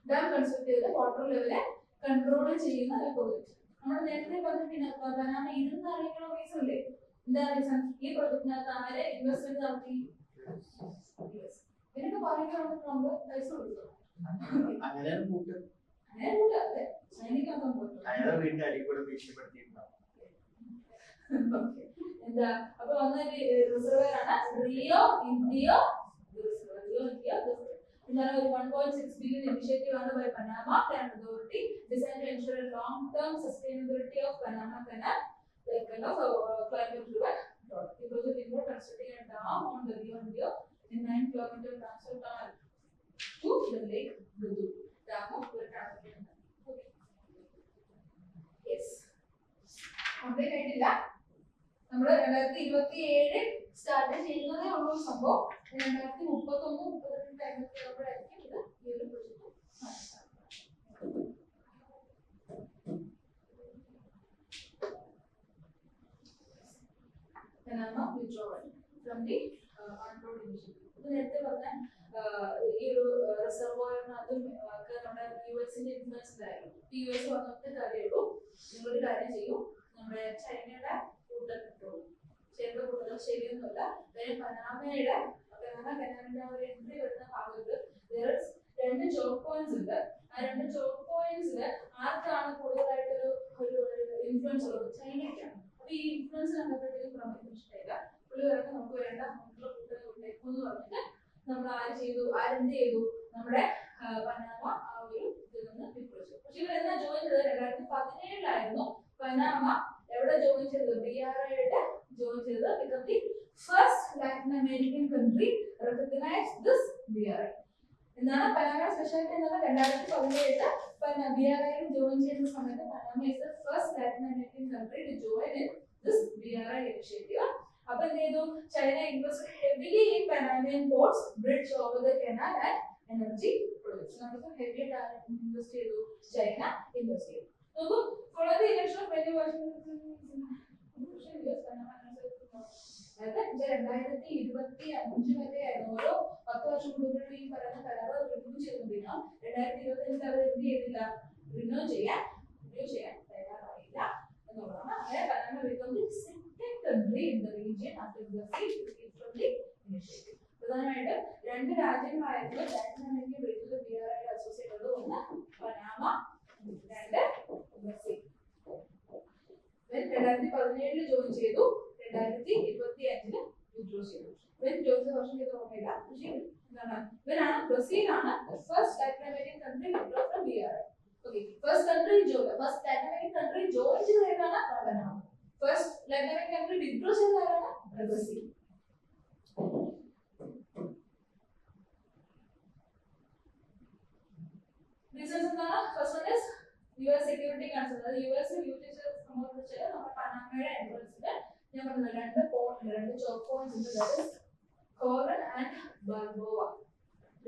ഡാം കൺസ്ട്രക്ട് ചെയ്ത് വാട്ടർ ലെവലെ കൺട്രോൾ ചെയ്യുന്ന ഒരു പ്രോജക്ട്. നമ്മൾ നേരത്തെ പറഞ്ഞ പനാമ 200 കിലോമീറ്റർ എന്താ റീസൺ, ഈ പ്രോജക്റ്റിനകത്ത് ആരെ ഇൻവെസ്റ്റ്മെന്റ് നടത്തി? ഇതിനൊക്കെ പറയുമ്പോൾ നമ്മൾ പൈസ കൊടുക്കും. അങ്ങനെ കൂട്ടും അതെ, സൈനികമൊക്കെ പോയിട്ടുണ്ടോ? എന്താ അപ്പൊ വന്ന റിസർവർ ആണ് റിയോ ഇന്ത്യ എന്താണ് ഒരു 1.6 billion initiative ആണ് by Panama Canal Authority designed to ensure a long-term sustainability of Panama Canal, like kind of climate driven project. The project involved constructing a dam on the Rio Indio in 9-kilometer transfer tunnel to the lake Gudu. Dam of the transfer. Okay. Yes. Complete ആയിട്ടില്ല. നമ്മൾ 2027 start ചെയ്യുന്നതേ ഉള്ളൂ സംഭവം. 2031-32 ടൈമിൽ ആയിരിക്കും ഇത് ഈ ഒരു project. Panama withdrawal from the control initiative. ഇത് നേരത്തെ പറഞ്ഞ ഈ ഒരു റിസർവോയറിനകത്തും ഒക്കെ നമ്മുടെ US-ന്റെ ഇൻഫ്ലുവൻസ് ഉണ്ടായിരുന്നു. US വന്നിട്ട് കാര്യമുള്ളൂ, നിങ്ങളൊരു കാര്യം ചെയ്യൂ, നമ്മുടെ ചൈനയുടെ കൂടുതൽ ചൈനയുടെ കൂടുതൽ ശരിയൊന്നുമില്ല. പനാമയുടെ കനാലിന്റെ ഒരു എൻട്രി വരുന്ന ഭാഗത്ത് രണ്ട് ചോക്ക് പോയിന്റ്സ് ഉണ്ട്. ആ രണ്ട് ചോക്ക് പോയിന്റ്സിൽ ആർക്കാണ് കൂടുതലായിട്ട് ഒരു ഇൻഫ്ലുവൻസ് ഉള്ളത്? ചൈനയ്ക്കാണ്. അപ്പൊ ഈ ഇൻഫ്ലുവൻസ് കണ്ടപ്പോഴത്തേക്കും പ്രമുഖ ഇഷ്ടമില്ല. പുള്ളി പറയുന്നത് നമുക്ക് വേണ്ട, നമുക്കുള്ള കൂട്ടുകാർ ഉണ്ടായിരുന്നു എന്ന് പറഞ്ഞിട്ട് നമ്മൾ ആരെന്ത് ചെയ്തു, നമ്മുടെ പനാമ ആ ഒരു ഇതിൽ നിന്ന് വിട്ടുവച്ചു. പക്ഷെ ഇവരെന്താ ജോയിൻ ചെയ്തത്? 2017 പനാമ എവിടെ ജോയിൻ ചെയ്തത്? BRI ജോയിൻ ചെയ്തത്. because the first Latin American country recognized this BRI. എന്താണ് പനാമയുടെ സ്പെഷ്യാലിറ്റി എന്താണ്? 2017 BRI ജോയിൻ ചെയ്യുന്ന സമയത്ത് Panama is the first Latin American country to join in this BRI initiative. അപ്പോൾ എന്ത് ചെയ്തു? China invest heavily in Panamanian ports, bridge over the canal and energy projects. നമുക്ക് heavy invest ചെയ്തു, China invest ചെയ്തു. നോക്കൂ, follow the election of many versions. അതായത് 2025 വരെയായിരുന്നു. ഓരോ 10 വർഷം കൂടുമ്പോഴും ഈ പറയുന്ന കരാറ് റിന്യൂ ചെയ്തുകൊണ്ടിരുന്നു. 2025 അവർ എന്ത് ചെയ്തില്ല? റിന്യൂ ചെയ്യാൻ തയ്യാറായില്ല എന്നുള്ളതാണ്. അങ്ങനെ Panama become the second country in the region after Brazil from the initiative. പ്രധാനമായിട്ട് രണ്ട് രാജ്യങ്ങളായിരുന്നു ലാറ്റിൻ അമേരിക്കൻ റീജിയനിൽ BRI അസോസിയേറ്റ് ഉള്ളത്. ഒന്ന് പനാമ, രണ്ട് ബ്രസീൽ. 2017 ജോയിൻ ചെയ്തു, 2025 വിഡ്രോ ചെയ്തു. ഇവർ ജോയിൻ ചെയ്ത വർഷം ചെയ്ത് ഓർമ്മയില്ല. പക്ഷേ എന്താണ്, ഇവരാണ് ബ്രസീലാണ് first Latin American country withdraw from BRI. Okay, first Latin American country join ചെയ്ത ഏതാണ്? Panama. First Latin American country withdraw ചെയ്ത ഏതാണ്? ബ്രസീൽ. Reasons എന്താണ്? First one is US security concern. അതായത് US ഫ്യൂച്ചർ സംബന്ധിച്ച് നമ്മുടെ പനാമയുടെ എൻട്രൻസിൽ ഞാൻ പറഞ്ഞത് രണ്ട് ചോക്ക് പോയിന്റ്സ് ഉണ്ട്. That is Colon and Balboa.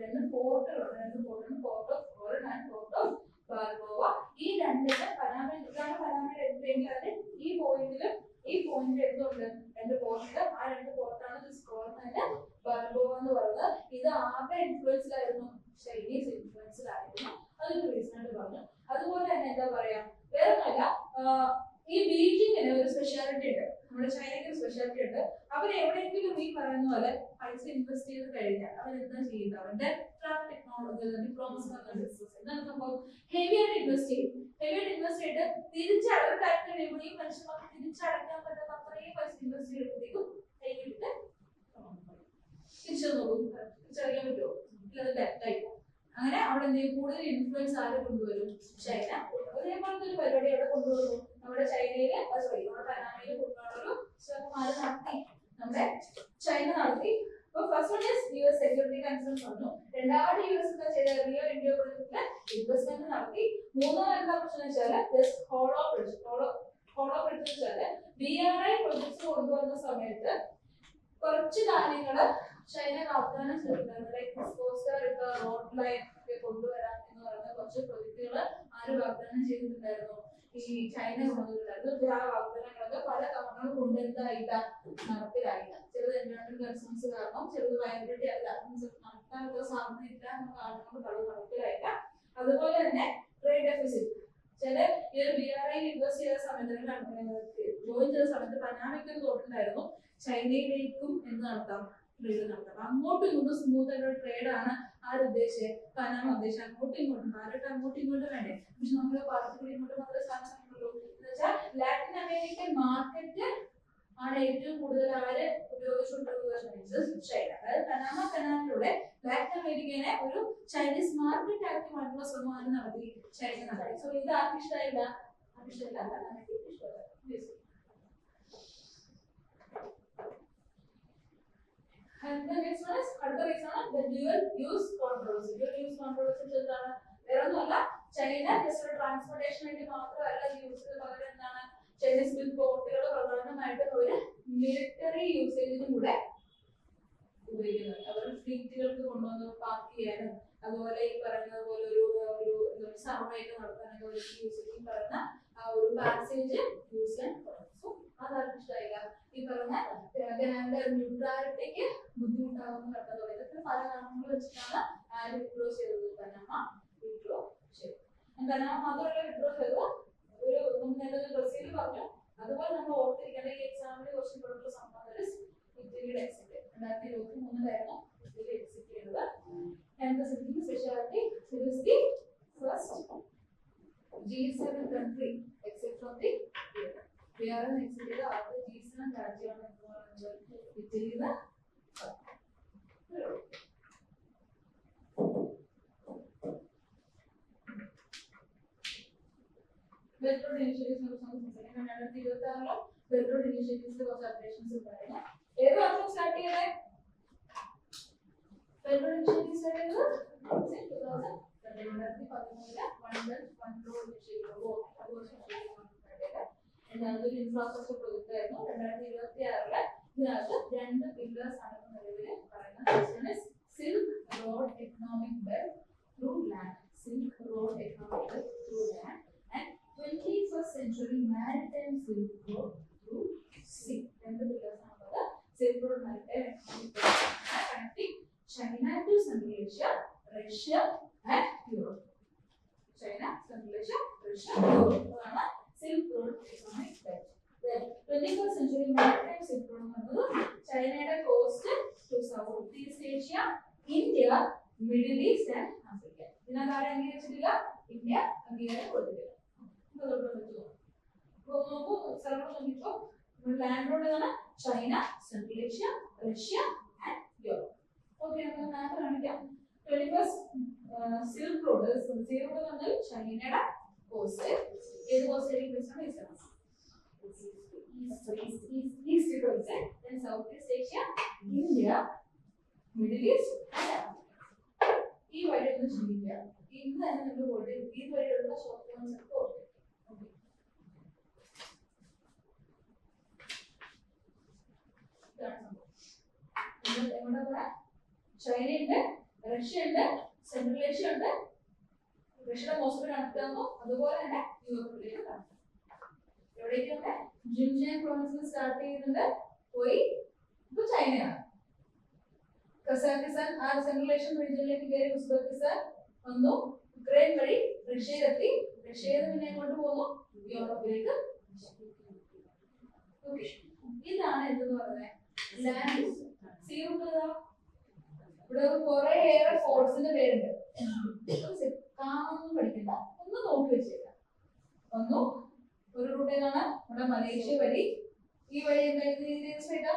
രണ്ട് പോർട്ടുകളുണ്ട്. Port of Colon and port of Balboa. ഈ രണ്ടിന് പനാമയുടെ എൻട്രി എങ്കിൽ ഈ പോയിന്റിൽ എന്തുണ്ട്? രണ്ട് പോർട്ട്. ആ രണ്ട് പോർട്ടാണ് കോറൻ ആൻഡ് ബാൽബോവ എന്ന് പറയുന്നത്. ഇത് ആരുടെ ഇൻഫ്ലുവൻസിലായിരുന്നു? ചൈനീസ് ഇൻഫ്ലുവൻസിലായിരുന്നു. അതൊരു റീസൺ ആയിട്ട് പറഞ്ഞു. അതുപോലെ തന്നെ എന്താ പറയാ, വേറൊന്നുമല്ല, ഈ ബീജിങ്ങിന് ഒരു സ്പെഷ്യാലിറ്റി ഉണ്ട്, നമ്മുടെ ചൈനയ്ക്ക് ഒരു സ്പെഷ്യാലിറ്റി ഉണ്ട്. അവർ എവിടെയെങ്കിലും ഈ പറയുന്ന പോലെ പൈസ ഇൻവെസ്റ്റ് ചെയ്ത് കഴിഞ്ഞാൽ അവരെന്താ ചെയ്യുന്നത്? അവരുടെ ടെക്നോളജി ഡിപ്ലോമസി എന്താണ് സംഭവം? ഹെവി ആയിട്ട് ഇൻവെസ്റ്റ് ചെയ്ത് തിരിച്ചടവ് ടൈം കഴിയുമ്പോൾ ഈ മനുഷ്യന്മാർക്ക് തിരിച്ചടയ്ക്കാൻ പറ്റാത്ത അത്രയും പൈസ ഇൻവെസ്റ്റ് ചെയ്തപ്പോഴത്തേക്കും കൈകിട്ട് തിരിച്ചു നോക്കും. തിരിച്ചടയ്ക്കാൻ പറ്റുമോ? ഇല്ല, അത് ഡെറ്റായി. അങ്ങനെ അവിടെ എന്തെങ്കിലും കൂടുതൽ ഇൻഫ്ലുവൻസ് ആര് കൊണ്ടുവരും? ചൈന. അതേപോലത്തെ ഒരു പരിപാടി അവിടെ കൊണ്ടുവന്നു. നമ്മുടെ ചൈനയില് നമ്മുടെ പനാമയില് കൊണ്ടുപോകാനൊരു ശ്രമം നടത്തി, നമ്മുടെ ചൈന നടത്തി. അപ്പൊ first one is US security concern പറഞ്ഞു. രണ്ടാമത് US എന്താ ചെയ്ത? റിയോ ഇന്ത്യ പ്രൊജക്ടില് ഇൻവെസ്റ്റ്മെന്റ് നടത്തി. മൂന്നാമത് എന്താ പ്രശ്നം വെച്ചാല് ഹോളോ ബ്രിഡ്ജ് വെച്ചാല് BRI പ്രൊജക്ട്സ് കൊണ്ടുവന്ന സമയത്ത് കുറച്ച് കാര്യങ്ങള് ചൈന വാഗ്ദാനം ചെയ്തിട്ടുണ്ടായിരുന്നു. ലൈക്ക് കോസ്റ്റർ റോഡ് ലൈൻ ഒക്കെ കൊണ്ടുവരാൻ എന്ന് പറയുന്ന കുറച്ച് പ്രൊജക്ടുകൾ ആര് വാഗ്ദാനം ചെയ്തിട്ടുണ്ടായിരുന്നു? ഈ ചൈന കൊണ്ടുവന്നിട്ടുണ്ടായിരുന്നു. ആ വാഗ്ദാനങ്ങളൊക്കെ പല തവണ കൊണ്ട് എന്തായില്ല, നടപ്പിലായില്ല. ചിലത് എൻവയോൺമെന്റ് കൺസേൺസ് കാരണം, ചിലത് വയബിലിറ്റി നടത്താനുള്ള സാധ്യത ഇല്ല എന്ന കാരണം കൊണ്ട് പല നടപ്പിലായില്ല. അതുപോലെ തന്നെ ട്രേഡ് ഡെഫിസിറ്റ്. ചില ഈ ഒരു BRI ഇൻവെസ്റ്റ് ചെയ്ത സമയത്ത് ജോയിൻ ചെയ്ത സമയത്ത് പനാമയ്ക്ക് തോന്നുന്നുണ്ടായിരുന്നു ചൈനയിലേക്കും എന്ത് നടത്താം, ട്രേഡ് നടത്താം. അങ്ങോട്ടും ഇങ്ങോട്ടും സ്മൂത്ത് ആയിട്ടുള്ള ട്രേഡ് ആണ് ആര് ഉദ്ദേശിച്ചത്? പനാമ ഉദ്ദേശിച്ചത്. അങ്ങോട്ടും ഇങ്ങോട്ടും വേണ്ടേ? പക്ഷെ നമ്മൾ പാർട്ടിക്കൂടി ഇങ്ങോട്ട് മാത്രമേ സാധനങ്ങളുള്ളൂ. എന്ന് വെച്ചാൽ ലാറ്റിൻ അമേരിക്കൻ മാർക്കറ്റ് ആണ് ഏറ്റവും കൂടുതൽ ആര് ഉപയോഗിച്ചുകൊണ്ടിരുന്നത്? ചൈന. അതായത് പനാമ കനാലിലൂടെ ലാറ്റിൻ അമേരിക്കനെ ഒരു ചൈനീസ് മാർക്കറ്റ് ആക്കി മാറ്റുന്ന ശ്രമം നടത്തി ചൈന നടത്തി. സോ ഇത് ആർക്കും ഇഷ്ടമായില്ല, പനാമയ്ക്ക് ഇഷ്ടമല്ല. And the next one is അടുത്ത reason ആണ് the dual use controversy. Dual use controversy എന്താണ്? വേറൊന്നുമല്ല, ചൈന ജസ്റ്റ് ഒരു ട്രാൻസ്പോർട്ടേഷൻ വേണ്ടി മാത്രമല്ല യൂസ് ചെയ്ത്, പകരം എന്താണ് ചൈനീസ് ബിഗ് പോർട്ടുകൾ പ്രധാനമായിട്ടും ഒരു മിലിറ്ററി യൂസേജിനും കൂടെ ഉപയോഗിക്കുന്നുണ്ട്. അവർ ഫ്ലീറ്റുകൾക്ക് കൊണ്ടുവന്ന് പാർക്ക് ചെയ്യാനും അതുപോലെ ഈ പറയുന്നത് പോലെ ഒരു സർവേ ഒക്കെ നടത്താനൊക്കെ ഒരു യൂസ് ചെയ്യുന്ന പറയുന്ന ആ ഒരു പാസേജ് യൂസ് ചെയ്യാൻ തുടങ്ങും. സോ അതാർക്കും ഇഷ്ടമായില്ല. ഈ പറഞ്ഞ ന്യൂട്രാലിറ്റിക്ക് ബുദ്ധിമുട്ടാകുന്ന കണ്ടതോടെ ഇതൊക്കെ പല കാരണങ്ങൾ വെച്ചിട്ടാണ് ആര് വിഡ്രോ ചെയ്തത്? പനാമ വിഡ്രോ ചെയ്തു. പനാമ മാത്രമല്ല വിഡ്രോ ചെയ്തത്, ഒരു നമ്മൾ ബ്രസീൽ പറഞ്ഞു, അതുപോലെ നമ്മൾ ഓർത്തിരിക്കേണ്ട ഈ എക്സാമിന് കുറച്ച് ഇമ്പോർട്ടൻ്റ് സംഭവം ഇറ്റലിയുടെ എക്സിറ്റ് 2023 ഇറ്റലി എക്സിറ്റ് ചെയ്തത്. And the second specialty is the first G7 country except from the Europe. We are an exit after G7 രാജ്യമാണ് എന്ന് പറയുന്നത് ഇറ്റലിയുടെ Belt Road initiatives രണ്ടായിരത്തി 26 Belt Road initiatives കുറച്ച് അപ്ഡേഷൻസ് ഉണ്ടായിരുന്നു. ഏത് വർഷം സ്റ്റാർട്ട് ചെയ്തേ? Belt Road initiatives സ്റ്റാർട്ട് ചെയ്തത് 2013 One Belt One Road initiative എന്നൊരു ഇൻഫ്രാസ്ട്രക്ചർ പ്രോജക്റ്റ് ആയിരുന്നു. 2026 ഇതിനകത്ത് രണ്ട് പില്ലേഴ്സ് ആണ് നിലവിൽ പറയുന്നത്. Silk road economic belt through land, silk road economic belt through land and 21st century maritime silk road through sea. രണ്ട് pillars ആണുള്ളത്. Silk road maritime economic belt connecting China to Central Asia, Russia and Europe. China, Central Asia, Russia, Europe. അതാണ് Silk Road economic belt. Then 21st century maritime Silk Road എന്നത് ചൈനയുടെ coast to south east Asia, India, middle east and Africa. ഇതിനകത്ത് ആരും അംഗീകരിച്ചിട്ടില്ല, India അംഗീകാരം കൊടുത്തിട്ടില്ല. നോക്കൂ സ്ഥലങ്ങൾ നോക്കിയപ്പോ ലാൻഡ് റോഡ് ഏതാണ്? China, central Asia, Russia and Europe. Okay, നമുക്ക് മാപ്പ് കാണിക്കാം. 21st silk road, silk road എന്ന് പറഞ്ഞാൽ ചൈനയുടെ കോസ്റ്റ്. ഏത് കോസ്റ്റ് ആയിരിക്കും? East cost, then south east Asia, India, middle east and Africa. ഈ വഴി ഒന്ന് ചിന്തിക്കുക. ഇന്ന് തന്നെ നമ്മൾ പോയിട്ട് ഈ വഴിയുള്ള ഷോർട്ട് ടേംസ് ഒക്കെ ഓർക്കുക. ചൈനയുണ്ട്, റഷ്യ ഉണ്ട്, സെൻട്രൽ ഏഷ്യ ഉണ്ട്, റഷ്യയുടെ മോസ്കോ കണക്ട് ആകുന്നു, അതുപോലെ തന്നെ യൂറോപ്പിലേക്ക് കണക്ട്. എവിടേക്കുണ്ട്? ജിൻജിയാങ് പ്രോവിൻസിൽ സ്റ്റാർട്ട് ചെയ്യുന്നുണ്ട്, പോയി ഇപ്പൊ ചൈനയാണ്. കസാഖിസ്ഥാൻ ആ സെൻട്രൽ ഏഷ്യൻ റീജിയനിലേക്ക് കയറി, ഉസ്ബെക്കിസ്ഥാൻ വന്നു, യുക്രൈൻ വഴി റഷ്യയിലെത്തി, റഷ്യയിൽ പിന്നെ എങ്ങോട്ട് പോകുന്നു? യൂറോപ്പിലേക്ക്. ഇതാണ് എന്തെന്ന് പറയുന്നത് ലാൻഡ് സീ റൂട്ട്. ഇവിടെ കുറെ ഏറെ ഫോർട്സിന്റെ പേരുണ്ട്, കാണൊന്നും പഠിക്കണ്ട, ഒന്ന് നോക്കി വെച്ചേക്കാം. ഒന്നു ഒരു റൂട്ട് ഏതാണ്? നമ്മുടെ മലേഷ്യ വഴി, ഈ വഴി സ്ട്രേറ്റാ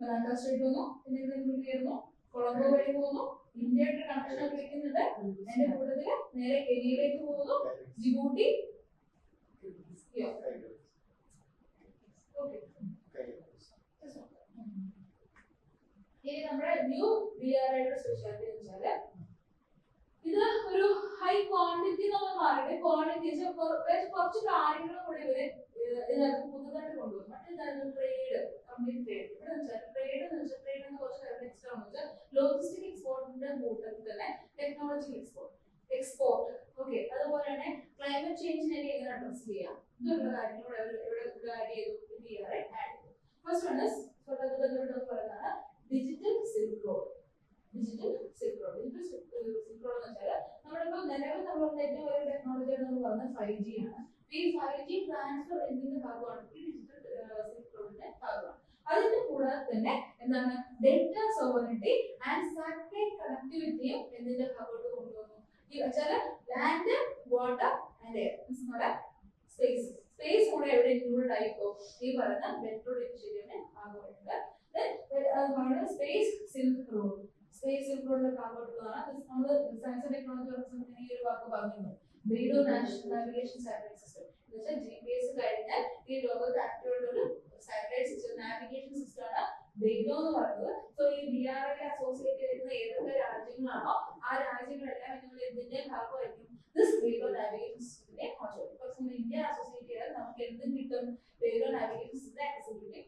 മലാക്ക സ്ട്രേറ്റ് വന്നു, പിന്നെ കയറുന്നു, കൊളംബോ വഴി പോകുന്നു, ഇന്ത്യയുടെ കണക്ഷൻ ഒക്കെ വെക്കുന്നുണ്ട്. അതിന്റെ കൂട്ടത്തില് നേരെ കെനിയയിലേക്ക് പോകുന്നു, ജിബൂട്ടി. ഇനി നമ്മുടെ ന്യൂ BRIയുടെ സ്പെഷ്യാലിറ്റി എന്ന് വെച്ചാല് ഇത് ഒരു ഹൈ ക്വാണ്ടിറ്റി നമ്മൾ മാറിയിട്ട് ക്വാണ്ടിറ്റി കുറച്ച് കാര്യങ്ങളും കൂടി ഇവര് ഇതിനകത്ത് പുതുതായിട്ട് കൊണ്ടുവരും. മറ്റേതാണ് ട്രേഡ്, കംപ്ലീറ്റ് ട്രേഡ്. ഇവിടെ വെച്ചാൽ ട്രേഡ് എന്ന് വെച്ചാൽ ട്രേഡ് എന്ന് കുറച്ച് കാര്യം എക്സ്ട്രാ എന്ന് വെച്ചാൽ ലോജിസ്റ്റിക് എക്സ്പോർട്ടിന്റെ കൂട്ടത്തിൽ തന്നെ ടെക്നോളജി എക്സ്പോർട്ട് ഓക്കെ, അതുപോലെ തന്നെ ക്ലൈമറ്റ് ചേഞ്ചിനെയൊക്കെ എങ്ങനെ അഡ്രസ് ചെയ്യാം, ഇതുള്ള കാര്യങ്ങൾ ഇവിടെ ആഡ് ചെയ്തു. BRI ആഡ് ചെയ്തു. ഫസ്റ്റ് വൺ ഇസ് പറയുന്നതാണ് digital silk road. Digital silk road എന്ന് വെച്ചാൽ നമ്മളിപ്പോ നിലവിൽ നമ്മൾ ഏറ്റവും വലിയ ടെക്നോളജി എന്ന് പറയുന്നത് 5G ആണ്. ഈ 5G ട്രാൻസ്ഫർ എന്നതിന്റെ ഭാഗമാണ് ഈ ഡിജിറ്റൽ സിൽക്ക് റോഡിന്റെ ഭാഗമാണ്. അതിന്റെ കൂടാതെ തന്നെ എന്താണ് ഡേറ്റ സോവറിറ്റി ആൻഡ് സാറ്റലൈറ്റ് കണക്ടിവിറ്റിയും എന്നതിന്റെ ഭാഗത്തോട്ട് കൊണ്ടുവന്നു. ഈ വെച്ചാൽ ലാൻഡ്, വാട്ടർ ആൻഡ് എയർ, നമ്മുടെ സ്പേസ് കൂടെ എവിടെ ഇൻക്ലൂഡ് ആയിപ്പോ ഈ പറയുന്ന ബെൽറ്റ് റോഡ് ഇനിഷ്യേറ്റീവിന്റെ ഭാഗമായിട്ടുണ്ട്. Space silk road, space silk റോഡിന്റെ ഭാഗമായിട്ടുള്ളതാണ്. നമ്മൾ സയൻസ് ആൻഡ് ടെക്നോളജി ഈ ഒരു വാക്ക് പറഞ്ഞിരുന്നു. ബ്രീഡോ നാവിഗേഷൻ സാറ്റലൈറ്റ് സിസ്റ്റം എന്ന് വെച്ചാൽ GPS കഴിഞ്ഞാൽ ഈ ലോകത്ത് ആക്റ്റീവായിട്ടുള്ള ഒരു സാറ്റലൈറ്റ് സിസ്റ്റം നാവിഗേഷൻ സിസ്റ്റം ആണ് ബ്രീഡോ എന്ന് പറയുന്നത്. സോ ഈ BRI അസോസിയേറ്റ് ചെയ്യുന്ന ഏതൊക്കെ രാജ്യങ്ങളാണോ ആ രാജ്യങ്ങളെല്ലാം നിങ്ങൾ ഇതിന്റെ ഭാഗമായിരിക്കും ദിസ് ബ്രീഡോ നാവിഗേഷൻ സിസ്റ്റത്തിന്റെ ഭാഗമായിട്ട്. ഇപ്പോൾ ഇന്ത്യ അസോസിയേറ്റ് ചെയ്താൽ നമുക്ക് എന്തും കിട്ടും? ബ്രീഡോ നാവിഗേഷൻ സിസ്റ്റത്തിന്റെ ആക്സസിബിലിറ്റി.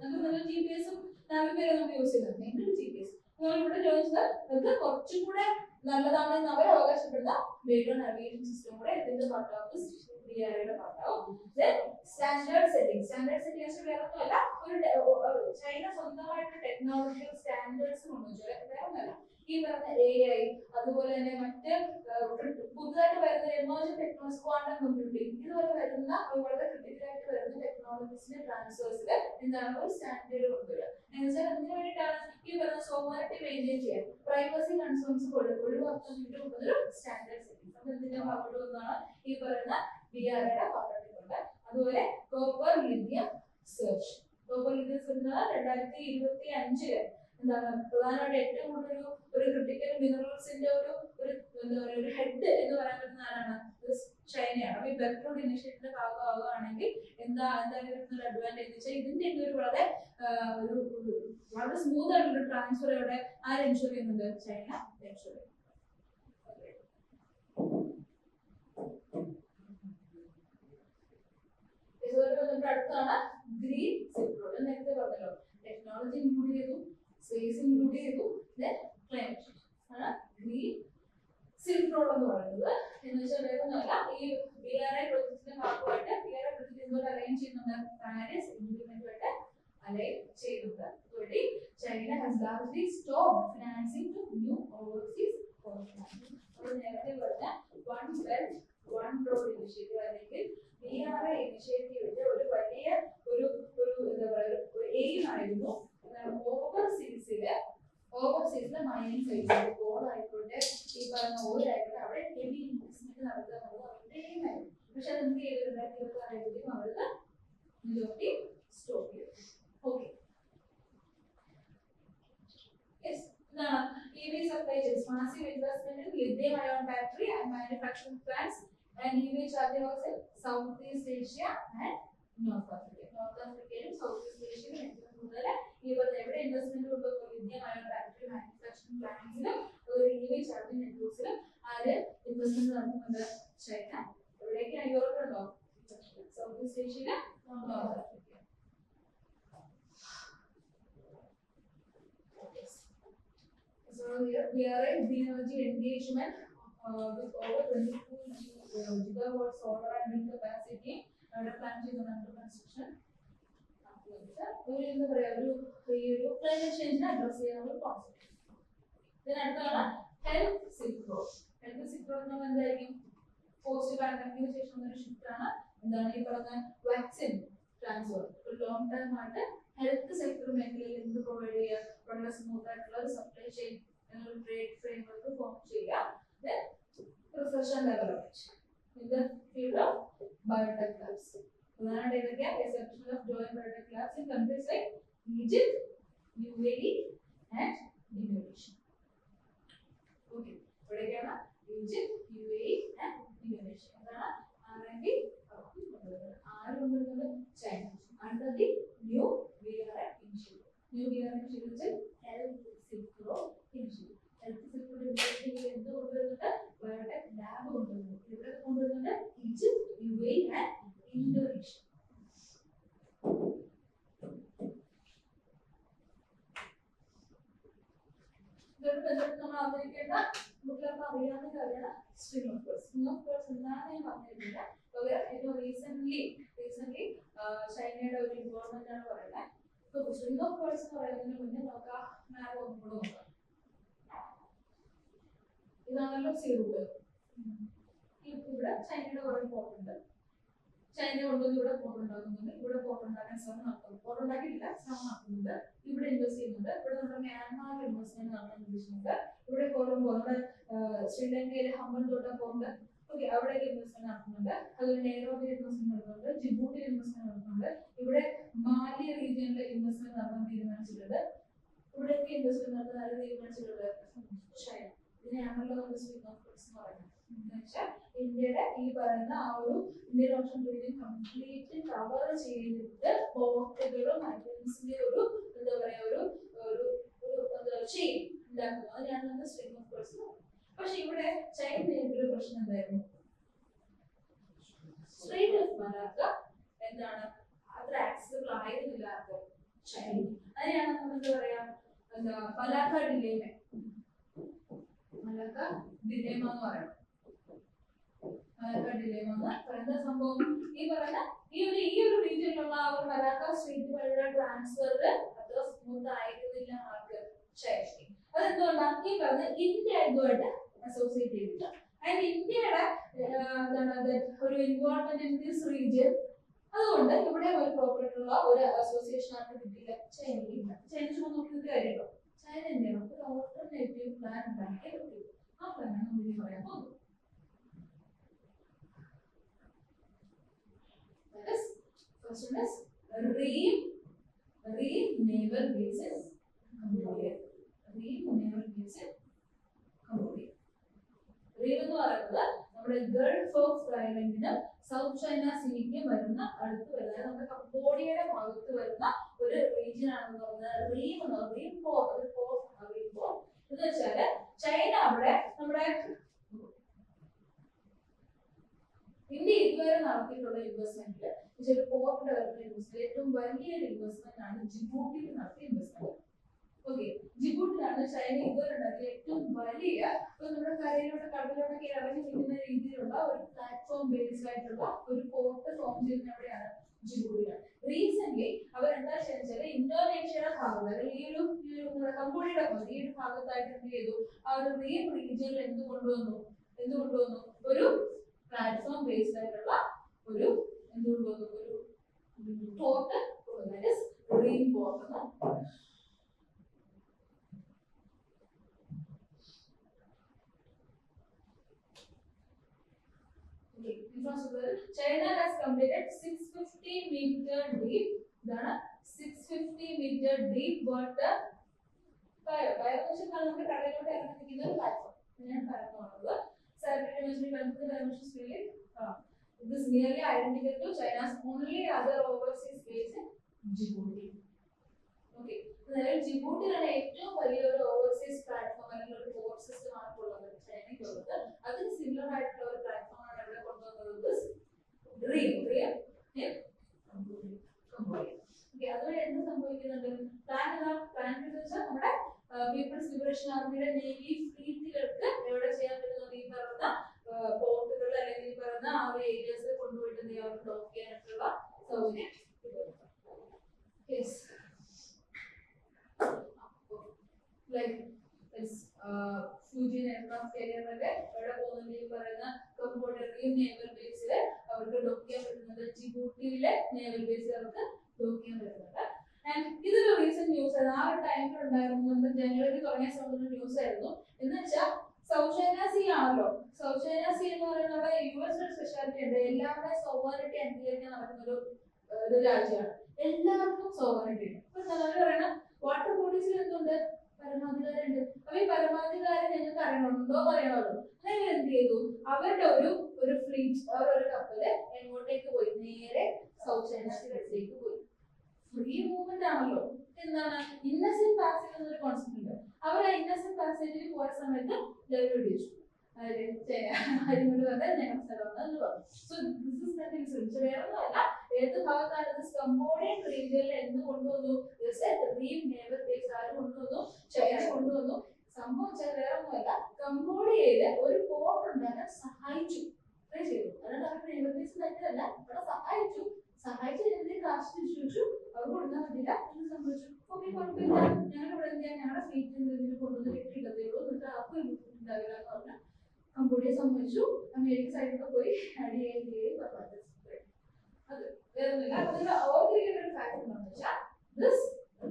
നമുക്ക് GPS-ഉം നാവിഗേഷൻ നമുക്ക് യൂസ് ചെയ്യുന്നുണ്ട്. GPS ഇവിടെ ചോദിച്ചാൽ നമുക്ക് കുറച്ചും കൂടെ നല്ലതാണെന്ന് അവർ അവകാശപ്പെടുന്ന ബ്രീഡോ നാവിഗേഷൻ സിസ്റ്റം കൂടെ ഇതിന്റെ ഭാഗമായിട്ട് BRIയുടെ പാർട്ടാവും. Then സ്റ്റാൻഡേർഡ് സെറ്റിംഗ് വേറെ ഒന്നുമല്ല, ചൈന സ്വന്തമായിട്ട് ടെക്നോളജിക്കൽ സ്റ്റാൻഡേർഡ്സ് കൊണ്ടുവച്ചു. വേറെ ഒന്നുമല്ല, ഈ പറഞ്ഞ AI, അതുപോലെ തന്നെ മറ്റ് പുതുതായിട്ട് വരുന്ന എമർജിംഗ് ടെക്നോളജി, ക്വാണ്ടം കമ്പ്യൂട്ടിംഗ്, ഇതുപോലെ വരുന്ന വളരെ ക്രിട്ടിക്കലായിട്ട് വരുന്ന ടെക്നോളജീസിന്റെ ട്രാൻസ്ഫേഴ്സിൽ എന്താണ് ഒരു സ്റ്റാൻഡേർഡ് കൊണ്ടുവരിക. എന്നുവെച്ചാൽ അതിന് വേണ്ടിയിട്ടാണ് ഈ പറഞ്ഞ സോവറിറ്റി മെയിൻറ്റെയിൻ ചെയ്യാൻ, പ്രൈവസി കൺസേൺസ് ഒഴിവാക്കാൻ വേണ്ടി കൊണ്ടുവന്നൊരു സ്റ്റാൻഡേർഡ് സെറ്റിംഗ്. അപ്പൊ ഇതിന്റെ ഭാഗത്ത് ഒന്നാണ് ഈ പറയുന്ന BRIയുടെ പാർട്ടിട്ടുണ്ട്. അതുപോലെ കോപ്പർ ലിഥിയം സെർച്ച് 2025 എന്താണ് പ്രധാനമായിട്ട് ഏറ്റവും കൂടുതൽ ഒരു ക്രിട്ടിക്കൽ മിനറൽസിന്റെ എന്താ പറയുക ഒരു ഹെഡ് എന്ന് പറയാൻ പറ്റുന്ന ആരാണ്? ചൈനയാണ്. അപ്പൊ ഈ ബെൽറ്റ് റോഡ് ഇനിഷ്യേറ്റീവിന്റെ ഭാഗമാവുകയാണെങ്കിൽ എന്തായാലും ഒരു അഡ്വാൻറ്റേജ് വെച്ചാൽ ഇതിന്റെ ഒരു വളരെ സ്മൂത്ത് ആയിട്ടുള്ള ട്രാൻസ്ഫർ ഇവിടെ ആര് എൻഷുർ ചെയ്യുന്നുണ്ട്? ചൈന എൻഷുർ ചെയ്യുന്നു. അടുത്താണ് ഗ്രീൻ സിൽക്ക് റോഡ്. നേരത്തെ പറഞ്ഞല്ലോ, ടെക്നോളജി ഇൻക്ലൂഡ് ചെയ്തു, സ്പേസ് ഇൻക്ലൂഡ് ചെയ്തു, ക്ലൈമറ്റ് ചേഞ്ച് ആണ് ഗ്രീൻ സിൽക്ക് റോഡ് എന്ന് പറയുന്നത്. എന്ന് വെച്ചാൽ വേറെ ഒന്നുമല്ല, ഈ BRI പ്രോജക്റ്റിന്റെ ഭാഗമായിട്ട് BRI പ്രോജക്റ്റ് ഇതുപോലെ അലൈൻ ചെയ്യുന്നുണ്ട്, പാരീസ് ഇംപ്ലിമെന്റുമായിട്ട് അലൈൻ ചെയ്യുന്നുണ്ട്. അതുവഴി China has largely stopped financing to new overseas corporations. അപ്പോൾ നേരത്തെ പറഞ്ഞ one belt one road initiative അല്ലെങ്കിൽ BRI ഇനിഷ്യേറ്റീവിന്റെ ഒരു വലിയ ഒരു എന്താ പറയുക ഒരു എയിം ആയിരുന്നു ഓവർസീസിലെ മൈനിങ് സൈറ്റ്സ്, ഗോൾ ആയിക്കോട്ടെ, ഈ പറഞ്ഞ ഓയിൽ ആയിക്കോട്ടെ, അവിടെ ഹെവി ഇൻവെസ്റ്റ്മെന്റ് നടത്തുക എന്നുള്ളത് അവരുടെ എയിം ആയിരുന്നു. പക്ഷെ അത് എന്ത് ചെയ്തു? 2026 അവർക്ക് മെജോറിറ്റി സ്റ്റോപ്പ് ചെയ്തു. Okay, EV supply chains, massive investment in lithium ion battery and manufacturing plants and EV charging hubs in Southeast Asia and North Africa. North Africa and Southeast Asia ഏറ്റവും കൂടുതൽ ഇവിടെ ഇൻവെസ്റ്റ്മെന്റ് കൊണ്ടുവന്നു lithium ion battery manufacturing പ്ലാന്റ്സിലും EV charging നെറ്റ്വർക്സിലും ആര് investment നടത്തുന്നുണ്ട്? China. എവിടേക്കാണ്? യൂറോപ്പിലുണ്ടോ? സൗത്ത് ഈസ്റ്റ് ഏഷ്യയില്, North Africa. So here BRI green energy engagement with over 22 gigawatt solar and wind capacity under plan under construction. എന്താ പറയാ ഒരു ക്ലൈമറ്റ് ചേഞ്ചിനെ അഡ്രസ് ചെയ്യാനുള്ള ഒരു കോൺസെപ്റ്റ്. ഇതിനടുത്താണ് health silk road. Health silk road എന്ന് പറഞ്ഞാൽ എന്തായിരിക്കും? പോസ്റ്റ് പാൻഡമിക്കിന് ശേഷം ഒരു ഷിഫ്റ്റ് ആണ്. എന്താണ് ഈ പറഞ്ഞ വാക്സിൻ ട്രാൻസ്ഫർ. ഒരു ലോങ് ടൈം ആയിട്ട് ഹെൽത്ത് സെക്ടർ മേഖലയിൽ എന്ത് പ്രൊവൈഡ് ചെയ്യുക? വളരെ സ്മൂത്ത് ആയിട്ടുള്ള ഒരു supply chain trade framework form ചെയ്യുക. Research and development in the field of biotech labs. പ്രധാനമായിട്ട് ഏതൊക്കെയാണ്? establishment of joint biotech labs in countries like Egypt, UAE and Indonesia. Okay, ഇവിടെയൊക്കെയാണ് ഈജിപ്ത്, UAE and Indonesia. അതാണ് R&D ആര് കൊണ്ടുവരുന്നത്? China. അടുത്തത് new BRI initiative. New BRI initiative health silk road initiative. Health silk road initiative എന്ത് കൊണ്ടുവരുന്നുണ്ട്? Biotech lab കൊണ്ടുവരുന്നു. ഇവിടെ കൊണ്ടുവരുന്നുണ്ട് ഈജിപ്ത്, UAE and Indonesia. നമ്മൾ അവതരിക്കേണ്ട കുട്ടികൾക്ക് അറിയാവുന്ന കാര്യമാണ് string of words. String of words എന്താണെന്ന് ഞാൻ പറഞ്ഞിട്ടില്ല. ഏറ്റവും റീസെന്റ് ചൈനയുടെ ഒരു ഇൻവോൾവ്മെന്റ് ആണ് പറയുന്നത്. സ്ട്രിംഗ് ഓഫ് വേർഡ്സ് എന്ന് പറയുന്നതിന് മുന്നേ നമുക്ക് ആ മാപ്പ് ഒന്നും കൂടെ നോക്കാം. ഇതാണല്ലോ സീറൂട്ട്. ഇവിടെ ചൈനയുടെ കുറെ പോർട്ട് ഉണ്ട്. ചൈന കൊണ്ടുവന്ന് ഇവിടെ പോർട്ട് ഉണ്ടാക്കുന്നുണ്ട്. ഇവിടെ പോർട്ട് ഉണ്ടാക്കാൻ ശ്രമം നടത്തുന്നു. പോർട്ട് ഉണ്ടാക്കിയിട്ടില്ല, ശ്രമം നടത്തുന്നുണ്ട്. ഇവിടെ ഇൻവെസ്റ്റ് ചെയ്യുന്നുണ്ട്. ഇവിടെ നമ്മുടെ മ്യാൻമാറിൽ ഇൻവെസ്റ്റ്മെന്റ് നടത്താൻ ഉദ്ദേശിക്കുന്നുണ്ട്. ഇവിടെ കൊളംബോ, നമ്മുടെ ശ്രീലങ്കയിലെ ഹമ്പൻതോട്ട പോർട്ട്, ഓക്കെ, അവിടേക്ക് ഇൻവെസ്റ്റ്മെന്റ് നടത്തുന്നുണ്ട്. അതുപോലെ നെയ്റോബിയിൽ ഇൻവെസ്റ്റ്മെന്റ് നടത്തുന്നുണ്ട്. ജിബൂട്ടിയിൽ ഇൻവെസ്റ്റ്മെന്റ് നടത്തുന്നുണ്ട്. ഇവിടെ മാലി റീജിയനിൽ ഇൻവെസ്റ്റ്മെന്റ് നടത്താൻ തീരുമാനിച്ചിട്ടുണ്ട്. ഇവിടെയൊക്കെ ഇൻവെസ്റ്റ്മെന്റ് നടത്താൻ ആര് തീരുമാനിച്ചിട്ടുള്ളത്? ചൈന. ഇതിനെയാണല്ലോ നമ്മൾ സ്ട്രിംഗ് ഓഫ് വേർഡ്സ് എന്ന് പറയുന്നത്. എന്നുവെച്ചാൽ ഇന്ത്യയുടെ ഈ പറയുന്ന ആ ഒരു Indian Ocean region complete cover ചെയ്തിട്ട് പോർട്ടുകളും ഐറ്റംസിന്റെ ഒരു എന്താ പറയാ ഒരു ചെയിൻ ഉണ്ടാക്കുന്നു. അതിനാണ് നമ്മൾ സ്ട്രിംഗ് ഓഫ് വേർഡ്സ്. പക്ഷെ ഇവിടെ ചൈന നേരിട്ടൊരു പ്രശ്നം എന്തായിരുന്നു? സ്ട്രെയിറ്റ് ഓഫ് മലാക്ക എന്താണ് അത്ര ആക്സസിബിൾ ആയിരുന്നില്ല ചൈന. അതിനാണ് നമ്മൾ എന്താ പറയാ മലാക്ക ഡിലേമ എന്ന് പറയുന്നത്. കണ്ടില്ലേ പറയുന്ന സംഭവം ഈ ഒരു റീജിയനിലുള്ള ആ ഒരു മലാക്ക സ്ട്രീറ്റ് വഴിയുള്ള ട്രാൻസ്ഫർ അത്ര സ്മൂത്ത് ആയിരുന്നില്ല ആർക്ക് ചൈനയ്ക്ക്. അതെന്തുകൊണ്ടാണ് ഈ പറഞ്ഞ ഇന്ത്യ ഇതുമായിട്ട് അസോസിയേറ്റ് ചെയ്തില്ല. ആൻഡ് ഇന്ത്യയുടെ ഒരു ഇൻവോൾവ്മെന്റ് ഇൻ ദിസ് റീജിയൻ അതുകൊണ്ട് ഇവിടെ ഒരു പ്രോപ്പറായിട്ടുള്ള ഒരു അസോസിയേഷൻ ആർക്ക് കിട്ടിയില്ല, ചൈനയില്ല. ചൈന ചുമ്മാ നോക്കിയിട്ട് കാര്യമല്ലോ. ചൈന എന്ത് ചെയ്യണം, ഒരു ഓൾട്ടർനേറ്റീവ് പ്ലാൻ ഉണ്ടാക്കിയേ പറ്റൂ. ആ പ്ലാനാണ് നമ്മൾ ഇനി പറയാൻ പോകുന്നത്. First one is Ream naval base in Cambodia. Ream naval base in Cambodia. Ream എന്ന് പറയുന്നത് നമ്മുടെ ഗൾഫ് ഓഫ് തായ്ലൻഡിനും സൗത്ത് ചൈന സീക്കും വരുന്ന അടുത്ത് വരുന്ന നമ്മുടെ കംബോഡിയയുടെ ഭാഗത്ത് വരുന്ന ഒരു റീജിയൻ ആണെന്ന് പറയുന്നത് റീം എന്ന് പറയുന്നത്. റീം പോർട്ട് എന്ന് വെച്ചാല് ചൈന അവിടെ നമ്മുടെ ഇന്ത്യ ഇതുവരെ നടത്തിയിട്ടുള്ള ഇൻവെസ്റ്റ്മെന്റിൽ ഒരു പോർട്ട് ഡെവലപ്മെന്റ് ഇൻവെസ്റ്റ്മെന്റ് ഏറ്റവും വലിയൊരു ഇൻവെസ്റ്റ്മെന്റ് ആണ് ജിബൂട്ടിയിൽ നടത്തിയ ഇൻവെസ്റ്റ്മെന്റ്. ഓക്കെ, ജിബൂട്ടിലാണ് ചൈന ഇതുവരെ ഉണ്ടാക്കിയ ഏറ്റവും വലിയ നമ്മുടെ കടലിലൂടെ ഇറങ്ങി നിൽക്കുന്ന രീതിയിലുള്ള ഒരു പ്ലാറ്റ്ഫോം ബേസ്ഡ് ആയിട്ടുള്ള ഒരു പോർട്ട് ഫോം ചെയ്യുന്ന എവിടെയാണ്, ജിബൂട്ടിലാണ്. റീസെന്റ് അവർ എന്താ ചെയ്യുന്നത്, ഇന്തോനേഷ്യയുടെ ഭാഗത്ത് അല്ലെങ്കിൽ ഈ ഒരു കംബോഡിയയുടെ ഭാഗത്ത് ഈ ഒരു ഭാഗത്തായിട്ട് എന്ത് ചെയ്തു, ആ ഒരു റീം റീജിയനിൽ എന്ത് കൊണ്ടുവന്നു ഒരു പ്ലാറ്റ്ഫോം ബേസ്ഡ് ആയിട്ടുള്ള ഒരു എന്തുകൊണ്ടുവന്നു ഒരു port, that is Ream port എന്ന്. China has completed 650 meter deep, 650 meter deep water fire എന്ന് നമ്മുടെ കടലിലോട്ട് ഇറങ്ങിയിരിക്കുന്ന ഒരു പ്ലാറ്റ്ഫോം. ഞാൻ പറയുന്നത് it is nearly identical to China's only other overseas base in Djibouti. Okay, അതായത് ജിബൂട്ടിയിലാണ് ഏറ്റവും വലിയൊരു ഓവർസീസ് പ്ലാറ്റ്ഫോം അല്ലെങ്കിൽ ഒരു പോർട്ട് സിസ്റ്റം ആണ് ഉള്ളത് ചൈനയ്ക്കുള്ളത്. അതിന് സിമിലർ ആയിട്ടുള്ള ഒരു പ്ലാറ്റ്ഫോം ആണ് ഇവിടെ കൊണ്ടുവന്നത് റീം. ഓക്കെ, അതുവഴി എന്ത് സംഭവിക്കുന്നുണ്ട്, പ്ലാൻ വെച്ചാൽ നമ്മുടെ പീപ്പിൾസ് ലിബറേഷൻ ആർമിയുടെ നേവി ഫ്ലീറ്റുകൾക്ക് എവിടെ ചെയ്യാൻ പറ്റുന്നത്, ഈ പറയുന്ന പോർട്ടുകൾ അല്ലെങ്കിൽ ഈ പറയുന്ന ആ ഒരു ഏരിയസിൽ കൊണ്ടുപോയിട്ട് അവർക്ക് ഡോക്ക് ചെയ്യാനായിട്ടുള്ള സൗകര്യം. യെസ്, ലൈക്ക് ഫ്യൂജിയൻ എയർക്രാഫ്റ്റ് കാരിയറിലൊക്കെ എവിടെ പോകുന്നുണ്ട്, ഈ പറയുന്ന കംബോഡിയ നേവൽ ബേസിൽ അവർക്ക് ഡോക്ക് ചെയ്യാൻ പറ്റുന്നത്, ജിബൂട്ടിയിലെ നേവൽ ബേസിൽ അവർക്ക് ഡോക്ക് ചെയ്യാൻ പറ്റുന്നുണ്ട്. ആൻഡ് ഇതൊരു റീസെന്റ് ന്യൂസ് ആയിരുന്നു, ആ ഒരു ടൈമിൽ ഉണ്ടായിരുന്നു, നമ്മൾ ജനുവരി തുടങ്ങിയ സമയത്ത് ന്യൂസ് ആയിരുന്നു. എന്ന് വെച്ചാൽ സൗത്ത് ചൈന സീ ആണല്ലോ, സൗത്ത് ചൈന സീ എന്ന് പറയുന്നത് യുഎസ് സ്പെഷ്യാലിറ്റി ഉണ്ട്, എല്ലാവരുടെയും സോവറിറ്റി അംഗീകരിക്കാൻ നടക്കുന്ന ഒരു രാജ്യമാണ്, എല്ലാവർക്കും സോവറിറ്റി ഉണ്ട്. അപ്പൊ നമ്മൾ പറയണം വാട്ടർ ബോഡീസിൽ എന്തുണ്ട്, പരമാധികാരം ഉണ്ട്. അപ്പൊ ഈ പരമാധികാരം നിങ്ങൾക്ക് അറിയണമുണ്ടോ അറിയണമല്ലോ. അങ്ങനെ എന്ത് ചെയ്തു, അവരുടെ ഒരു ഫ്ലീറ്റ്, ഒരു കപ്പല് എങ്ങോട്ടേക്ക് പോയി, നേരെ സൗത്ത് ചൈന സീയിലേക്ക് പോയി. ഫ്രീ മൂവ്മെന്റ് ആണല്ലോ, എന്താണ് ഇന്നസെന്റ് പാസേജ് എന്നൊരു കോൺസെപ്റ്റ് ഉണ്ട്. അവർ ആ ഇന്നസെന്റ് പാസേജിൽ പോയ സമയത്ത് ഡെലിവറി വെച്ചു, വേറൊന്നുമല്ല, ഏത് ഭാഗത്താണ് കംബോഡിയൻ റീജിയനിൽ എന്ത് കൊണ്ടുവന്നു, ആര് കൊണ്ടുവന്നു, ചൈന കൊണ്ടുവന്നു. സംഭവിച്ചാൽ വേറൊന്നുമല്ല, കംബോഡിയയില് ഒരു പോർട്ട് ഉണ്ടാക്കാൻ സഹായിച്ചു, ചെയ്തു. അല്ലാണ്ട് അവരുടെ നേവൽ ബേസ് തന്നെയല്ല, അവിടെ സഹായിച്ചു കാശ് ചോദിച്ചു, അവർ കൊടുക്കാൻ പറ്റില്ല, എന്ത് സംഭവിച്ചു, ഓക്കെ കുഴപ്പമില്ല, ഞങ്ങൾ ഇവിടെ എന്ത് ചെയ്യാൻ, ഞങ്ങളുടെ സ്ട്രീറ്റിൽ കൊണ്ടുവന്ന് കിട്ടിയിട്ടതേ ഉള്ളൂ, എന്നിട്ട് ആർക്കും ഉണ്ടാവില്ല എന്ന് പറഞ്ഞാൽ കംബോഡിയ സമ്മതിച്ചു. അമേരിക്ക സൈഡിലൊക്കെ പോയി അടിയായി അത് വേറൊന്നുമില്ല. അപ്പൊ നിങ്ങൾ ഓർത്തിരിക്കേണ്ട ഒരു കാര്യം എന്താണെന്ന് വെച്ചാൽ ദിസ്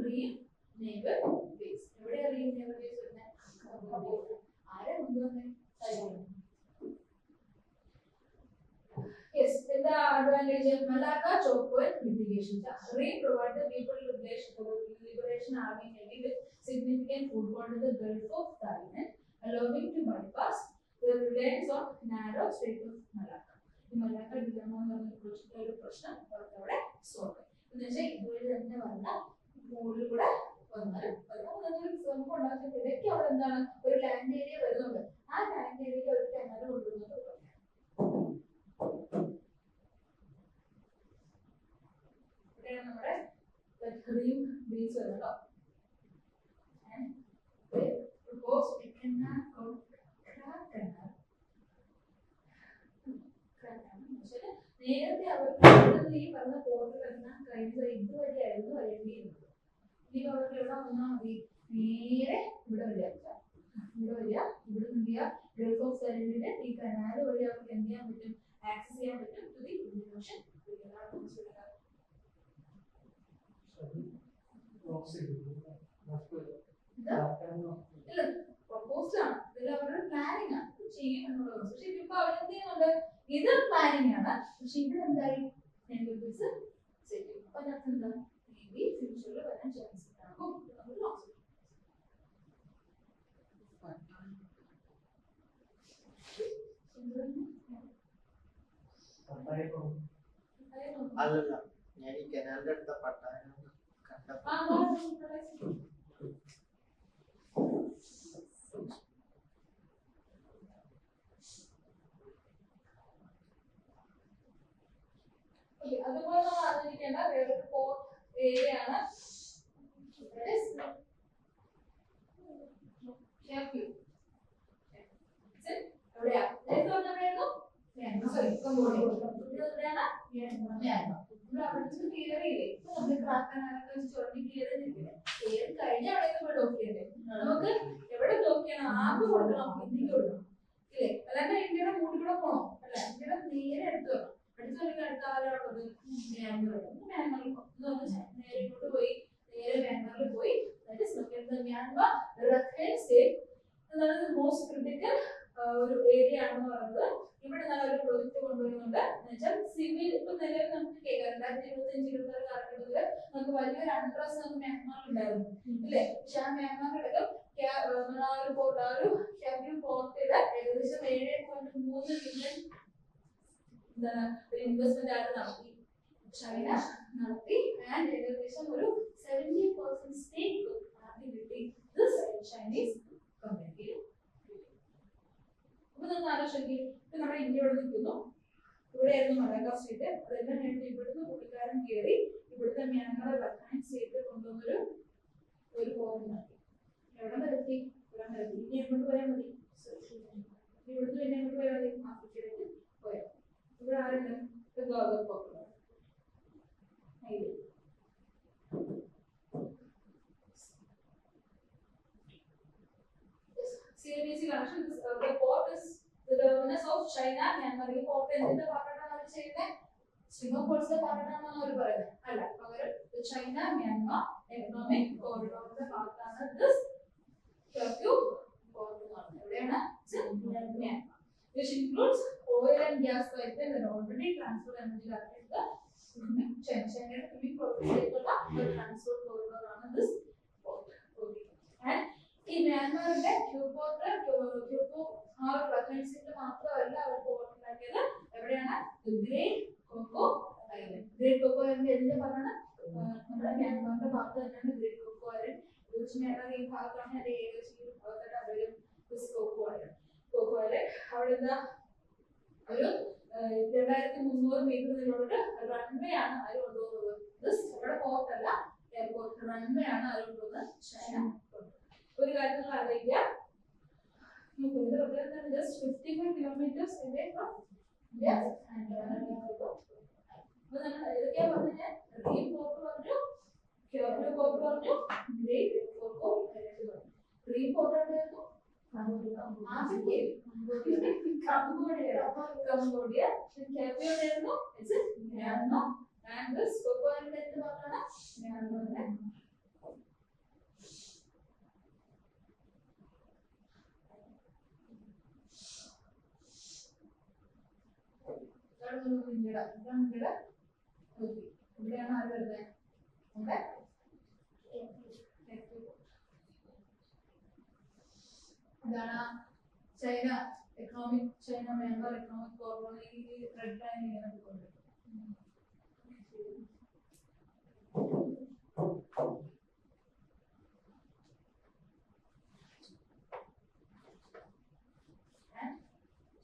റീം നേവൽ ബേസ്, എവിടെയാ റീം നേവൽ ബേസ് വരുന്നത്, ആരെ കൊണ്ടുവന്നേ, yes, in the advantage of Malacca Chokepoint mitigation, Ream provided the People Liberation Army Navy with significant foothold in the Gulf of Thailand, allowing to bypass the reliance on narrow Strait of Malacca. The Malacca dilemma ഒരു പ്രശ്നം അവർക്ക് അവിടെ solve ആയി. എന്ന് വെച്ചാൽ ഇതുവഴി തന്നെ വന്ന മുകളിൽ കൂടെ വന്നാൽ സംഭവം ഉണ്ടാകുന്ന ഇടയ്ക്ക് അവിടെ എന്താണ് ഒരു ലാൻഡ് ഏരിയ വരുന്നുണ്ട്, ആ ലാൻഡ് ഏരിയയിൽ അവർ കനാൽ കൊണ്ടുവന്നത് നമ്മുടെ റീം ബേസ് വരുന്നല്ലോ. നേരത്തെ അവർക്ക് ഈ പറഞ്ഞ പോർട്ടൽ എല്ലാം കഴിഞ്ഞത് ഇതുവഴിയായിരുന്നു വരേണ്ടിയിരുന്നത്. ഇനി അവർക്ക് എവിടെ വന്നാൽ മതി, നേരെ ഇവിടെ വരിക, ഇവിടെ വരിക, ഇവിടെ നിന്ന് ഗൾഫ് ഓഫ് സൈലന്റിന്റെ ഈ കനാല് വഴി അവർക്ക് എന്ത് ചെയ്യാൻ പറ്റും, ആക്സസ് ചെയ്യാൻ പറ്റും to the Indian Ocean. Proposal ആണ്, ഇതിൽ അവരുടെ പ്ലാനിങ് ആണ് ചെയ്യും എന്നുള്ളത്. പക്ഷെ ഇപ്പൊ അവരെന്ത് ചെയ്യുന്നുണ്ട്, ഇത് പ്ലാനിങ് ആണ്, പക്ഷെ ഇവിടെ എന്തായി ചെയ്യും. അപ്പൊ അതിനകത്ത് എന്താ ഫ്യൂച്ചറിൽ വരാൻ ചാൻസ് ഉണ്ടാകും. അല്ലല്ല, ഞാൻ ഈ കനാലിന്റെ അടുത്ത പട്ടായം കണ്ടപ്പോ അതുപോലെ നമ്മൾ അറിഞ്ഞിരിക്കേണ്ട വേറൊരു പോർട്ട് ഏരിയ ആണ് എവിടെയാ നമുക്ക് എവിടെ ബ്ലോക്ക് ചെയ്യണം, ആർക്ക് കൊടുക്കണം, ഇന്ത്യക്ക് കൊടുക്കണം ഇല്ലേ, അല്ലാണ്ട് ഇന്ത്യയുടെ മൂടി കൂടെ പോകണം അല്ല, ഇന്ത്യയുടെ നേരെ അടുത്ത് വരണം. അടുത്ത ആരാളുള്ളത്, നേരെ ഇങ്ങോട്ട് പോയി, നേരെ മ്യാൻമറിൽ പോയി. മ്യാൻമർ റഖൈൻ സ്റ്റേറ്റ് എന്നാണ് മോസ്റ്റ് ക്രിട്ടിക്കൽ ഒരു ഏരിയ ആണെന്ന് പറയുന്നത്. ഇവിടെ നല്ല ഒരു പ്രൊജക്ട് കൊണ്ടുവരുന്നുണ്ട്. എന്നുവെച്ചാൽ സിവിൽ ഇപ്പൊ നിലവിൽ നമുക്ക് കേൾക്കാം 2025-26 കാലഘട്ടത്തില് നമുക്ക് വലിയൊരു അൺട്രസ്റ്റ് നമുക്ക് മ്യാൻമാറിൽ ഉണ്ടായിരുന്നു അല്ലേ. പക്ഷെ ആ മ്യാൻമാറിലടക്കം ആ ഒരു പോർട്ടില് ഏകദേശം 7.3 ബില്യൺ ഇൻവെസ്റ്റ്മെന്റ് ആയിട്ട് നടത്തി ചൈന നടത്തി. ആൻഡ് ഏകദേശം ഒരു 70% സ്റ്റേക്ക് കിട്ടി ചൈനീസ് കമ്പനിക്ക്. അപ്പൊ നമുക്ക് ആലോചിക്കും, ഇപ്പൊ നമ്മുടെ ഇന്ത്യ ഇവിടെ നിൽക്കുന്നു, ഇവിടെയായിരുന്നു മഡഗാസ്കർ സ്റ്റേറ്റ്, അതെല്ലാം കഴിഞ്ഞിട്ട് ഇവിടുന്ന് പുള്ളിക്കാരൻ കയറി ഇവിടുത്തെ മ്യാൻമർ റഖൈൻ സ്റ്റേറ്റ് കൊണ്ടുവന്നൊരു പോർട്ട് നടത്തി. എവിടെ വരെത്തി, ഇവിടെ വരെത്തി. ഇനി എങ്ങോട്ട് പോയാൽ മതി, ഇവിടുന്ന് പിന്നെ എങ്ങോട്ട് പോയാൽ മതി, ആഫ്രിക്കയിലേക്ക് പോയാൽ. ഇവിടെ ആരുണ്ട്, CNBC connection. The port is the terminus of China Myanmar. ഈ port എന്തിന്റെ പാർട്ടാണ് അവർ ചെയ്യുന്നത്, സ്ട്രിംഗ് ഓഫ് പോർട്ട്സിന്റെ പാർട്ടാണെന്നാണ് അവർ പറയുന്നത്. അല്ല, പകരം ചൈന മ്യാൻമാർ എക്കണോമിക് കോറിഡോറിന്റെ പാർട്ടാണ് ദിസ് Kyaukphyu port എന്ന് പറയുന്നത്. എവിടെയാണ്, Myanmar. Which includes oil and gas pipeline that already transfer energy directly to China. China process transport corridor ആണ് this port. And ഈ മ്യാൻമാറിന്റെ ക്യൂപ്പോ ആ റഖൈൻ സ്റ്റേറ്റിൽ മാത്രമല്ല അവർ പോർട്ട് ഉണ്ടാക്കിയത്. എവിടെയാണ്, Great Coco Island. Great Coco Island എന്തിന്റെ പറഞ്ഞാണ്, നമ്മുടെ മ്യാൻമാറിന്റെ ഭാഗത്ത് തന്നെയാണ് ഗ്രേറ്റ് കൊക്കോ ഐലൻഡ്. മ്യാൻമാർ ഈ ഭാഗത്താണ് അതിന്റെ ഏകദേശം ഈ ഭാഗത്തായിട്ട് അവരും കൊക്കോ ഐലൻഡ്. അവിടെ എന്താ ഒരു 2300 മീറ്റർ നീളമുള്ള റൺവേ ആണ് അവർ കൊണ്ടുപോകുന്നത്. ഇവിടെ പോർട്ട് അല്ല, എയർപോർട്ട്, റൺവേ ആണ് അവർ കൊണ്ടുപോകുന്നത്. ചൈന ഒരു കാര്യം നിങ്ങൾ അറിയിക്കുക, just 55 kilometres away from India. അപ്പൊ നമ്മൾ ഏതൊക്കെയാ പറഞ്ഞത്, റീം പോർട്ട് പറഞ്ഞു, ക്യോക്ഫ്യൂ പോർട്ട് പറഞ്ഞു, ഗ്രേറ്റ് കൊക്കോ ഐലൻഡ് പറഞ്ഞു. റീം പോർട്ട് എവിടെയായിരുന്നു, ആഫ്രിക്കയിൽ, കംബോഡിയ. ക്യോക്ഫ്യൂ എവിടെയായിരുന്നു, Myanmar. And this Coco Island എന്ത് ഭാഗത്താണ്, മ്യാൻമാറിന്റെ. ഇവിടെയാണ് ആര് വരുന്നത്, നമ്മുടെ ഇതാണ് China economic, China Myanmar economic corridor. ഈ റെഡ് ലൈൻ ഇങ്ങനെ കൊണ്ട്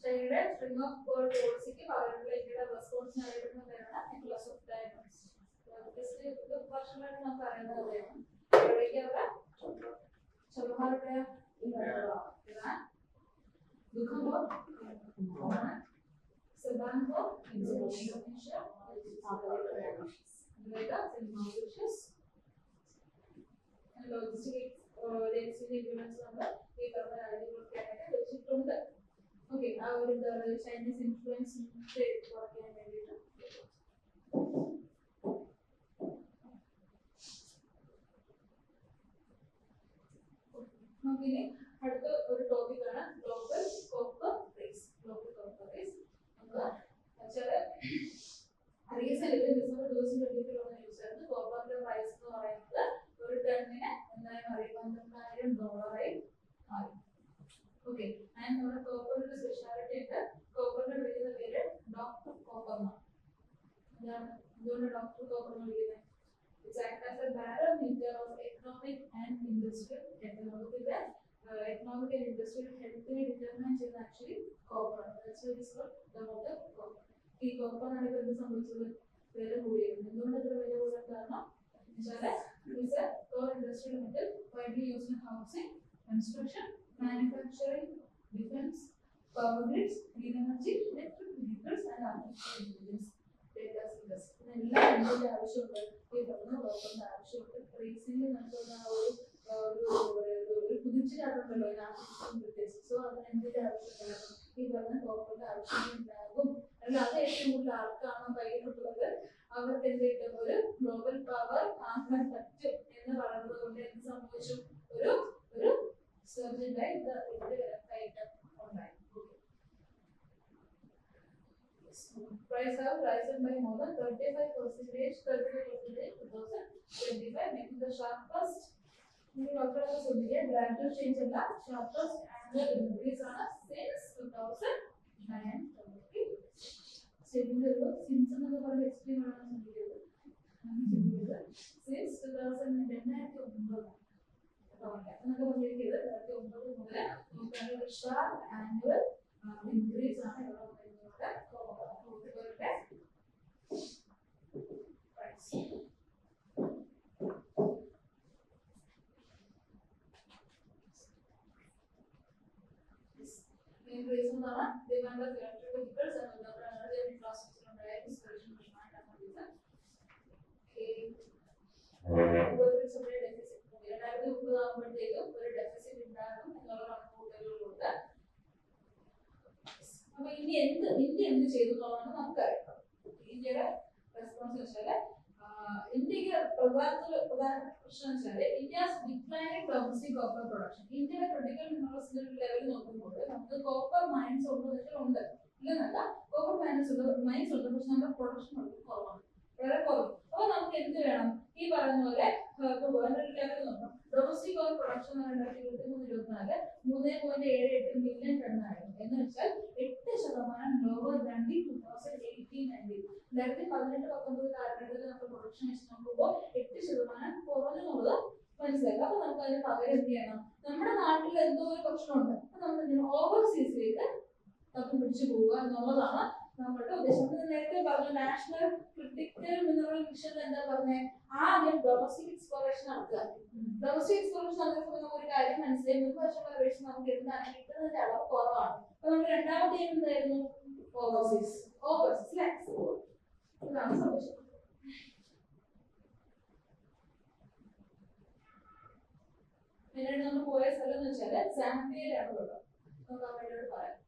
ചൈനയുടെ സ്ട്രിംഗ് ഓഫ് പോർട്ട് പോളിസിക്ക് പകരമുള്ള ഇന്ത്യയുടെ റെസ്പോൺസ് അറിയപ്പെടുന്ന പേരാണ് നെക്ലസ് ഓഫ് ഡയമണ്ട്സ്. വർഷങ്ങളായിട്ട് നമുക്ക് അറിയുന്ന കഥയാണ്. എവിടേക്കാ അവിടെ, ചബഹാറുടെ ഇറാൻ, ദുഃഖംബോർ, Oman, a bank of Indonesia, St. Mauritius, and logistics, agreements number, ഈ പറഞ്ഞ രാജ്യങ്ങൾക്കായിട്ട് വെച്ചിട്ടുണ്ട്. ഓക്കെ, ആ ഒരു ചൈനീസ് ഇൻഫ്ലുവൻസ് കുറയ്ക്കാൻ വേണ്ടിയിട്ട്. നമുക്കിനി അടുത്ത ഒരു ടോപ്പിക്കാണ് global copper race. Global copper race recent December 2023 news ആയിരുന്നു. കോപ്പറിന്റെ പ്രൈസ് എന്ന് പറയുന്നത് ഒരു ടണ്ണിന് എന്തായാലും $12,000 ആയി. ഓക്കെ, ആൻഡ് നമ്മുടെ കോപ്പറിന്റെ സ്പെഷ്യാലിറ്റി ഉണ്ട്. കോപ്പറിനെ വിളിക്കുന്ന പേര് ഡോക്ടർ കോപ്പർ എന്നാണ്. എന്തുകൊണ്ട് ഡോക്ടർ കോപ്പർ എന്ന് വിളിക്കുന്നത്? It's act as a barometer of economic and industrial economic and industrial health determine ചെയ്യുന്ന actually copper. That's why it's called the water copper. ഈ copper ആണ് എന്ത് സംഭവിച്ചത്? വില കൂടിയത്. എന്തുകൊണ്ട് ഇത്ര വില കൂടാൻ കാരണം വെച്ചാൽ it's a core industrial metal widely used in housing, construction, manufacturing, defense, power grids, clean energy, electric vehicles and artificial intelligence. Data centers. ഇതെല്ലാം എന്തിന്റെ ആവശ്യമുണ്ട്? ഈ പറഞ്ഞ കോപ്പറിന്റെ ആവശ്യമുണ്ട്. റേസിംഗ് നമുക്കുള്ള ഒരു കുതിച്ചുചാട്ടമുണ്ടല്ലോ ആർട്ടിഫിഷ്യൽ ഇന്റലിജൻസ്. സോ അതിന് എന്തിന്റെ ആവശ്യമുണ്ടാകും? ഈ പറഞ്ഞ കോപ്പറിന്റെ ആവശ്യമുണ്ടാകും. അല്ല, അത് ഏറ്റവും കൂടുതൽ ആർക്കാണോ കയ്യിലുള്ളത് അവർക്ക് എന്ത് കിട്ടും? ഒരു ഗ്ലോബൽ പവർ ആക്കാൻ പറ്റും എന്ന് പറയുന്നത് കൊണ്ട് എന്ത് സംഭവിച്ചു? ഒരു ഒരു സർജന്റായി കയറ്റം ഉണ്ടായി. Price have risen by more than 35% 2025, making the sharpest gradual change in the sharpest annual increase on since 2023. Since 2009 sharp annual increase on price. Main reason is demand of electric vehicles and other energy infrastructure and installation demand and reason. Okay. What is the deficit? ഒരു deficit ഉണ്ടാകും എന്നുള്ള കണക്കുകൂട്ടലുകളുണ്ട്. അപ്പൊ India എന്ത് ചെയ്തു എന്നുള്ളതാണ് നമുക്കറിയാം. ഇന്ത്യയുടെ response വെച്ചാല് ഇന്ത്യക്ക് പ്രധാന പ്രശ്നം വെച്ചാല് India's declining domestic copper production. ഇന്ത്യയുടെ ക്രിട്ടിക്കൽ മിനറൽസിന്റെ ലെവൽ നോക്കുമ്പോൾ നമുക്ക് കോപ്പർ മൈൻസ് ഉണ്ട് ഇല്ലെന്നല്ല, കോപ്പർ മൈൻസ് ഉണ്ട്. പക്ഷെ നമ്മുടെ പ്രൊഡക്ഷൻ വളരെ കുറവാണ്, വളരെ കുറവ്. അപ്പൊ നമുക്ക് എന്ത് വേണം? ഈ പറയുന്ന പോലെ ലെവൽ നോക്കണം. ഡൊമസ്റ്റിക് കോപ്പർ പ്രൊഡക്ഷൻ 2023-24 3.78 മില്യൺ ടണ്ണായിരുന്നു. എന്ന് വെച്ചാൽ 8% ലോവർ ദാൻ 2018-19. 2018-19 കാലഘട്ടത്തിൽ നമ്മൾ പ്രൊഡക്ഷൻ വെച്ച് നോക്കുമ്പോൾ 8% കുറഞ്ഞു എന്നുള്ളത് മനസ്സിലാക്കുക. അപ്പൊ നമുക്ക് അതിന് പകരം എന്ത് ചെയ്യണം? നമ്മുടെ നാട്ടിൽ എന്തോ ഒരു പ്രശ്നമുണ്ട്, അപ്പൊ നമ്മൾ ഓവർസീസിലേക്ക് തപ്പി പിടിച്ചു പോവുക എന്നുള്ളതാണ് നമ്മുടെ ഉദ്ദേശം. നേരത്തെ പറഞ്ഞു നാഷണൽ ക്രിട്ടിക്കൽ മിനറൽ മിഷൻ എന്താ പറഞ്ഞത്? ആദ്യം ഡൊമസ്റ്റിക് എക്സ്പ്ലോറേഷൻ നടത്തുക. ഡൊമസ്റ്റിക് എക്സ്പ്ലോറേഷൻ നടത്തുമ്പോൾ നമുക്ക് ഒരു കാര്യം മനസ്സിലായി, മുൻ വർഷങ്ങളെ അപേക്ഷിച്ച് നമുക്ക് എന്താണ് കിട്ടുന്നതിന്റെ അളവ് കുറവാണ്. അപ്പൊ നമ്മൾ രണ്ടാമത്തെ എന്തായിരുന്നു? ഓവർസീസ് ഇതാണ് സംഭവിച്ചത്. പിന്നീട് നമ്മൾ പോയ സ്ഥലം എന്ന് വെച്ചാല് സാംബിയയിലാണ് ഉള്ളത്. നമുക്ക് അവരോട് പറയാം.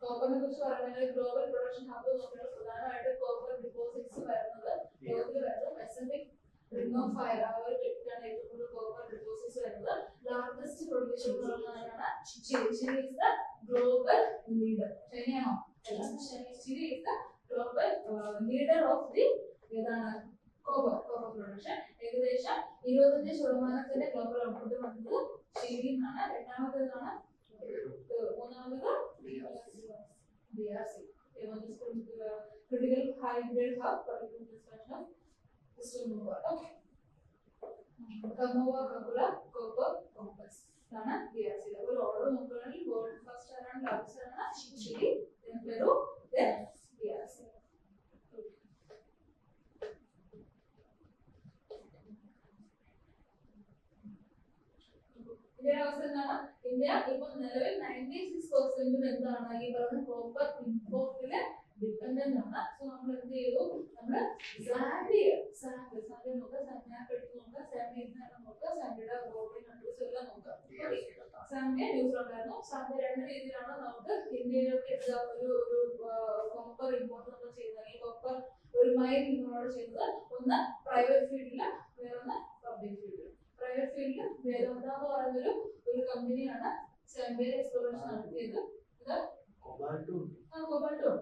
കോപ്പറിനെ കുറിച്ച് പറയുന്നത് ഗ്ലോബൽ പ്രൊഡക്ഷൻ ഹബ് നോക്കുന്നത് പ്രധാനമായിട്ട് കോപ്പർ ഡിപ്പോസിറ്റ്സ് വരുന്നത് ലോകത്തിൽ വരുന്നത് പസഫിക് റിംഗ് ഓഫ് ഫയർ ആ ഒരു ക്ലിപ്പിലാണ് ഏറ്റവും കൂടുതൽ കോപ്പർ ഡിപ്പോസിറ്റ്സ് വരുന്നത്. Largest producer Chile is the global leader. ചൈനയാണോ? Chile is the global leader of the ഏതാണ് കോപ്പർ പ്രൊഡക്ഷൻ. ഏകദേശം 25% ഗ്ലോബൽ ഔട്ട്പുട്ട് വന്നത് ചിലിയിൽ നിന്നാണ്. രണ്ടാമത്തേതാണ് മൂന്നാമത് DRC. Critical high grade hub for dispatch of system mover. Okay. Kamoa Kakula Copper Complex. Sana DRC. ഒരു order നോക്കുകയാണെങ്കിൽ world first ആണ്, largest ആണ് Chile, then Peru, then DRC. ഇന്ത്യയുടെ അവസ്ഥ എന്താണ്? ഇന്ത്യ ഇപ്പൊ നിലവിൽ 96% എന്താണ് ഈ പറയുന്ന കോപ്പർ ഇമ്പോർട്ടില് ഡിപെൻഡന്റ് ആണ്. സോ നമ്മൾ എന്ത് ചെയ്തു? നമ്മൾ സാമ്പിയ നോക്കുക, സാമ്പിയ എടുത്ത് നോക്കുക, സാമ്പിയ നോക്കുക, സാമ്പിയുടെ വോട്ടിംഗ് കൺട്രീസ് എല്ലാം നോക്കുക. സാമ്പിയ ന്യൂസ് ഉണ്ടായിരുന്നു. സാമ്പിയ രണ്ട് രീതിയിലാണ് നമുക്ക് ഇന്ത്യയിലേക്ക് ഒരു കോപ്പർ ഇമ്പോർട്ട് നമ്മൾ ചെയ്യുന്നത്. ഈ കോപ്പർ ഒരു മൈൻ ഇമ്പോർട്ട് ചെയ്യുന്നത് ഒന്ന് പ്രൈവറ്റ് ഫീൽഡില്, വേറൊന്ന് പബ്ലിക് ഫീൽഡില്. പ്രൈവറ്റ് ഫീൽഡിൽ വേദാന്ത എന്ന് പറയുന്നൊരു കമ്പനിയാണ് സാമ്പിയയിൽ എക്സ്പ്ലോറേഷൻ നടത്തിയത്. ഇത് കോബാൾട്ടും 2024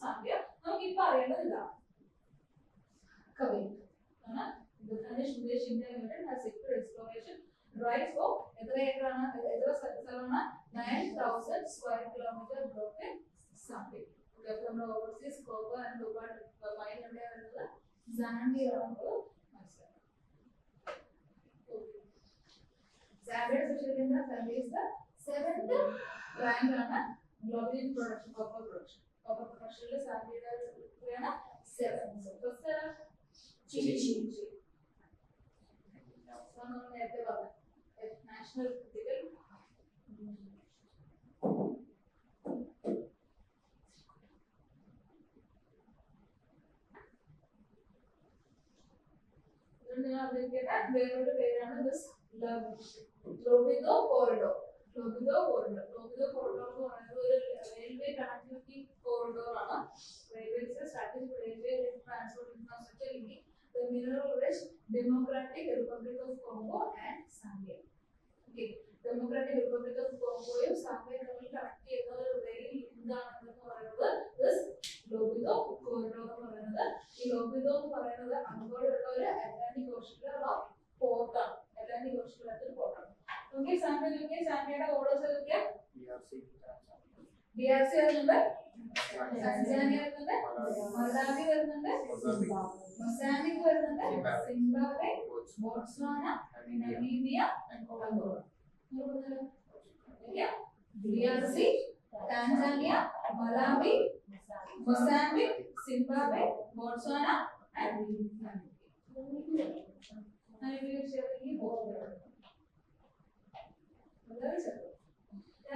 സാമ്പിയ. നമുക്ക് ഇപ്പൊ അറിയേണ്ടത് ഇതാണ്. India Limited has secured exploration rights for എത്ര ഏക്കറാണ്? എത്ര സ്ഥലമാണ്? 9000 square kilometre block in Zambia. Okay, അപ്പോൾ നമ്മുടെ overseas copper and cobalt mine എവിടെയാണ് വരുന്നത്? സാമ്പിയയിലാണ്. Zambia especially in the Zambia is the 7th rank ആണ് global in production copper production. Copper production ൽ Zambia ആണ് 7th. First Chile. നമ്മൾ നേരത്തെ പറഞ്ഞു നാഷണൽ ക്രിട്ടിക്കൽ വേറൊരു പേരാണ് ലോബിദോ കോറിഡോർ. ലോബിദോ കോറിഡോർ എന്ന് പറയുന്നത് ഒരു റെയിൽവേ കണക്ടിവിറ്റി കോറിഡോർ ആണ്. Railways strategic railway transport infrastructure linking the mineral rich Democratic Republic of Congo and Zambia. Okay, Democratic Republic of Congo യും സാംബിയയും തമ്മിൽ കണക്ട് ചെയ്യുന്ന ഒരു റെയിൽ എന്താണെന്ന് പറയുന്നത് this ലോബിദോ കോറിഡോർ എന്ന് പറയുന്നത്. ഈ ലോബിദോ എന്ന് പറയുന്നത് അങ്ങോട്ടുള്ള ഒരു അറ്റ്ലാന്റിക് ഓഷനിലുള്ള പോർട്ടാണ്. അറ്റ്ലാന്റിക് ഓഷനിലുള്ള ഒരു പോർട്ടാണ്. ഓക്കെ, സാമ്പിയയുടെ ഓർഡേഴ്സ് ഏതൊക്കെയാ? DRC വരുന്നുണ്ട്, ടാൻസാനിയ വരുന്നുണ്ട്, മലാവി വരുന്നുണ്ട്, മൊസാംബിക് വരുന്നുണ്ട്, Zimbabwe, Botswana, Namibia, Angola. DRC, Tanzania, Malawi, Mozambique, Zimbabwe, Botswana and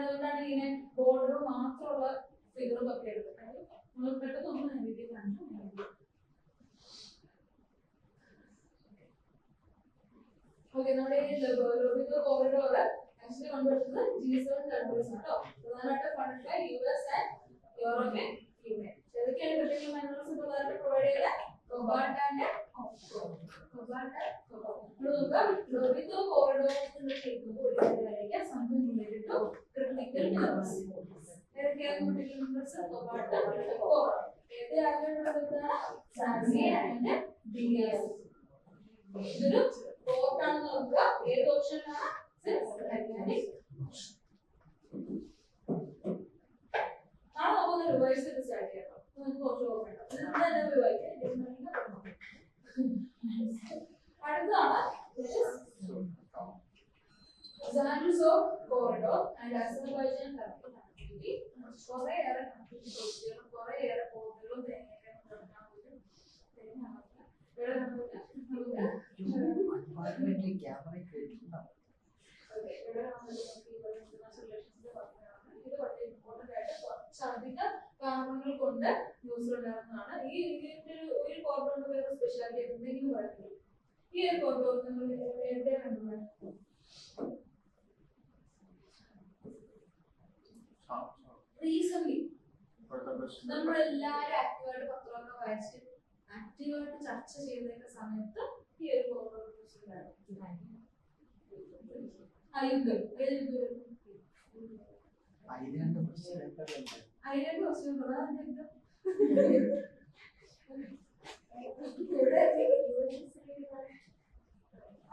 അതുകൊണ്ടാണ് ഇങ്ങനെ ബോർഡർ മാത്രമുള്ള ഫിഗറും ഒക്കെ എടുക്കുന്നത്. നമ്മൾ പെട്ടെന്ന് ഒന്ന് നവീകരിക്കാൻ കാണിച്ചു. ഓക്കെ, നമ്മുടെ ഈ ലോബിദോ കോറിഡോർ ആക്ച്വലി കൊണ്ടുവരുന്നത് G7 കൺട്രീസ് ആണ് കേട്ടോ. പ്രധാനമായിട്ട് fund US and European Union. ഏതൊക്കെയാണ് ക്രിട്ടിക്കൽ മിനറൽസ് പ്രധാനമായിട്ട് പ്രൊവൈഡ് ചെയ്യുന്നത്? കോബാൾട്ട് ആൻഡ് ലോബിദോ കോറിഡോർ എന്ന് കേൾക്കുമ്പോൾ ഒരു കാര്യമായിരിക്കാം something related to critical minerals. ഏതൊക്കെയാണ് critical minerals? Cobalt, copper. ഏത് രാജ്യങ്ങളുള്ളതാണ്? Zambia and DRC. ഇതൊരു പോർട്ട് ആണെന്ന് നോക്കുക. ഏത് ഓപ്ഷനിലാണ്? Atlantic Ocean. നാളെ നമുക്കൊന്ന് റിവൈസ് ചെയ്ത് സ്റ്റാർട്ട് ചെയ്യാം. നമുക്ക് കുറച്ച് ഓർമ്മയുണ്ടോ? ഇതെന്താ റിവൈസ് അടുത്തതാണ് Zanusov corridor and Azerbaijan connectivity. കുറേയേറെ കണക്ടിവിറ്റി പ്രോജക്റ്റുകളും കുറേയേറെ പോർട്ടുകളും കുറച്ചധികം കാരണങ്ങൾ കൊണ്ട് ന്യൂസ് ഉണ്ടാകുന്നതാണ്. ഈ ഒരു കോറിഡോറിന്റെ വേറെ സ്പെഷ്യാലിറ്റി എന്തെങ്കിലും പറയുന്നത്? ഈ ഒരു കോറിഡോർ നമ്മൾ എവിടെയാണ് കണ്ടുള്ളത്? റീസെന്റ് നമ്മളെല്ലാരും ആക്റ്റീവായിട്ട് പത്രമൊക്കെ വായിച്ചിട്ട് ആക്റ്റീവായിട്ട് ചർച്ച ചെയ്തേണ്ട സമയത്ത് ഈ ഒരു കോറിഡോർ അതിന്റെ ക്വസ്റ്റ്യൻ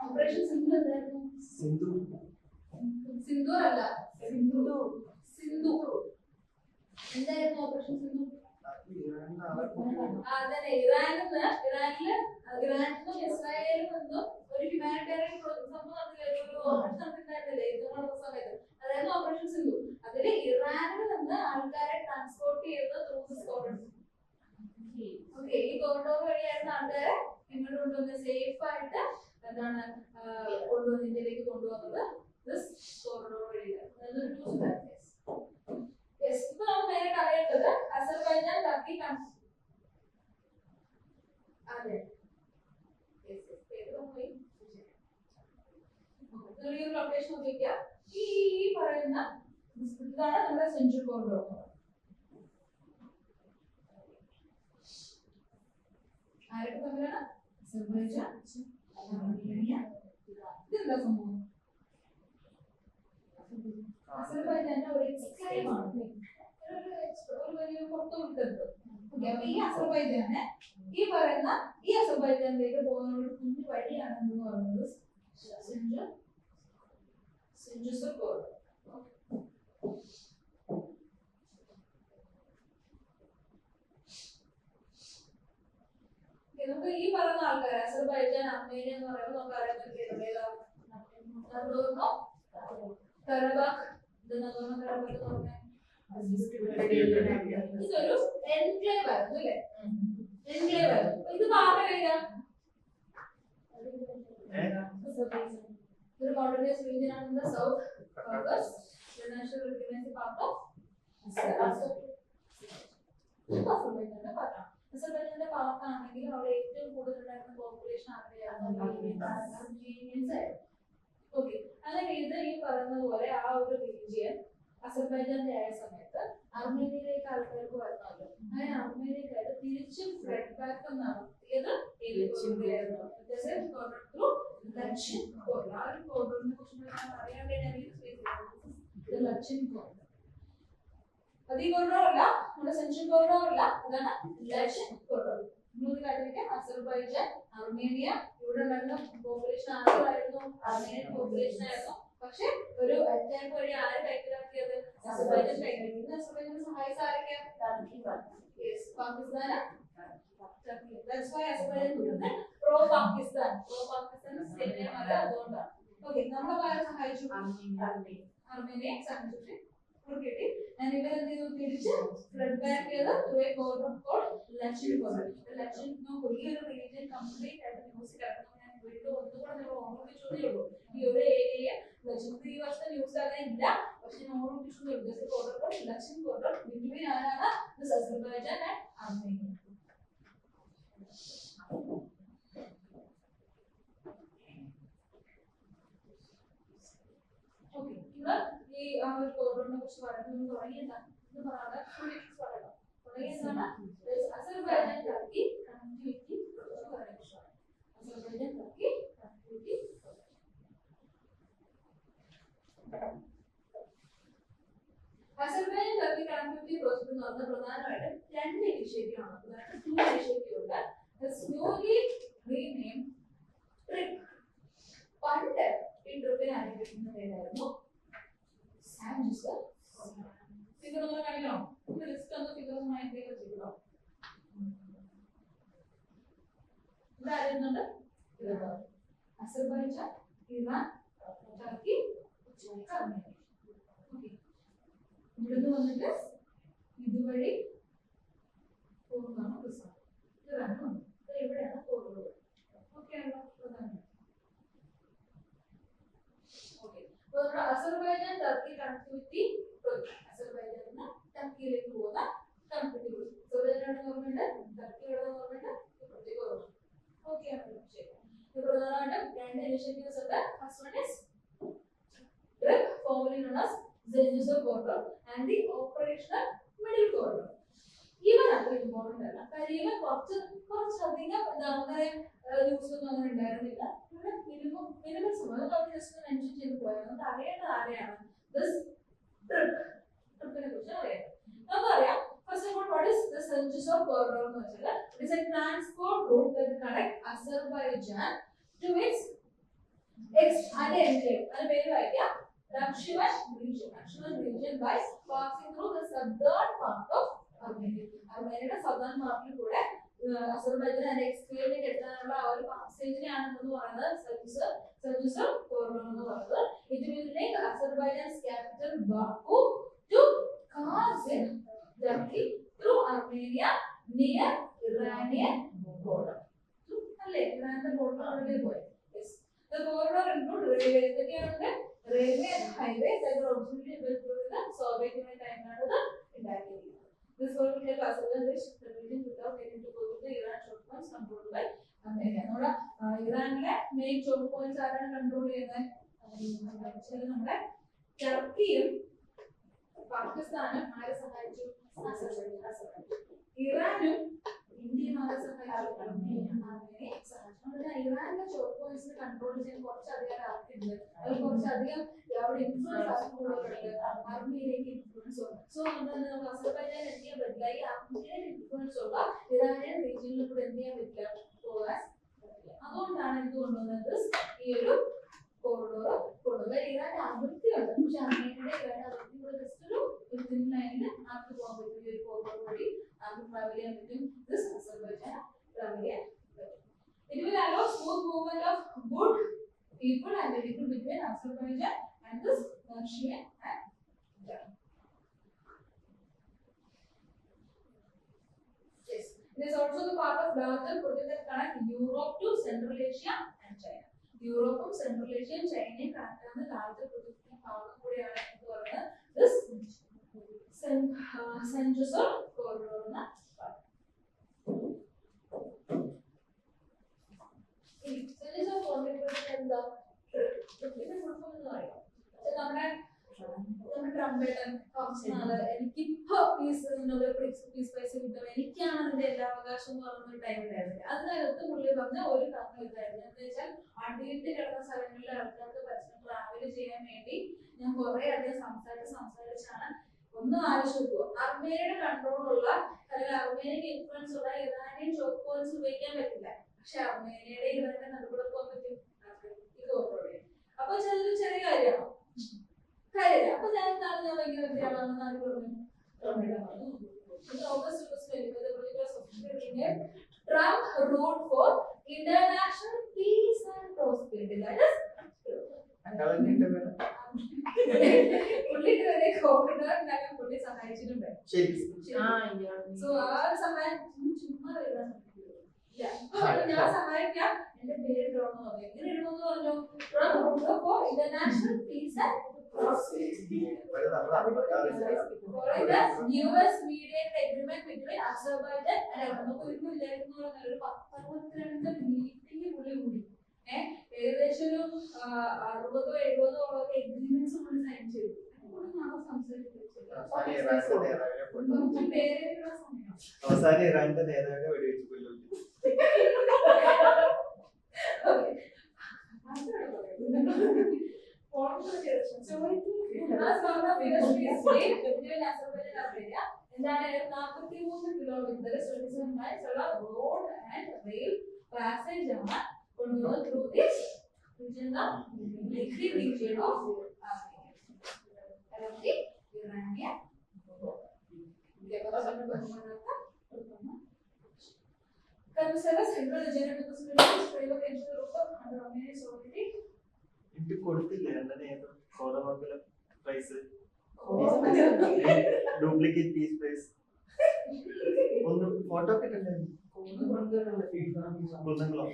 ഓപ്പറേഷൻ സിന്ധു എന്തായിരുന്നു? സിന്ധൂർ അല്ല, സിന്ധു എന്തായിരുന്നു ഓപ്പറേഷൻ സിന്ധു? അതെ, ഇറാനിലും ഇസ്രായേലിൽ നിന്നും ഒരു ഹ്യൂമാനിറ്റേറിയൻ സംഭവം നടത്തില്ല, ഓപ്പറേഷൻ നടത്തിണ്ടായിരുന്നില്ലേ യുദ്ധങ്ങളുടെ സമയത്ത്? അതായിരുന്നു ഓപ്പറേഷൻ സിന്ധു. അതില് ഇറാനിൽ നിന്ന് ആൾക്കാരെ ട്രാൻസ്പോർട്ട് ചെയ്തത് ത്രൂ ദിസ് കോറിഡോർ. ഓക്കെ, ഈ കോറിഡോർ വഴിയായിരുന്നു ആൾക്കാരെ ഇങ്ങോട്ട് കൊണ്ടുവന്ന് സേഫ് ആയിട്ട് എന്താണ് ഇന്ത്യയിലേക്ക് കൊണ്ടുവന്നത് ദിസ് കോറിഡോർ വഴിയാണ്. അതൊരു ന്യൂസ് ഡാറ്റേഴ്സ്. യെസ്, ഇപ്പൊ നമുക്ക് നേരിട്ട് അറിയേണ്ടത് അസർബൈജാൻ ടർക്കി അതെ ചെറിയൊരു ലൊക്കേഷൻ നോക്കിക്കുക. ഈ പറയുന്ന ഇതാണ് നമ്മുടെ സെൻട്രൽ കോറിഡോർ. ആരൊക്കെ തമ്മിലാണ്? Azerbaijan, Armenia. ഇതെന്താ സംഭവം? അസർബൈജാന്റെ ഒരു എക്സ്ക്ലേവ് ആണ്, ഒരു വലിയ പുറത്തു വിട്ടത്. അപ്പൊ ഈ അസർബൈജാനെ ഈ പറയുന്ന ഈ അസർബൈജാനിലേക്ക് പോകുന്ന ഒരു കുഞ്ഞു വഴിയാണെന്ന് പറയുന്നത് സെൻട്രൽ കോറിഡോർ. നമുക്ക് ഈ പറയുന്ന ആൾക്കാർ അസർബൈജാൻ, അർമേനിയ എന്ന് പറയുമ്പോൾ നമുക്ക് അറിയാൻ ഇതൊരു എൻക്ലേവ് ആയിരുന്നു അല്ലേ? എൻക്ലേവ് ആയിരുന്നു. ഇത് ആരുടെ കയ്യിലാണ്? ഒരു കോണ്ടിന്യൂസ് റീജിയൻ ആണ്. In the South Caucasus, international recognised part of അസർബൈജാന്റെ പാർട്ടാണ്. അസർബൈജാന്റെ പാർട്ടാണെങ്കിൽ അവിടെ ഏറ്റവും കൂടുതൽ ഉണ്ടായിരുന്ന പോപ്പുലേഷൻ അർമേനിയൻസ് ആയിരുന്നു. ഓക്കെ, അങ്ങനെ ഇത് ഈ പറയുന്ന പോലെ ആ ഒരു റീജിയൻ അസർബൈജാന്റെ ആയ സമയത്ത് അർമേനിയയിലേക്ക് ആൾക്കാർക്ക് വരണമല്ലോ. അങ്ങനെ അർമേനിയക്കാര് തിരിച്ച് ഫ്ലഡ് ബാക്ക് നടത്തിയത് ആ ഒരു കോറിഡോറിനെ കുറിച്ച് അറിയാൻ വേണ്ടി അത് ഈ കോറിഡോർ അല്ല, നമ്മുടെ സെൻട്രൽ കോറിഡോർ അല്ല, ഇതാണ് ലക്ഷ്യൻ കോറിഡോർ. മൂന്ന് കാര്യമൊക്കെ അസർബൈജാൻ, അർമേനിയ, ഇവിടെ ഉണ്ടായിരുന്ന പോപ്പുലേഷൻ ആയിരുന്നു അർമേനിയൻ പോപ്പുലേഷൻ ആയിരുന്നു. പക്ഷെ ഒരു അറ്റാക്ക് വഴി ആര് കൈക്കലാക്കിയത്? അസർബൈജാൻ കൈക്കലാക്കി. അസർബൈജാനെ സഹായിച്ച ആരൊക്കെയാണ്? പാകിസ്ഥാന്. That's why Azerbaijan is pro Pakistan. Pro Pakistan സൈന്യമല്ല, അതുകൊണ്ടാണ്. ഓക്കെ, നമ്മളെ ആരെ സഹായിച്ചു? അർമേനിയെ സഹായിച്ചു. കിട്ടി. ഞാൻ ഇവരെന്ത് ചെയ്തു? തിരിച്ച് ഫ്ലഡ് ബാക്ക് ചെയ്ത് കോറിഡോർ കോഡ് ലക്ഷ്യൻ കോറിഡോർ. ലക്ഷ്യൻ ഈ ഒരു റീജിയൻ കംപ്ലീറ്റ് ആയിട്ട് ന്യൂസ് കിടക്കുന്നു. ഞാൻ വീണ്ടും ഒന്നുകൂടെ നിങ്ങൾ ഓർമ്മിപ്പിച്ചതേ ഉള്ളൂ. ഈ ഒരു ഏരിയയെ ലക്ഷദ്വീപ് ഈ വർഷം ന്യൂസ് അറിയില്ല, പക്ഷെ ഞാൻ ഓർമ്മിപ്പിച്ചു. കോറിഡോർ കോഡ് ലക്ഷ്യൻ കോറിഡോർ ബിറ്റ്വീൻ ആരാണ്? Azerbaijan and Armenia. ഓക്കെ, ഇവർ ഈ ആ ഒരു കോറിഡോറിനെ കുറിച്ച് പറയുന്നത് തുടങ്ങിയതാണ്. ഇത് പറയാതെ പറയണം. തുടങ്ങിയതാണ് Azerbaijan Turkey connectivity. Azerbaijan Turkey connectivity. Azerbaijan Turkey connectivity project എന്ന് പറഞ്ഞാൽ പ്രധാനമായിട്ടും രണ്ട് ഇനിഷ്യേറ്റീവ് ആണ്. പ്രധാനമായിട്ടും 2 ഇനിഷ്യേറ്റീവ് ഉണ്ട്. Slowly rename trip. പണ്ട് ഈ ട്രിപ്പിനെ അറിയപ്പെടുന്ന പേരായിരുന്നു സാൻജുസർ. ഫിഗർ ഒന്ന് കാണിക്കണോ? ലിസ്റ്റ് ഒന്ന് ഫിഗർ മൈൻഡിലേക്ക് വെച്ചിട്ടുണ്ടോ? ഇവിടെ അറിയുന്നുണ്ട് Azerbaijan, Iran, Turkey, Armenia. Okay, ഇവിടുന്ന് വന്നിട്ട് ഇതുവഴി പോകുന്നതാണ് പ്രശ്നം. ഇറാണ് എവിടെയാണ് കോറിഡോർ. ഓക്കെ ആണല്ലോ, പ്രധാനം. ഓക്കെ, അപ്പോൾ നമ്മുടെ അസർബൈജാൻ ടർക്കി കണക്ടിവിറ്റി പ്രോജക്ട്. അസർബൈജാനിൽ നിന്ന് ടർക്കിയിലേക്ക് പോകുന്ന കണക്ടിവിറ്റി പ്രോജക്ട്. അസർബൈജാനാണ് ഗവൺമെന്റ്, ടർക്കിയുടെ ഗവൺമെന്റ്, പ്രത്യേക ഗവൺമെന്റ്. ഓക്കെ ആണല്ലോ, ശരി. ഇത് പ്രധാനമായിട്ടും 2 ഇനിഷ്യേറ്റീവ്സ് ഉണ്ട്. First one is DRIP, formerly known as Zengezur Corridor, and the Operational Middle Corridor. ഇവൻ അത്ര ഇമ്പോർട്ടന്റ് അല്ല, കാര്യം ഇവൻ കുറച്ചധികം നമുക്കറിയാം ന്യൂസ് ഒന്നും അങ്ങനെ ഉണ്ടായിരുന്നില്ല. ഇവിടെ മിനിമം സമയം ജസ്റ്റ് മെൻഷൻ ചെയ്ത് പോയാൽ നമുക്ക് അറിയേണ്ടത് ആരെയാണ്? ട്രിപ്പിനെ കുറിച്ച് അറിയാം. നമുക്കറിയാം first of all what is the Zangezur corridor എന്ന് വെച്ചാൽ it is a transport route that connect Azerbaijan to its അതിന്റെ എൻക്ലേവ്. അതിന്റെ പേര് വായിക്കാം, Nakhchivan region by passing through the southern part of Armenia. അർമേനിയയുടെ സദേൺ പാർട്ടിൽ കൂടെ അസർബൈജാൻ അതിന്റെ എക്സ്ക്ലേവിലേക്ക് എത്താനുള്ള ആ ഒരു പാസേജിനെയാണ് എന്ന് പറയുന്നത് സെൻജുസർ കോറിഡോർ എന്ന് പറയുന്നത്. It will link Azerbaijan's capital Baku to Kazan, Turkey through Armenia near Iranian border. അല്ലേ, ഇറാന്റെ ബോർഡറിലേക്ക് പോയി. Yes. The The corridor include railway. ഇതൊക്കെയാണ് railway and highways that were originally built during the Soviet Union time ആണ് ഉണ്ടാക്കിയിരിക്കുന്നത്. This was the classical which the region without getting to go to the Iran choke points controlled by America. നമ്മുടെ ഇറാനിലെ main chalk points ആരാണ് control ചെയ്യുന്നത്? നമ്മുടെ ടർക്കിയും പാകിസ്ഥാനും ആരെ സഹായിച്ചു? ഇറാനും ഇന്ത്യയും ആരെ സഹായിച്ചു? അർമേനിയെ സഹായിച്ചു. ഇറാനിലെ ചോക്ക് പോയിന്റ്സിനെ കൺട്രോൾ ചെയ്യാൻ കുറച്ചധികം ആർക്കുണ്ട്, അത് കുറച്ചധികം അവിടെ ഇൻഫ്ലുവൻസ് കൂടുതലുണ്ട്. അർമേനിയക്ക് ഇൻഫ്ലുവൻസ് ഉണ്ട്. സോ എന്താണ് നമുക്ക് അസർബൈജാൻ എന്ത് ചെയ്യാൻ പറ്റില്ല? ഈ അർമേനിയൻ ഇൻഫ്ലുവൻസ് ഉള്ള ഇറാനിയൻ റീജിയനിൽ കൂടെ എന്ത് ചെയ്യാൻ പറ്റില്ല? പോകാൻ പറ്റില്ല. അതുകൊണ്ടാണ് എന്ത് കൊണ്ടുവന്നത്? ഈ ഒരു കോറിഡോർ കൊണ്ടുവന്നത്. ഇറാന്റെ അതിർത്തിയുണ്ട്, പക്ഷെ അർമേനിയയുടെ ഇറാന്റെ അതിർത്തി കൂടെ ജസ്റ്റ് ഒരു തിൻ ലൈനിന് ആർക്ക് പോകാൻ പറ്റും? ഈ ഒരു കോറിഡോർ വഴി ആർക്ക് ട്രാവൽ ചെയ്യാൻ പറ്റും? ദിസ് അസർബൈജാൻ ട്രാവൽ ചെയ്യാൻ പറ്റും. It will allow smooth movement of good people and vehicle between Azerbaijan and this Russia and Iran. Yes, it is also the part of larger project that connect Europe to Central Asia and China. Europe, Central Asia, and China connect on the larger project. This Central corridor. എനിക്കിപ്പോ piece പൈസ കിട്ടും, എനിക്കാണ് അതിന്റെ എല്ലാ അവകാശം എന്ന് പറഞ്ഞൊരു time ഉണ്ടായിരുന്നില്ല. അതിനകത്ത് പുള്ളി പറഞ്ഞ ഒരു കാരണം ഇതായിരുന്നു. എന്താ വെച്ചാൽ അടിയിട്ട് കിടന്ന സ്ഥലങ്ങളിലെ ആൾക്കാർക്ക് പരസ്പരം ട്രാവൽ ചെയ്യാൻ വേണ്ടി ഞാൻ കുറെ അധികം സംസാരിച്ചാണ്. ഒന്ന് ആലോചിക്കുക, അർമേനിയയുടെ കൺട്രോളുള്ള അല്ലെങ്കിൽ അർമേനിയക്ക് ഇൻഫ്ലുവൻസ് ഉള്ള ഇറാനിയൻ ചോക്ക് പോയിന്റ്സ് ഉപയോഗിക്കാൻ പറ്റില്ല, പക്ഷെ അർമേനിയയുടെ ഇറാന്റെ നടുക്കൂടെ പോകാൻ പറ്റും. അപ്പൊ ചെറിയ ചെറിയ കാര്യമാണോ? കാര്യമില്ല. അപ്പൊ ഞാൻ എന്താണ് ഞാൻ ഭയങ്കര വ്യക്തിയാണെന്ന് ആര് പറഞ്ഞു? Trump wrote for international peace and prosperity. That is പുള്ളിക്ക് വരെ കോറിഡോർ ഉണ്ടാക്കാൻ പുള്ളി സഹായിച്ചിട്ടുണ്ട്. സോ ആ ഒരു സഹായം ചുമ്മാ വരാൻ ഞാൻ സഹായിക്കാം. എന്റെ പേര് ഇടണമെന്ന് പറഞ്ഞു. എങ്ങനെ ഇടണമെന്ന് പറഞ്ഞു? For international peace and prosperity. US mediated agreement between Azerbaijan and നമുക്ക് ഒരിക്കലും ഇല്ലായിരുന്നു ഒരു 12 മീറ്റിംഗ് പുള്ളി കൂടി. ഏകദേശം ഒരു 60-70 എഗ്രിമെന്റ്സ് പുള്ളി സൈൻ ചെയ്തു. അവസാനം ഇറാന്റെ നേതാവിനെ വെടിവെച്ച് കൊല്ലും. എന്താണ് 43 കിലോമീറ്റർ ഉള്ള റോഡ് ആൻഡ് റെയിൽ പാസേജ് ആണ് കൊണ്ടുവന്നത് through this region of Iranian. ഇത് കൊടുത്തില്ലേ Kothamangalam prize, duplicate peace prize ഒന്ന് ഫോട്ടോ കിട്ടണ്ടേ? Kunnamkulam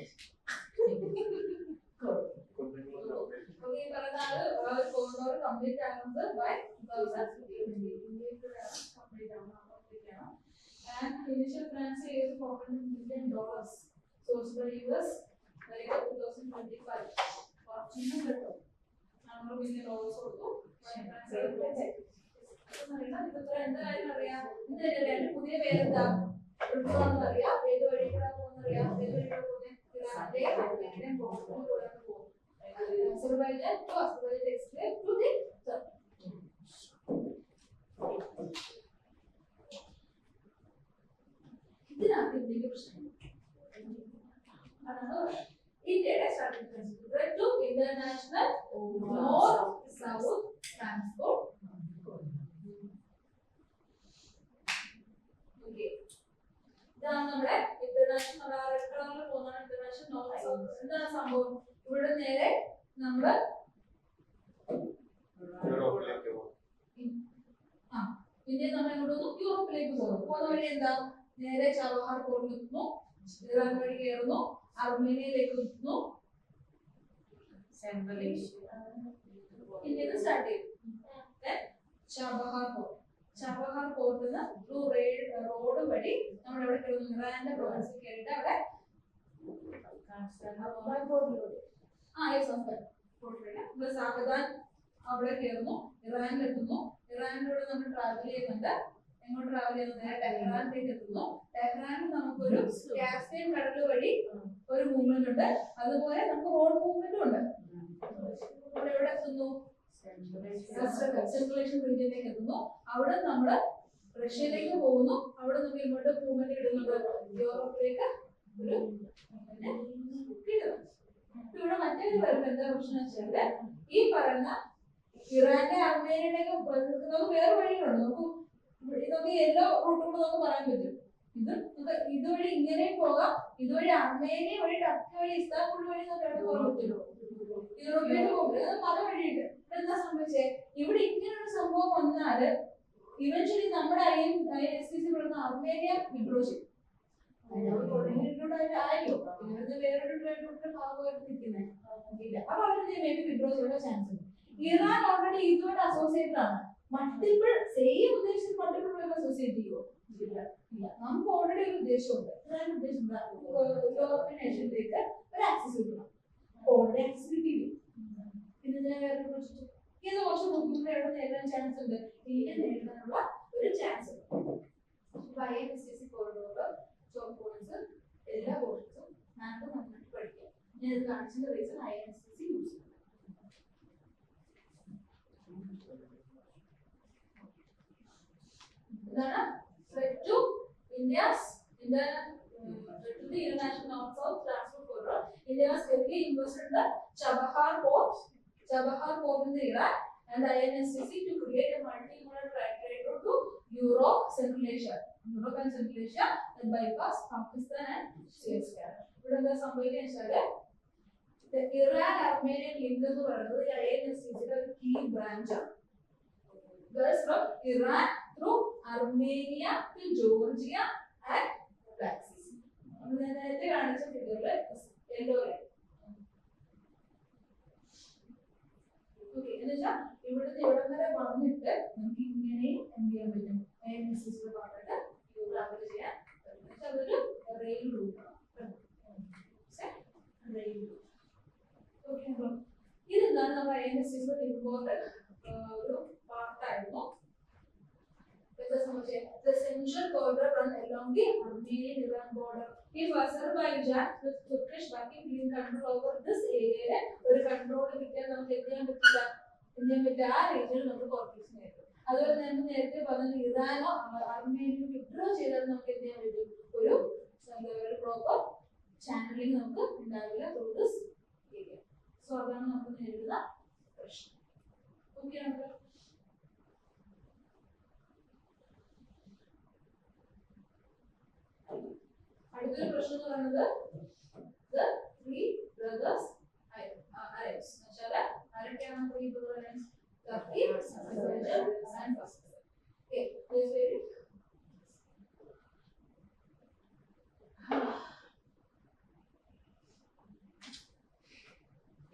complete by 2015. And initial plans is $400 million sourced by US by 2025. $100 million also. പുതിയ പേരെന്താ? അറിയാം. ഏത് വഴിയാണ് പോകുന്നറിയാം? ഏത് വഴിയാണ് പോകുന്നത്? Azerbaijan to Azerbaijan explain to the Turkey. ഇതിനകത്ത് ഇന്ത്യക്ക് പ്രശ്നം അതാണ് ഇന്ത്യയുടെ strategy to international north south transport. ഇതാണ് നമ്മുടെ ഇന്റർനാഷണൽ റെഡ് കളറിൽ പോകുന്ന ഇന്റർനാഷണൽ നോർത്ത് സൗത്ത്. എന്താണ് സംഭവം? ഇവിടെ നേരെ നമ്മള് ഇന്ത്യ നമ്മൾ എങ്ങോട്ട് പോകുന്നു? യൂറോപ്പിലേക്ക് പോകുന്നു. പോകുന്ന വഴി എന്താ? നേരെ ചബഹാർ പോർട്ടിൽ എത്തുന്നു, ഇറാൻ വഴി കയറുന്നു, അർമേനിയയിലേക്ക് എത്തുന്നു, സെൻട്രൽ ഏഷ്യ ഇന്ത്യയിൽ സ്റ്റാർട്ട് ചെയ്തു. ചബഹാർ പോർട്ട്, ചബഹാർ പോർട്ടിൽ നിന്ന് ത്രൂ റോഡ് വഴി നമ്മൾ എവിടെ കയറുന്നു? ഇറാന്റെ പ്രൊവിൻസിൽ കയറിയിട്ട് അവിടെ സാവധാൻ അവിടെ കയറുന്നു, ഇറാനിലെത്തുന്നു. ഇറാനിലൂടെ നമ്മൾ ട്രാവൽ ചെയ്യുന്നുണ്ട്. എങ്ങോട്ട് ട്രാവൽ ചെയ്യുന്നത്? ടെഹ്റാനിലേക്ക് എത്തുന്നു. ടെഹ്റാനിൽ നമുക്കൊരു കാസ്പിയൻ കടൽ വഴി ഒരു മൂവ്മെന്റ് ഉണ്ട്. അതുപോലെ നമുക്ക് റോഡ് മൂവ്മെന്റും ഉണ്ട്. അവിടെ എവിടെ എത്തുന്നു? സെൻട്രൽ ഏഷ്യൻ റീജിയനിലേക്ക് എത്തുന്നു. അവിടെ നമ്മള് റഷ്യയിലേക്ക് പോകുന്നു. അവിടെ നമുക്ക് ഇങ്ങോട്ട് മൂവ്മെന്റ് ഇടുന്നുണ്ട് യൂറോപ്പിലേക്ക് ഒരു ഇവിടെ മറ്റൊരു വരുമ്പോ എന്താ പ്രശ്നം വെച്ചാല് ഈ പറയുന്ന ഇറാന്റെ അർമേനിയയിലേക്ക് നമുക്ക് വേറെ വഴികളുണ്ട്. നമുക്ക് എല്ലാ റൂട്ടുകളും നമുക്ക് പറയാൻ പറ്റും. ഇതുവഴി ഇങ്ങനെയും പോകാം, ഇതുവഴി അർമേനിയ വഴി ടർക്കി വഴി ഇസ്താംബുൾ വഴി നമുക്ക് എവിടെ പോകാൻ പറ്റുള്ളൂ? യൂറോപ്പിലേക്ക് പോകുന്നത് പല വഴിയുണ്ട്. എന്താ സംഭവിച്ചേ? ഇവിടെ ഇങ്ങനെ ഒരു സംഭവം വന്നാല് ഇവൻച്വലി നമ്മുടെ INSTC പറയുന്ന അർമേനിയ വിഡ്രോ ചെയ്യും. ആയോ വേറൊരു ഭാഗമായിട്ട് നിൽക്കുന്നത് ഇല്ല. അപ്പൊ അവര് മേ ബി വിഡ്രോ ചെയ്യാനുള്ള ചാൻസ് ഉണ്ട്. ഇറാൻ ഓൾറെഡി ഇതുമായിട്ട് അസോസിയേറ്റഡ് ആണ്. മൾട്ടിപ്പിൾ സെയിം ഉദ്ദേശത്തിൽ മൾട്ടിപ്പിൾ അസോസിയേറ്റ് ചെയ്യുമോ? ഇല്ല. നമുക്ക് ഓൾറെഡി ഒരു ഉദ്ദേശമുണ്ട്. ഇറാൻ ഉദ്ദേശം യൂറോപ്യൻ നേഷനിലേക്ക് ഒരു ആക്സസ് കിട്ടണം. ഓൾറെഡി ആക്സസ് കിട്ടിയില്ല. പിന്നെ വേറെ കുറച്ച് ഇത് കുറച്ച് ബുദ്ധിമുട്ട് എവിടെ നേരിടാൻ ചാൻസ് ഉണ്ട്? ഇന്ത്യ നേരിടാനുള്ള ഒരു ചാൻസ് ഉണ്ട്. INSTC കോറിഡോർ പോയിന്റ്സ് എല്ലാ പോർഷൻസും മാപ്പ് നന്നായിട്ട് പഠിക്കാം. ഞാൻ ഇത് കാണിച്ചതിന്റെ റീസൺ INSTC യൂസ് ചെയ്യുന്നത്. ഇതാണ് threat to India's to the international north-south transport corridor. India has heavily invested in the Chabahar port in Iran and the INSTC to create a multi-modal trade route to Europe and Central Asia that bypass Pakistan and Suez Canal. ഇവിടെ എന്താ സംഭവിക്കുക? Iran Armenian link എന്ന് പറയുന്നത് INSTCയുടെ ഒരു key branch ആണ്. From Iran through Armenia to Georgia and Black Sea. നേരത്തെ കാണിച്ച ഫിഗറിൽ യെല്ലോ ലൈൻ. ഓക്കെ, എന്നുവെച്ചാൽ ഇവിടുന്ന് ഇവിടം വരെ വന്നിട്ട് നമുക്ക് ഇങ്ങനെയും എന്ത് ചെയ്യാൻ പറ്റും? INSTCയുടെ ഭാഗമായിട്ട് ട്രാവൽ ചെയ്യാൻ പറ്റും. അതൊരു റെയിൽ റൂട്ടാണ്. ഇതെന്താണ് നമ്മുടെ INSTCയുടെ ഇമ്പോർട്ടന്റ് ഒരു പാർട്ടായിരുന്നു. The central corridor run along the Armenian-Iran border. If Azerbaijan with Turkish backing gain control over this area, ഒരു കൺട്രോൾ കിട്ടിയാൽ നമുക്ക് എന്ത് ചെയ്യാൻ പറ്റില്ല? ആ റീജിയനിൽ നമുക്ക് കോർപ്പറേഷൻ ആയിരിക്കും. അതുപോലെ തന്നെ നേരത്തെ പറഞ്ഞ ഇറാനോ അർമേനിയോ വിഡ്രോ ചെയ്താൽ നമുക്ക് എന്ത് ചെയ്യാൻ പറ്റും? ഒരു പ്രോപ്പർ ചാനലിംഗ് നമുക്ക് ഉണ്ടാവില്ല ത്രൂ ദിസ് ഏരിയ. സോ അതാണ് നമുക്ക് നേരിടുന്ന പ്രശ്നം. ഓക്കെ, നമുക്ക് അടുത്തൊരു പ്രശ്നം എന്ന് പറയുന്നത് the three brothers Arabs. എന്നുവെച്ചാൽ ആരൊക്കെയാണ് three brothers? Turkey, Azerbaijan and Pakistan. Okay, please wait.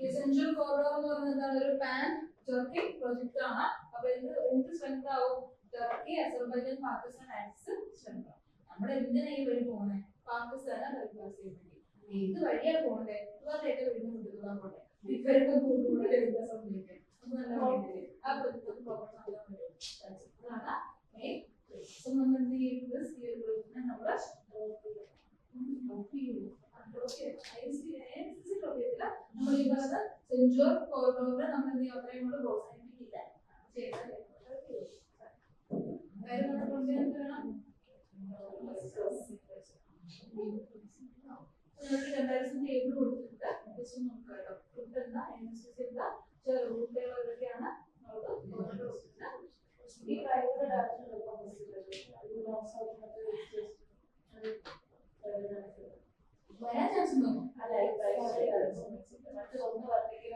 Essential corridor എന്ന് പറയുന്നത് ഒരു പാൻ ടർക്കി പ്രൊജക്ട് ആണ്. അപ്പൊ എന്ത് സ്ട്രെങ്ത് ആവും? Turkey, Azerbaijan, Pakistan axis strength ആവും. നമ്മൾ എന്തിനാ ഈ വഴി പോകുന്നത്? പാകിസ്ഥാനെ ബൈപാസ് ചെയ്യാൻ വേണ്ടി. ഏത് വഴിയാണ് പോകണ്ടേ? ഇവരുടെ വീടിന് മുന്നിൽ പോകണ്ടേ? ഇവരുടെ കൂട്ടുകൂടെ എന്താ സംഭവിക്കുക? നല്ല വഴിയില്ലേ? ആ പ്രൊജക്ട് പ്രോബ്ലം നടത്താൻ പറ്റും. അതാണ് മെയിൻ. സോ നമ്മൾ എന്ത് ചെയ്യും? ഈ ഒരു പ്രൊജക്ടിനെ നമ്മൾ നമ്മൾ ഈ പറഞ്ഞ സെഞ്ചുർ കോറിഡോറിനെ നമ്മൾ എന്ത് ചെയ്യും? അത്രയും കൂടെ പ്രോത്സാഹിപ്പിക്കില്ല. കമ്പാരിസൺ ടേബിൾ കൊടുത്തിട്ട് ജസ്റ്റ് നോക്കുക കേട്ടോ. ഫുഡ് എന്താ, INSTC എന്താ, റൂട്ടുകൾ ഏതൊക്കെയാണ് ഈ പ്രൈവറ്റ് വരാൻ ചാൻസ് ഉണ്ടോ? മറ്റു ഒന്ന് വർദ്ധിക്കുന്ന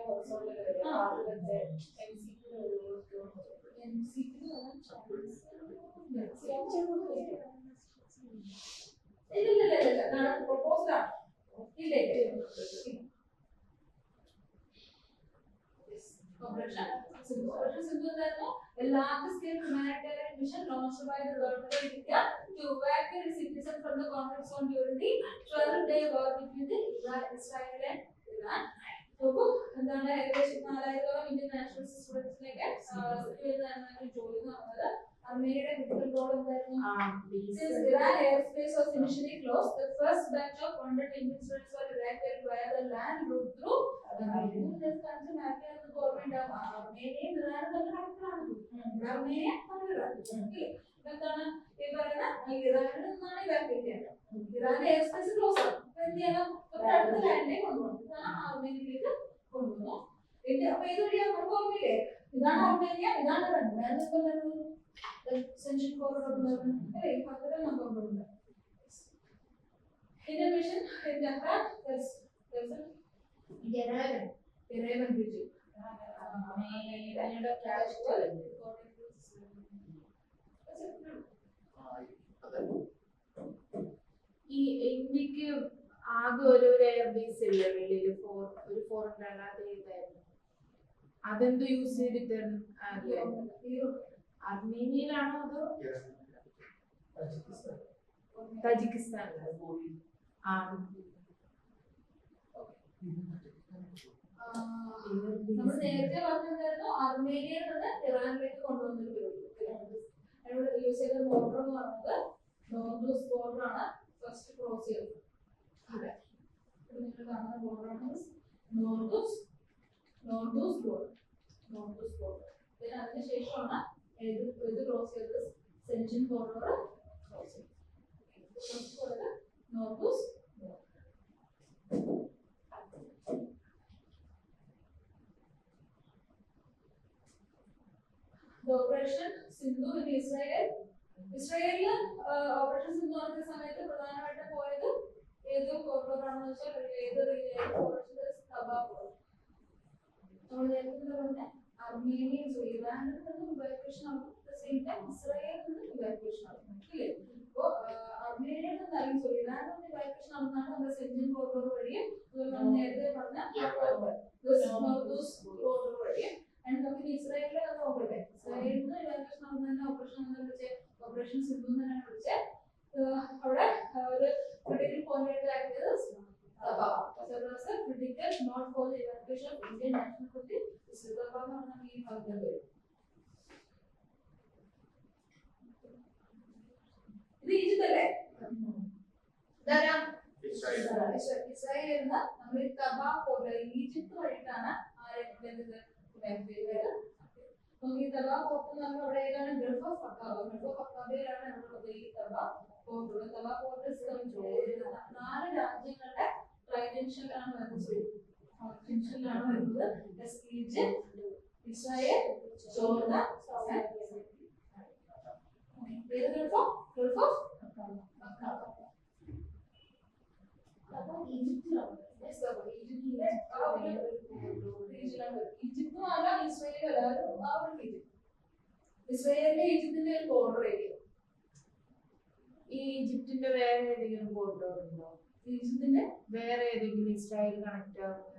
ഇല്ല പ്രൊപ്പോസലാണ്. ഇല്ല Operation Sindhu. Operation Sindhu എന്തായിരുന്നു? A large scale humanitarian mission launched by the government of India to evacuate citizens from the conflict zone during the 12-day war between the Israel and Iran. നോക്കൂ എന്താണ് ഏകദേശം 4000ഓളം Indian national സ്റ്റുഡൻസിലേക്ക് ജോലി നടന്നത്. അർമേനിയയുടെ critical role എന്തായിരുന്നു? Since Iran airspace was initially closed, the first batch of 100 Indian students were evacuated via the land route through Armenia. This country map ചെയ്ത് government അർമേനിയയും ഇറാനും തമ്മിൽ അടുത്താണ്. അർമേനിയ എന്താണ് ഈ പറയുന്ന ഇറാനിൽ നിന്നാണ് ഇവാക്യുവേറ്റ് ചെയ്യേണ്ടത്. ഇറാന്റെ എയർസ്പേസ് ക്ലോസ് ആണ്. എന്ത് ചെയ്യണം? തൊട്ടടുത്ത ലാൻഡിലേക്ക് കൊണ്ടുപോകണം. ഇതാണ് അർമേനിയയിലേക്ക് കൊണ്ടുപോകുന്നു. അപ്പൊ ഇത് വഴിയാ നമുക്ക് ഓർമ്മയില്ലേ? ഇതാണ് അർമേനിയ, ഇതാണ് ഇറാൻ. Central corridor അല്ലേ? ഈ പക്കത്തിൽ നമുക്ക് കൊണ്ടുപോകുന്നത്. Indian mission in Tehran, there's Yerevan region. അർമേനിയയുടെ ക്യാപിറ്റൽ ഈ ഇന്ത്യക്ക് ആകെ ഒരു എയർബേസ് ഇല്ല വെളിയിൽ, ഒരു 400 ഇതായിരുന്നു. അതെന്ത് യൂസ് ചെയ്തിട്ടാണ്? അർമേനിയയിലാണോ അതോ തജിക്കിസ്ഥാനിലാണോ? നമ്മൾ നേരത്തെ പറഞ്ഞിരുന്നു അർമേനിയയിൽ നിന്ന് ഇറാനിലേക്ക് കൊണ്ടുവന്നൊരു ഇവിടെ യൂസ് ചെയ്ത ബോർഡർ എന്ന് പറയുന്നത് നോർത്ത് ബോർഡർ ആണ്. ഫസ്റ്റ് ക്രോസ് ചെയ്തത് നിങ്ങൾ കാണുന്ന ബോർഡർ ആണ് നോർത്ത് ബോർഡർ. പിന്നെ അതിനുശേഷമാണ് ഇത് ക്രോസ് ചെയ്തത് സെൻഷ്യൻ ബോർഡർ ക്രോസ് ചെയ്തത്. First border north operation Sindhu in Israel. ഇസ്രായേലിൽ ഓപ്പറേഷൻ സിന്ധു നടത്തിയ സമയത്ത് പ്രധാനമായിട്ടും പോയത് ഏത് കോറിഡോറാണെന്ന് വെച്ചാൽ ഏത് നമ്മൾ നേരത്തെ പറഞ്ഞ അർമേനിയൻ ഇറാനിൽ നിന്നും ഇവാക്യുവേഷൻ ആകും. സെയിം ടൈം ഇസ്രായേലിൽ നിന്നും ഇവാക്യുവേഷൻ ആകും. ഇല്ലേ? അപ്പോ അർമേനിയയിൽ നിന്ന് അല്ലെങ്കിൽ ഇറാനിൽ നിന്ന് ഇവാക്യുവേഷൻ ആകുന്നതാണ് നമ്മുടെ സെൻഷ്യൻ കോറിഡോർ വഴിയും നമ്മൾ നേരത്തെ പറഞ്ഞ കോറിഡോർ വഴിയും. And നമുക്ക് ഇസ്രായേലിലെ അത് നോക്കട്ടെ. ഇസ്രായേലിൽ നിന്ന് ഇവാക്യുവേഷൻ ആകുന്ന ഓപ്പറേഷൻ എന്ന് വിളിച്ചത് ഓപ്പറേഷൻ സിന്ധു എന്നാണ് വിളിച്ചത്. അവിടെ ഒരു ക്രിട്ടിക്കൽ പോയിന്റ് ആയിട്ട് ആക്കിയത് critical note for the evacuation of Indian national food ഈ ഭാഗത്ത് വരും. ഇത് ഈജിപ്ത് അല്ലേ? ഇസ്രായേലിൽ നിന്ന് നമ്മൾ തബാ പോർട്ട് ഈജിപ്ത് വഴിയിട്ടാണ് ആരെ ബന്ധത് ഈ തബാ പോർട്ട് എന്ന് പറഞ്ഞാൽ അവിടെ ഏതാണ്? Gulf of Aqaba. Gulf of അക്കാബയിലാണ് നമ്മളുള്ളത് ഈ തബാ പോർട്ട്. തബാ പോർട്ട് 4 രാജ്യങ്ങളുടെ ട്രൈജൻഷനിലാണ് വരുന്നത്. ഈജിപ്ത്, ഇസ്രായേൽ, ജോർദാൻ, ഏത് ഗൾഫ് ഓഫ് അക്കാബ. അപ്പോൾ ഈജിപ്തിലാണ് ഈജിപ്തും അല്ല ഇസ്രായേലും എല്ലാവരും ഇസ്രായേലിന്റെ ഈജിപ്തിന്റെ ഒരു ബോർഡർ ഏരിയ. ഈ ഈജിപ്തിന്റെ വേറെ ഏതെങ്കിലും ബോർഡർ ഉണ്ടോ? ഈജിപ്തിന്റെ വേറെ ഏതെങ്കിലും ഇസ്രായേൽ കണക്ട് ആവുന്ന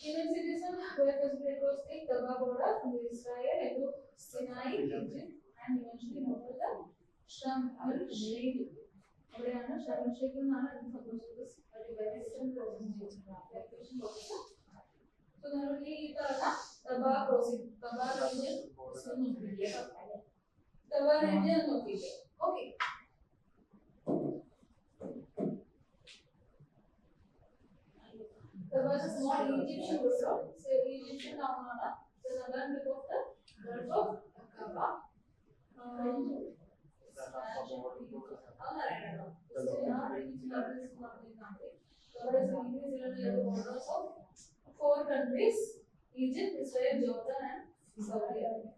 Indian citizens were first across the Taba border from Israel into Sinai, Egypt, and eventually moved to the Sharm el-Sheikh. അവിടെയാണ് ഷർം എൽ ഷെയ്ഖ് എന്നാണ് സംഭവിച്ചത്. ഈ പറഞ്ഞ തബാ ക്രോസിംഗ് തബാ റീജിയൻ നോക്കിയില്ലേ? Okay. There was a small Egyptian resort, so Egyptian town ആണ്. The southern tip of the Gulf of Aqaba. Borders of 4 countries: Egypt, Israel, Jordan, and Saudi Arabia.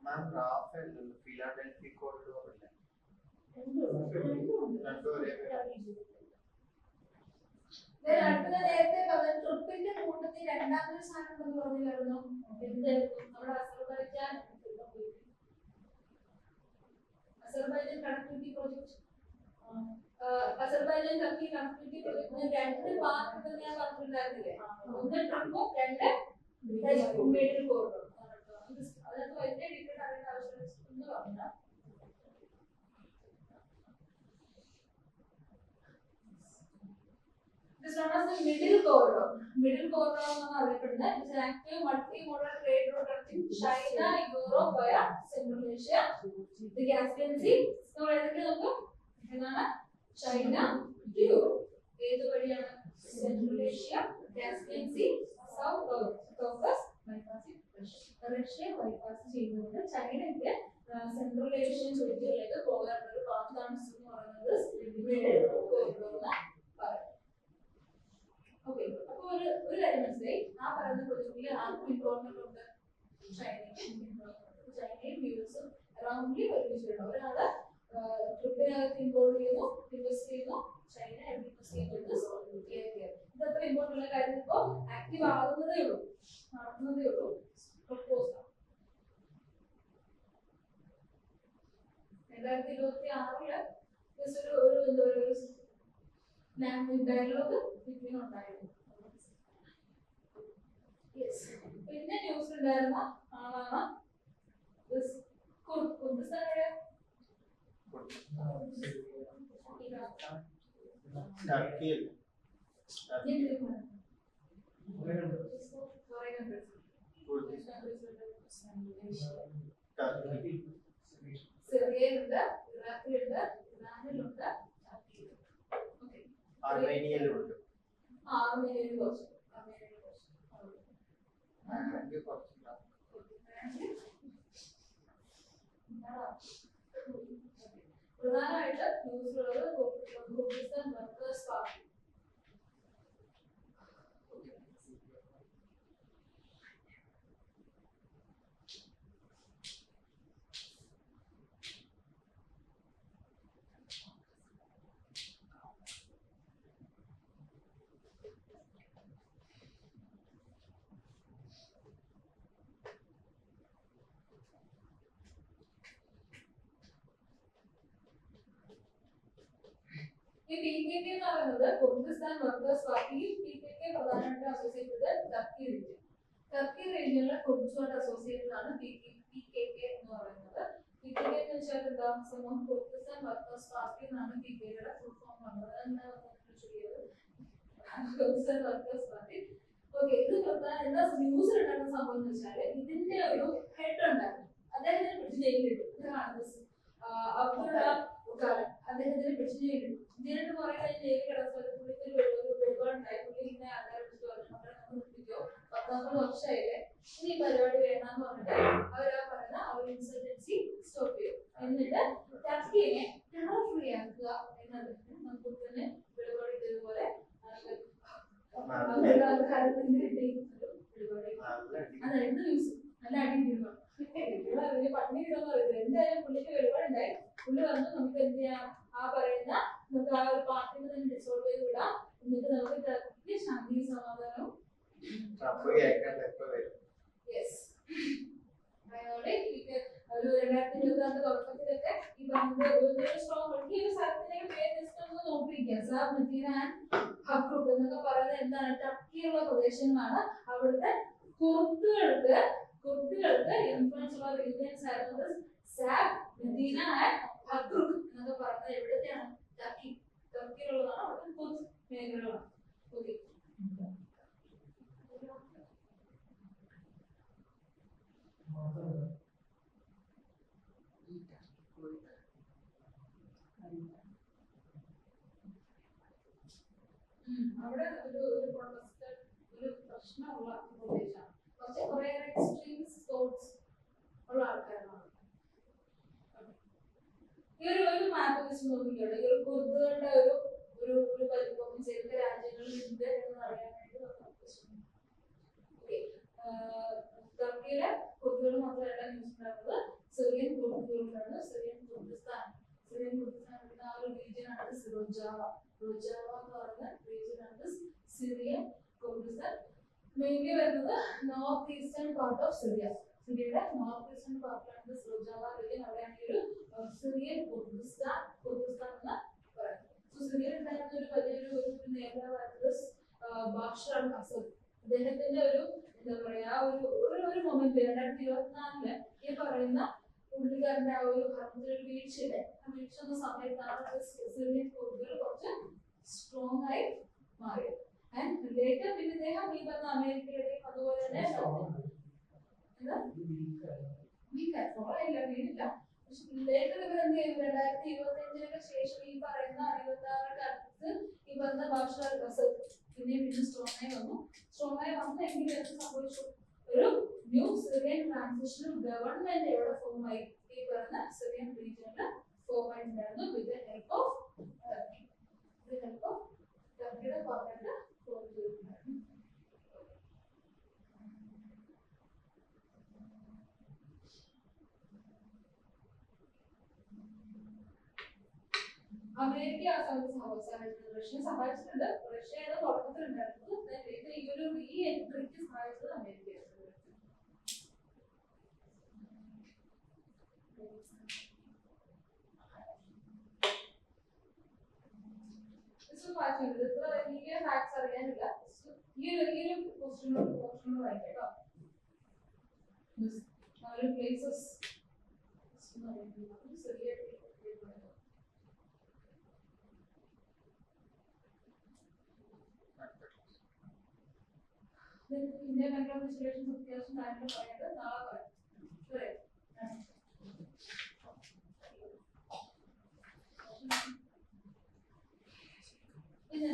Ma'am, Rafael, Philadelphia corridor അല്ലേ? അടുത്ത നേരത്തെ ട്രിപ്പിന്റെ കൂട്ടത്തിൽ രണ്ടാമതൊരു സാധനം ഉണ്ടെന്ന് പറഞ്ഞില്ലായിരുന്നു. എന്തായിരുന്നു നമ്മുടെ Azerbaijan connectivity project. Azerbaijan Turkey connectivity പ്രോജക്ടിന് 2 പാർട്ട് ഉണ്ടെന്ന് ഞാൻ പറഞ്ഞിട്ടുണ്ടായിരുന്നില്ലേ? ഒന്ന് ട്രിപ്പും 2 മിഡിൽ കോറിഡോറും. അതിനകത്ത് വലിയ ഡീറ്റെയിൽ അറിയേണ്ട ആവശ്യമില്ല. ഒന്ന് പറഞ്ഞാൽ This is known as the middle corridor. Middle corridor എന്നാണ് അറിയപ്പെടുന്നത്. It is an active multi-modal trade route connecting China, Europe via Central Asia, the Caspian Sea. നമ്മൾ ഏതൊക്കെ നോക്കും? എന്താണ്? China to Europe. ഏത് വഴിയാണ്? Central Asia, Caspian Sea, South Caucasus, Russia bypass ചെയ്യുന്നുണ്ട്. ചൈനയ്ക്ക് സെൻട്രൽ ഏഷ്യൻ റീജിയനിലേക്ക് പോകാനുള്ള ഒരു പാത്താണ് എന്ന് പറയുന്നത് മിഡിൽ കോറിഡോർ എന്ന് പറയുന്നത്. ഓക്കെ, അപ്പൊ ഒരു കാര്യം മനസ്സിലായി. ആ പറയുന്ന പ്രൊജക്റ്റിൽ ആർക്കും ഇൻവോൾവ്മെന്റ് ഉണ്ട്? ചൈനയും യുഎസും അറൗണ്ട്ലി ഒരുമിച്ചിട്ടുണ്ട്. ഒരാള് ട്രിപ്പിനകത്ത് ഇൻവോൾവ് ചെയ്യുന്നു, ഇൻവെസ്റ്റ് ചെയ്യുന്നു, ചൈന ഇൻവെസ്റ്റ് ചെയ്യുന്നുണ്ട്. ഇതത്ര ഇമ്പോർട്ടൻ്റ് ഉള്ള കാര്യം ഇപ്പോ ആക്റ്റീവ് ആകുന്നതേ ഉള്ളൂ, നടക്കുന്നതേ ഉള്ളൂ. പ്രപ്പോസ് 2026 ജസ്റ്റ് ഒരു എന്താ പറയുക ലാംഗ്വേജ് ഡയലോഗ് ബിറ്റ്വീൻ ഉണ്ടായിരുന്നു. പിന്നെ ന്യൂസ് ഉണ്ടായിരുന്ന ആളാണ് കുർദിസ്ഥാൻ. സിറിയയിലുണ്ട്, ഇറാഖിലുണ്ട്, ഇറാനിലുണ്ട്, അർമേനിയയിലുണ്ട്. ആർമേനിയയിൽ കുറച്ച് പ്രധാനമായിട്ട് ന്യൂസിലുള്ളത് കുർദിസ്ഥാൻ വർക്കേഴ്സ് പാർട്ടി. ഈ PKK എന്ന് പറയുന്നത് കുർദിസ്ഥാൻ വർക്കേഴ്സ് പാർട്ടിയും PKK പ്രധാനമായിട്ട് അസോസിയേറ്റ് ചെയ്ത് ടർക്കി റീജിയൻ. ടർക്കി റീജിയനിലെ കുർദുമായിട്ട് അസോസിയേറ്റഡ് ആണ് PKK എന്ന് പറയുന്നത്. PKK എന്ന് വെച്ചാൽ എന്താ? കുർദിസ്ഥാൻ വർക്കേഴ്സ് പാർട്ടി എന്നാണ് PKKയുടെ ഫുൾ ഫോം വന്നത്. Kurdistan workers party. ഓക്കെ, ഇത് എന്താ ന്യൂസിൽ ഉണ്ടായിരുന്ന സംഭവം എന്ന് വെച്ചാൽ ഇതിന്റെ ഒരു ഹെഡ് ഉണ്ടായിരുന്നു. അദ്ദേഹത്തിന് പിടിച്ച് ജയിലിട്ടു. അബ്ദുള്ള അദ്ദേഹത്തിന് പിടിച്ച് ജയിലിട്ടു. ജയിലിട്ട് കുറെ കഴിഞ്ഞ് ജയിലിൽ കിടന്നത് പുള്ളിക്ക് ഒരു വെളിപാടുണ്ടായി. പുള്ളി ഇങ്ങനെ ആൾക്കാരെ വിളിച്ച് പറഞ്ഞു നമ്മളെ നമ്മൾ നിർത്തിക്കോ, 19 വർഷമായില്ലേ, ഇനി പരിപാടി വേണമെന്ന് പറഞ്ഞിട്ട് അവരാ പറയുന്ന അവർ ഇൻസർജൻസി സ്റ്റോപ്പ് ചെയ്യും. എന്നിട്ട് ടർക്കിയെ ടെറർ ഫ്രീ ആക്കുക എന്നത് നമുക്ക് തന്നെ വെളിപാട് ഇതേപോലെ അതായത് ന്യൂസ് നല്ല അടിയിരുന്നു. പട്ടിണി കിട്ടുമെന്ന് പറയുന്നത് എന്തായാലും പുള്ളിക്ക് വെളിപാടുണ്ടായി. പുള്ളി പറഞ്ഞു നമുക്ക് എന്ത് ചെയ്യാം, ആ പറയുന്ന നമുക്ക് ആ ഒരു പാർട്ടിനെ തന്നെ ഡിസോൾവ് ചെയ്ത് വിടാം, എന്നിട്ട് നമുക്ക് ടർക്കിക്ക് ശാന്തി സമാധാനവും ഒരു 2026 തുടക്കത്തിലൊക്കെ ഈ സ്ഥലത്തിന്റെ പേര് ജസ്റ്റ് ഒന്ന് നോക്കിയിരിക്കുക. സാബ് മദീന ഹക്രൂക്ക് എന്നൊക്കെ പറയുന്നത് എന്താണ്? ടർക്കിയുള്ള പ്രദേശങ്ങളാണ്. അവിടുത്തെ കുർദുകൾക്ക് ഇൻഫ്ലുവൻസ് ഉള്ള റീജിയൻസ് ആയിരുന്നത് സാബ്, മദീന ആൻഡ് ഹക്രൂക്ക് എന്നൊക്കെ പറയുന്നത് എവിടത്തെയാണ്? ടർക്കിയിലുള്ളതാണ്. അവിടുത്തെ കുർദ് മേഖലകളാണ്. ഓക്കെ, അവിടെ ഒരു പ്രശ്നമുള്ള പ്രദേശമാണ്. പക്ഷെ കുറെ എക്സ്ട്രീംസ് തോട്ട്സ് ഉള്ള ആൾക്കാരാണ്. ഈ ഒരു മാപ്പ് വെച്ച് നോക്കിക്കോട്ടെ. ഈ ഒരു കുർദുകളുടെ ഒരു വലിപ്പം ഏതൊക്കെ രാജ്യങ്ങളിൽ ഉണ്ട് എന്ന് അറിയാൻ വേണ്ടി ടർക്കിയിലെ കുർദുകൾ മാത്രമല്ല ന്യൂസ് ഉണ്ടാകുന്നത്. സിറിയൻ കുർദുകളുണ്ട്. സിറിയൻ കുർദിസ്ഥാൻ ആ ഒരു റീജിയൻ ആണ് റോജാവ എന്ന് പറയുന്ന റീജിയൻ ആണ് മെയിൻലി വരുന്നത് north eastern part of Syria. സിറിയയുടെ നോർത്ത് ഈസ്റ്റേൺ പാർട്ടിലാണ് സുജാവ റീജിയൻ. അവിടെയാണ് ഈ ഒരു സിറിയൻ കുർദിസ്ഥാൻ എന്ന് പറയുന്നത്. സോ സിറിയയിൽ ഉണ്ടായിരുന്ന ഒരു വലിയൊരു നേതാവായിരുന്നത് ബാഷർ അൽ അസദ്. അദ്ദേഹത്തിന്റെ ഒരു എന്താ പറയാ ഒരു മൊമെന്റ് 2024 ഈ പറയുന്ന പുള്ളിക്കാരന്റെ ആ ഒരു ഭരണത്തിലൊരു വീഴ്ചയുടെ ആ വീഴ്ച വന്ന സമയത്താണ് സിറിയൻ കുർദുകൾ കുറച്ച് സ്ട്രോങ് ആയി മാറിയത്. ആൻഡ് ലേറ്റർ പിന്നെ ഇദ്ദേഹം ഈ പറഞ്ഞ അമേരിക്കയുടെയും അതുപോലെ തന്നെ വീണില്ല. പക്ഷെ ലേറ്റർ ഇവർ എന്ത് ചെയ്തു 2025 ശേഷം ഈ പറയുന്ന 26 കാലത്ത് ഈ പറഞ്ഞ ബാഷർ അൽ അസദ് പിന്നെ സ്ട്രോങ് ആയി വന്നെങ്കിൽ എന്ത് സംഭവിച്ചു? ഒരു ന്യൂ സിറിയൻ ട്രാൻസിഷണൽ ഗവൺമെന്റ് എവിടെ ഫോം ആയി? ഈ പറയുന്ന സിറിയൻ റീജിയനിൽ ഫോം ആയിട്ടുണ്ടായിരുന്നു വിത്ത് ദ ഹെൽപ്പ് ഓഫ് ടർക്കിയുടെ ഗവൺമെന്റ് ഫോം ചെയ്തിട്ടുണ്ടായിരുന്നു. അമേരിക്ക ആ സമയത്ത് സഹായിച്ചത്, റഷ്യ സഹായിച്ചിട്ടുണ്ട്. റഷ്യയാണ് തുടക്കത്തിലുണ്ടായിരുന്നത്. ഈ ഒരു റീ എൻട്രിക്ക് സഹായിച്ചത് അമേരിക്കയാണ്. ഇത്ര വലിയ ഫാക്ട്സ് അറിയാനില്ല. ഈ ഒരു ക്വസ്റ്റ്യനോട് വായിക്കാം കേട്ടോ. പ്ലേസസ് ഇന്ത്യ ബാംഗ്ലൂർ വിശേഷം അത്യാവശ്യം കാര്യങ്ങൾ പറയാതെ നാളെ പറയാം. പിന്നെ